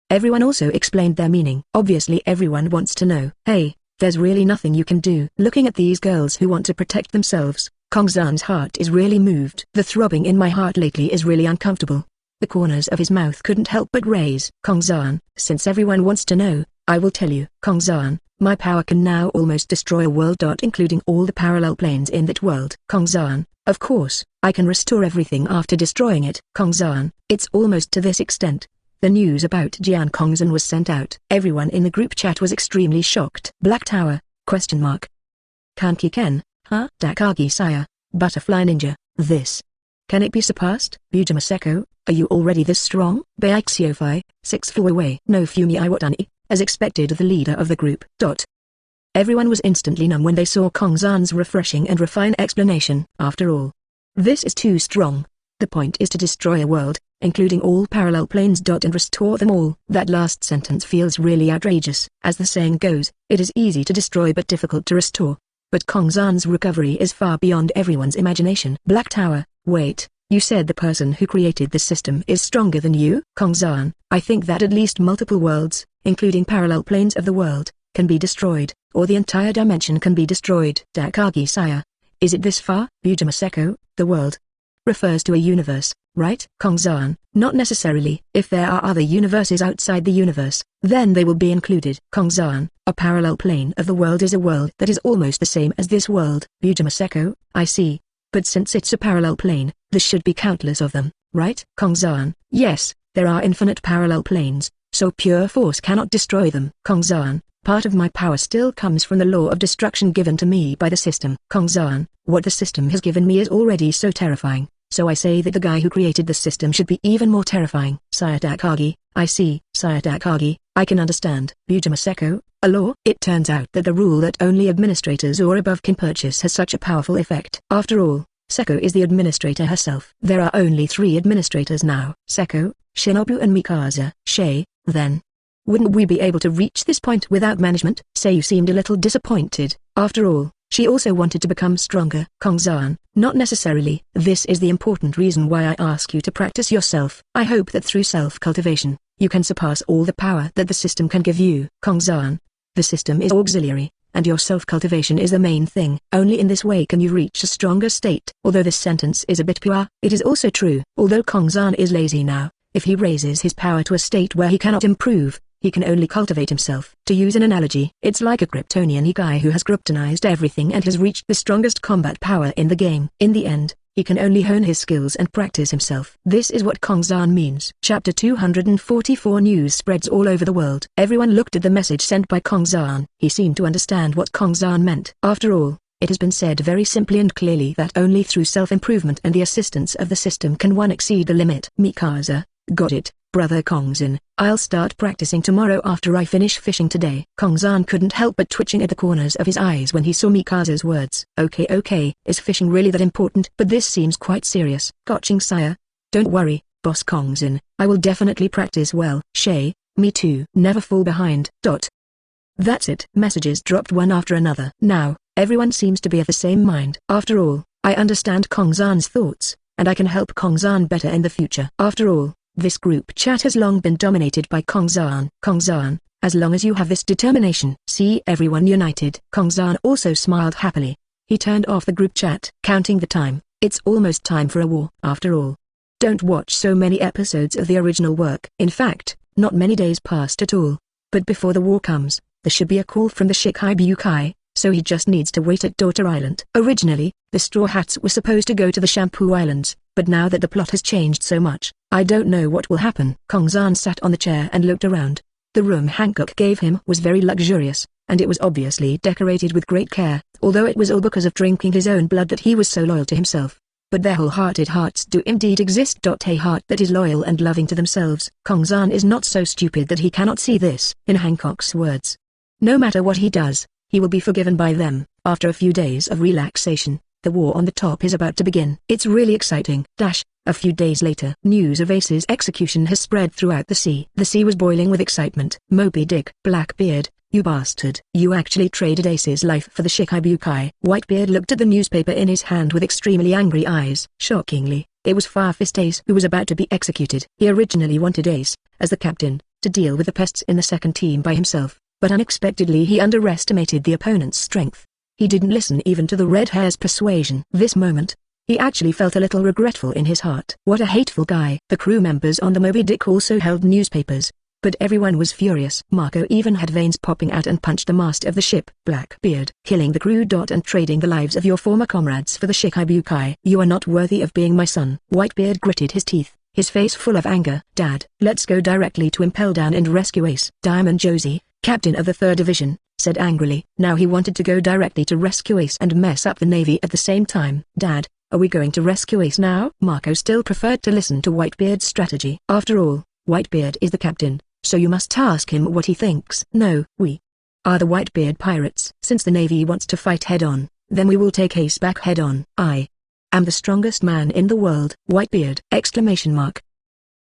Everyone also explained their meaning. Obviously everyone wants to know. Hey, there's really nothing you can do. Looking at these girls who want to protect themselves, Kongzan's heart is really moved. The throbbing in my heart lately is really uncomfortable. The corners of his mouth couldn't help but raise. Kongzan, since everyone wants to know, I will tell you. Kongzan, my power can now almost destroy a world. Including all the parallel planes in that world. Kongzan, of course, I can restore everything after destroying it. Kongzan, it's almost to this extent. The news about Jian Kongzan was sent out. Everyone in the group chat was extremely shocked. Black Tower, question mark. Kanki-ken, huh? Takagi sire, Butterfly Ninja, this. Can it be surpassed? Bujima-seko, are you already this strong? Baixiofai, 6-4 away. No Fumi Iwatani, as expected of the leader of the group. Everyone was instantly numb when they saw Kongzan's refreshing and refined explanation. After all, this is too strong. The point is to destroy a world, including all parallel planes. And restore them all. That last sentence feels really outrageous. As the saying goes, it is easy to destroy but difficult to restore. But Kongzan's recovery is far beyond everyone's imagination. Black Tower, wait, you said the person who created this system is stronger than you? Kongzan, I think that at least multiple worlds, including parallel planes of the world, can be destroyed, or the entire dimension can be destroyed. Takagi sire, is it this far? Bujimaseko, the world refers to a universe, right? Kongzan, not necessarily. If there are other universes outside the universe, then they will be included. Kongzan, a parallel plane of the world is a world that is almost the same as this world. Bujimaseko, I see. But since it's a parallel plane, there should be countless of them, right? Kongzan, yes, there are infinite parallel planes, so pure force cannot destroy them. Kongzan, part of my power still comes from the law of destruction given to me by the system. Kongzan, what the system has given me is already so terrifying, so I say that the guy who created the system should be even more terrifying. Sire Takagi, I see. Sire Takagi, I can understand. Bujimaseko, a law? It turns out that the rule that only administrators or above can purchase has such a powerful effect. After all, Seko is the administrator herself. There are only 3 administrators now. Seko, Shinobu and Mikasa. Shay, then. Wouldn't we be able to reach this point without management? Sayu seemed a little disappointed. After all, she also wanted to become stronger. Kongzan, not necessarily. This is the important reason why I ask you to practice yourself. I hope that through self-cultivation, you can surpass all the power that the system can give you. Kongzan, the system is auxiliary, and your self-cultivation is the main thing. Only in this way can you reach a stronger state. Although this sentence is a bit pure, it is also true. Although Kongzan is lazy now, if he raises his power to a state where he cannot improve, he can only cultivate himself. To use an analogy, it's like a Kryptonian guy who has Kryptonized everything and has reached the strongest combat power in the game. In the end, he can only hone his skills and practice himself. This is what Kongzan means. Chapter 244. News spreads all over the world. Everyone looked at the message sent by Kongzan. He seemed to understand what Kongzan meant. After all, it has been said very simply and clearly that only through self-improvement and the assistance of the system can one exceed the limit. Mikasa, got it, brother Kongzan. I'll start practicing tomorrow after I finish fishing today. Kongzan couldn't help but twitching at the corners of his eyes when he saw Mikasa's words. Okay, is fishing really that important? But this seems quite serious. Gotching sire. Don't worry, boss Kongzan, I will definitely practice well. Shay, me too. Never fall behind. That's it. Messages dropped one after another. Now, everyone seems to be of the same mind. After all, I understand Kongzan's thoughts, and I can help Kongzan better in the future. After all, this group chat has long been dominated by Kongzan. Kongzan, as long as you have this determination. See everyone united. Kongzan also smiled happily. He turned off the group chat. Counting the time, it's almost time for a war. After all, don't watch so many episodes of the original work. In fact, not many days passed at all. But before the war comes, there should be a call from the Shikibukai, so he just needs to wait at Daughter Island. Originally, the Straw Hats were supposed to go to the Shampoo Islands, but now that the plot has changed so much, I don't know what will happen. Kongzan sat on the chair and looked around. The room Hancock gave him was very luxurious, and it was obviously decorated with great care, although it was all because of drinking his own blood that he was so loyal to himself. But their wholehearted hearts do indeed exist. A heart that is loyal and loving to themselves. Kongzan is not so stupid that he cannot see this. In Hancock's words, no matter what he does, he will be forgiven by them. After a few days of relaxation, the war on the top is about to begin. It's really exciting. A few days later, news of Ace's execution has spread throughout the sea. The sea was boiling with excitement. Moby Dick. Blackbeard, you bastard. You actually traded Ace's life for the Shikibukai. Whitebeard looked at the newspaper in his hand with extremely angry eyes. Shockingly, it was Far-Fist Ace who was about to be executed. He originally wanted Ace, as the captain, to deal with the pests in the second team by himself, but unexpectedly he underestimated the opponent's strength. He didn't listen even to the red hair's persuasion. This moment, he actually felt a little regretful in his heart. What a hateful guy. The crew members on the Moby Dick also held newspapers, but everyone was furious. Marco even had veins popping out and punched the mast of the ship. Blackbeard, killing the crew. And trading the lives of your former comrades for the Shikibukai. You are not worthy of being my son. Whitebeard gritted his teeth, his face full of anger. Dad, let's go directly to Impel Down and rescue Ace. Diamond Josie, captain of the 3rd Division, said angrily. Now he wanted to go directly to rescue Ace and mess up the Navy at the same time. Dad, are we going to rescue Ace now? Marco still preferred to listen to Whitebeard's strategy. After all, Whitebeard is the captain, so you must ask him what he thinks. No, we are the Whitebeard pirates. Since the Navy wants to fight head-on, then we will take Ace back head-on. I am the strongest man in the world. Whitebeard!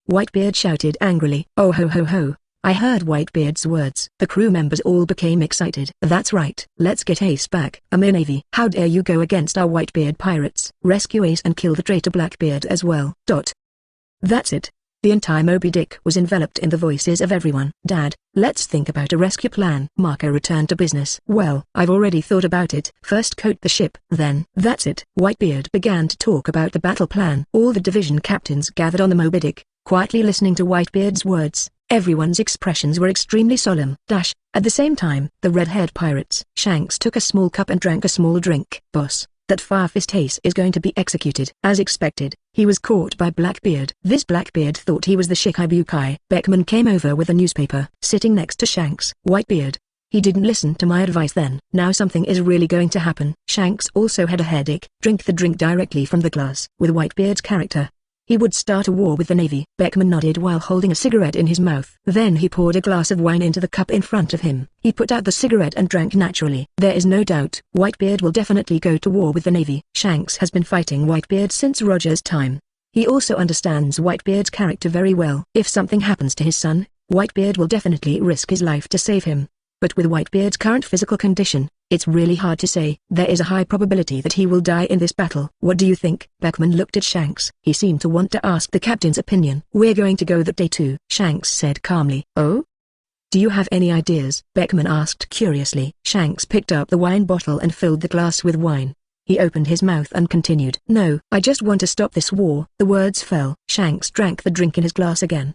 Whitebeard shouted angrily. Oh ho ho ho. I heard Whitebeard's words. The crew members all became excited. That's right. Let's get Ace back. Amir Navy. How dare you go against our Whitebeard pirates? Rescue Ace and kill the traitor Blackbeard as well. That's it. The entire Moby Dick was enveloped in the voices of everyone. Dad, let's think about a rescue plan. Marco returned to business. Well, I've already thought about it. First coat the ship, then. That's it. Whitebeard began to talk about the battle plan. All the division captains gathered on the Moby Dick, quietly listening to Whitebeard's words. Everyone's expressions were extremely solemn. At the same time, the red-haired pirates. Shanks took a small cup and drank a small drink. Boss, that Firefist Ace is going to be executed. As expected, he was caught by Blackbeard. This Blackbeard thought he was the Shikibukai. Beckman came over with a newspaper. Sitting next to Shanks. Whitebeard. He didn't listen to my advice then. Now something is really going to happen. Shanks also had a headache. Drink the drink directly from the glass. With Whitebeard's character, he would start a war with the Navy. Beckman nodded while holding a cigarette in his mouth. Then he poured a glass of wine into the cup in front of him. He put out the cigarette and drank naturally. There is no doubt, Whitebeard will definitely go to war with the Navy. Shanks has been fighting Whitebeard since Roger's time. He also understands Whitebeard's character very well. If something happens to his son, Whitebeard will definitely risk his life to save him. But with Whitebeard's current physical condition, it's really hard to say. There is a high probability that he will die in this battle. What do you think? Beckman looked at Shanks. He seemed to want to ask the captain's opinion. We're going to go that day too, Shanks said calmly. Oh? Do you have any ideas? Beckman asked curiously. Shanks picked up the wine bottle and filled the glass with wine. He opened his mouth and continued. No, I just want to stop this war. The words fell. Shanks drank the drink in his glass again.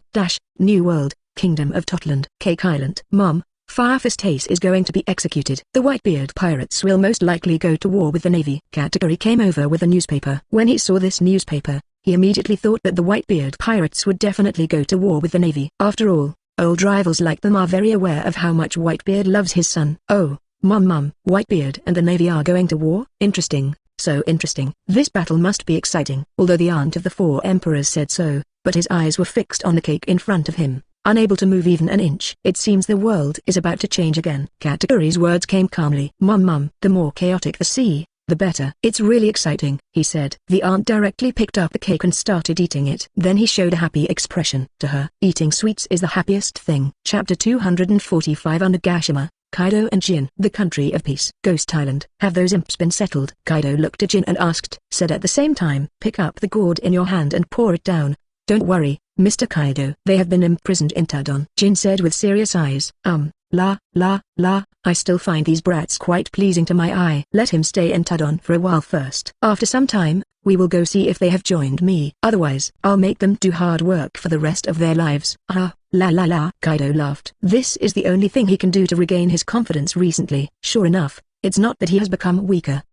New World, Kingdom of Totland, Cake Island. Mom, Firefist Ace is going to be executed. The Whitebeard pirates will most likely go to war with the Navy. Katakuri came over with a newspaper. When he saw this newspaper, he immediately thought that the Whitebeard pirates would definitely go to war with the Navy. After all, old rivals like them are very aware of how much Whitebeard loves his son. Oh, Mom, Whitebeard and the Navy are going to war? Interesting, so interesting. This battle must be exciting. Although the aunt of the 4 emperors said so, but his eyes were fixed on the cake in front of him. Unable to move even an inch. It seems the world is about to change again. Katakuri's words came calmly. Mom, the more chaotic the sea, the better. It's really exciting, he said. The aunt directly picked up the cake and started eating it. Then he showed a happy expression. To her, eating sweets is the happiest thing. Chapter 245 Onigashima, Kaido and Jhin. The country of peace. Ghost Island. Have those imps been settled? Kaido looked at Jhin and asked. Said at the same time. Pick up the gourd in your hand and pour it down. Don't worry, Mr. Kaido. They have been imprisoned in Tadon. Jhin said with serious eyes. I still find these brats quite pleasing to my eye. Let him stay in Tadon for a while first. After some time, we will go see if they have joined me. Otherwise, I'll make them do hard work for the rest of their lives. Kaido laughed. This is the only thing he can do to regain his confidence recently. Sure enough, it's not that he has become weaker,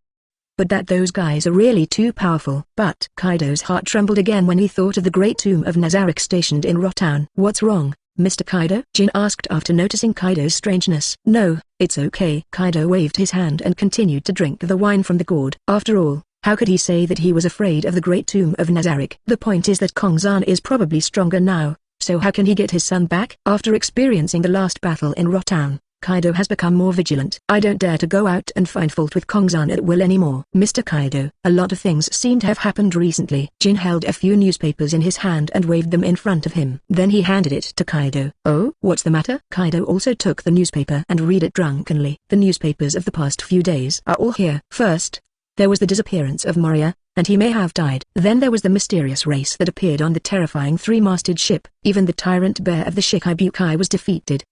but that those guys are really too powerful. But Kaido's heart trembled again when he thought of the great tomb of Nazarick stationed in Rotown. What's wrong, Mr. Kaido? Jhin asked after noticing Kaido's strangeness. No, it's okay. Kaido waved his hand and continued to drink the wine from the gourd. After all, how could he say that he was afraid of the great tomb of Nazarick? The point is that Kongzan is probably stronger now, so how can he get his son back? After experiencing the last battle in Rotown, Kaido has become more vigilant. I don't dare to go out and find fault with Kongzan at will anymore. Mr. Kaido, a lot of things seem to have happened recently. Jhin held a few newspapers in his hand and waved them in front of him. Then he handed it to Kaido. Oh, what's the matter? Kaido also took the newspaper and read it drunkenly. The newspapers of the past few days are all here. First, there was the disappearance of Moria, and he may have died. Then there was the mysterious race that appeared on the terrifying 3-masted ship. Even the tyrant bear of the Shikibukai was defeated.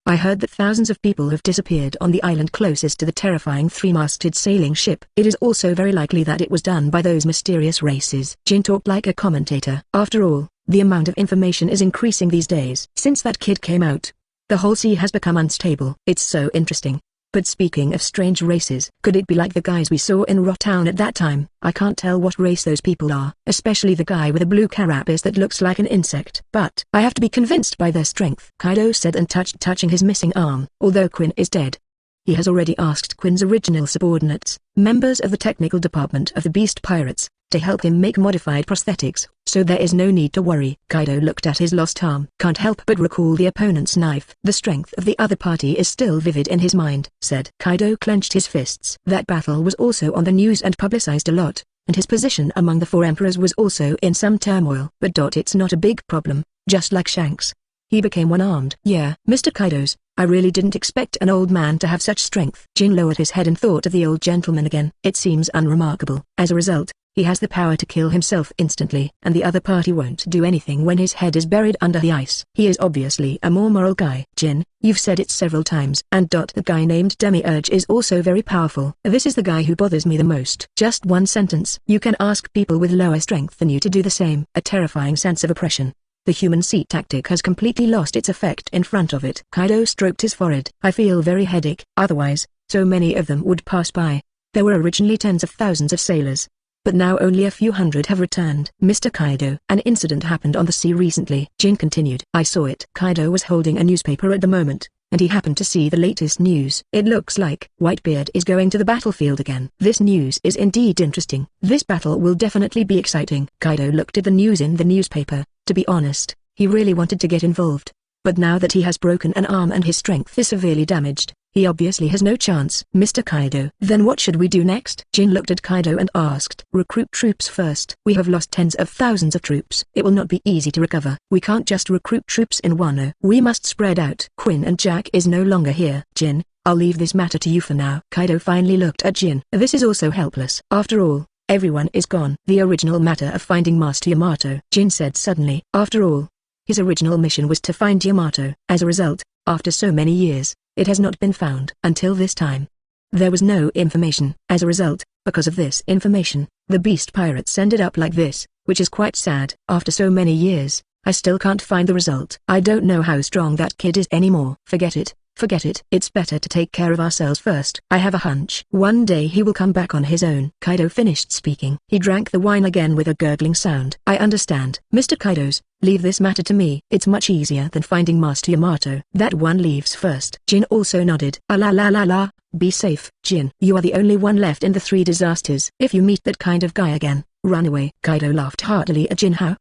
I heard that thousands of people have disappeared on the island closest to the terrifying 3-masted sailing ship. It is also very likely that it was done by those mysterious races. Jhin talked like a commentator. After all, the amount of information is increasing these days. Since that kid came out, the whole sea has become unstable. It's so interesting. But speaking of strange races, could it be like the guys we saw in Rotown at that time? I can't tell what race those people are, especially the guy with a blue carapace that looks like an insect. But I have to be convinced by their strength, Kaido said and touching his missing arm. Although Quinn is dead, he has already asked Quinn's original subordinates, members of the technical department of the Beast Pirates, to help him make modified prosthetics, so there is no need to worry. Kaido looked at his lost arm. Can't help but recall the opponent's knife. The strength of the other party is still vivid in his mind, said. Kaido clenched his fists. That battle was also on the news and publicized a lot. and his position among the four emperors was also in some turmoil. But it's not a big problem, just like Shanks. He became one-armed. Yeah, Mr. Kaido's, I really didn't expect an old man to have such strength. Jhin lowered his head and thought of the old gentleman again. It seems unremarkable. As a result, he has the power to kill himself instantly, and the other party won't do anything when his head is buried under the ice. He is obviously a more moral guy. Jhin, you've said it several times. And the guy named Demiurge is also very powerful. This is the guy who bothers me the most. Just one sentence. You can ask people with lower strength than you to do the same. A terrifying sense of oppression. The human seat tactic has completely lost its effect in front of it. Kaido stroked his forehead. I feel very headache. Otherwise, so many of them would pass by. There were originally tens of thousands of sailors, but now only a few hundred have returned. Mr. Kaido, an incident happened on the sea recently. Jhin continued. I saw it. Kaido was holding a newspaper at the moment, and he happened to see the latest news. It looks like Whitebeard is going to the battlefield again. This news is indeed interesting. This battle will definitely be exciting. Kaido looked at the news in the newspaper. To be honest, he really wanted to get involved. But now that he has broken an arm and his strength is severely damaged, he obviously has no chance. Mr. Kaido, then what should we do next? Jhin looked at Kaido and asked. Recruit troops first. We have lost tens of thousands of troops. It will not be easy to recover. We can't just recruit troops in Wano. We must spread out. Quinn and Jack is no longer here. Jhin, I'll leave this matter to you for now. Kaido finally looked at Jhin. This is also helpless. After all, everyone is gone. The original matter of finding Master Yamato, Jhin said suddenly. After all, his original mission was to find Yamato. As a result, after so many years, it has not been found. Until this time, there was no information. As a result, because of this information, the beast pirates ended up like this, which is quite sad. After so many years, I still can't find the result. I don't know how strong that kid is anymore. Forget it. Forget it. It's better to take care of ourselves first. I have a hunch. One day he will come back on his own. Kaido finished speaking. He drank the wine again with a gurgling sound. I understand. Mr. Kaido's, leave this matter to me. It's much easier than finding Master Yamato. That one leaves first. Jhin also nodded. La la la la. Be safe. Jhin, you are the only one left in the three disasters. If you meet that kind of guy again, run away. Kaido laughed heartily at Jhin. How?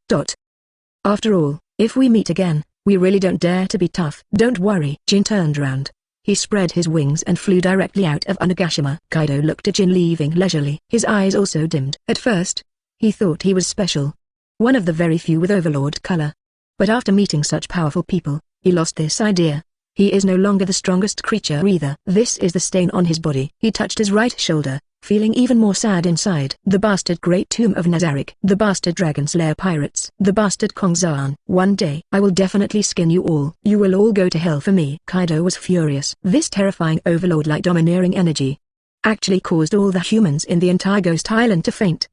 After all, if we meet again, we really don't dare to be tough. Don't worry. Jhin turned around. He spread his wings and flew directly out of Onigashima. Kaido looked at Jhin leaving leisurely. His eyes also dimmed. At first, he thought he was special. One of the very few with overlord color. But after meeting such powerful people, he lost this idea. He is no longer the strongest creature either. This is the stain on his body. He touched his right shoulder, feeling even more sad inside. The bastard Great Tomb of Nazarick. The bastard Dragon Slayer pirates. The bastard Kongzan. One day, I will definitely skin you all. You will all go to hell for me. Kaido was furious. This terrifying overlord-like domineering energy actually caused all the humans in the entire Ghost Island to faint.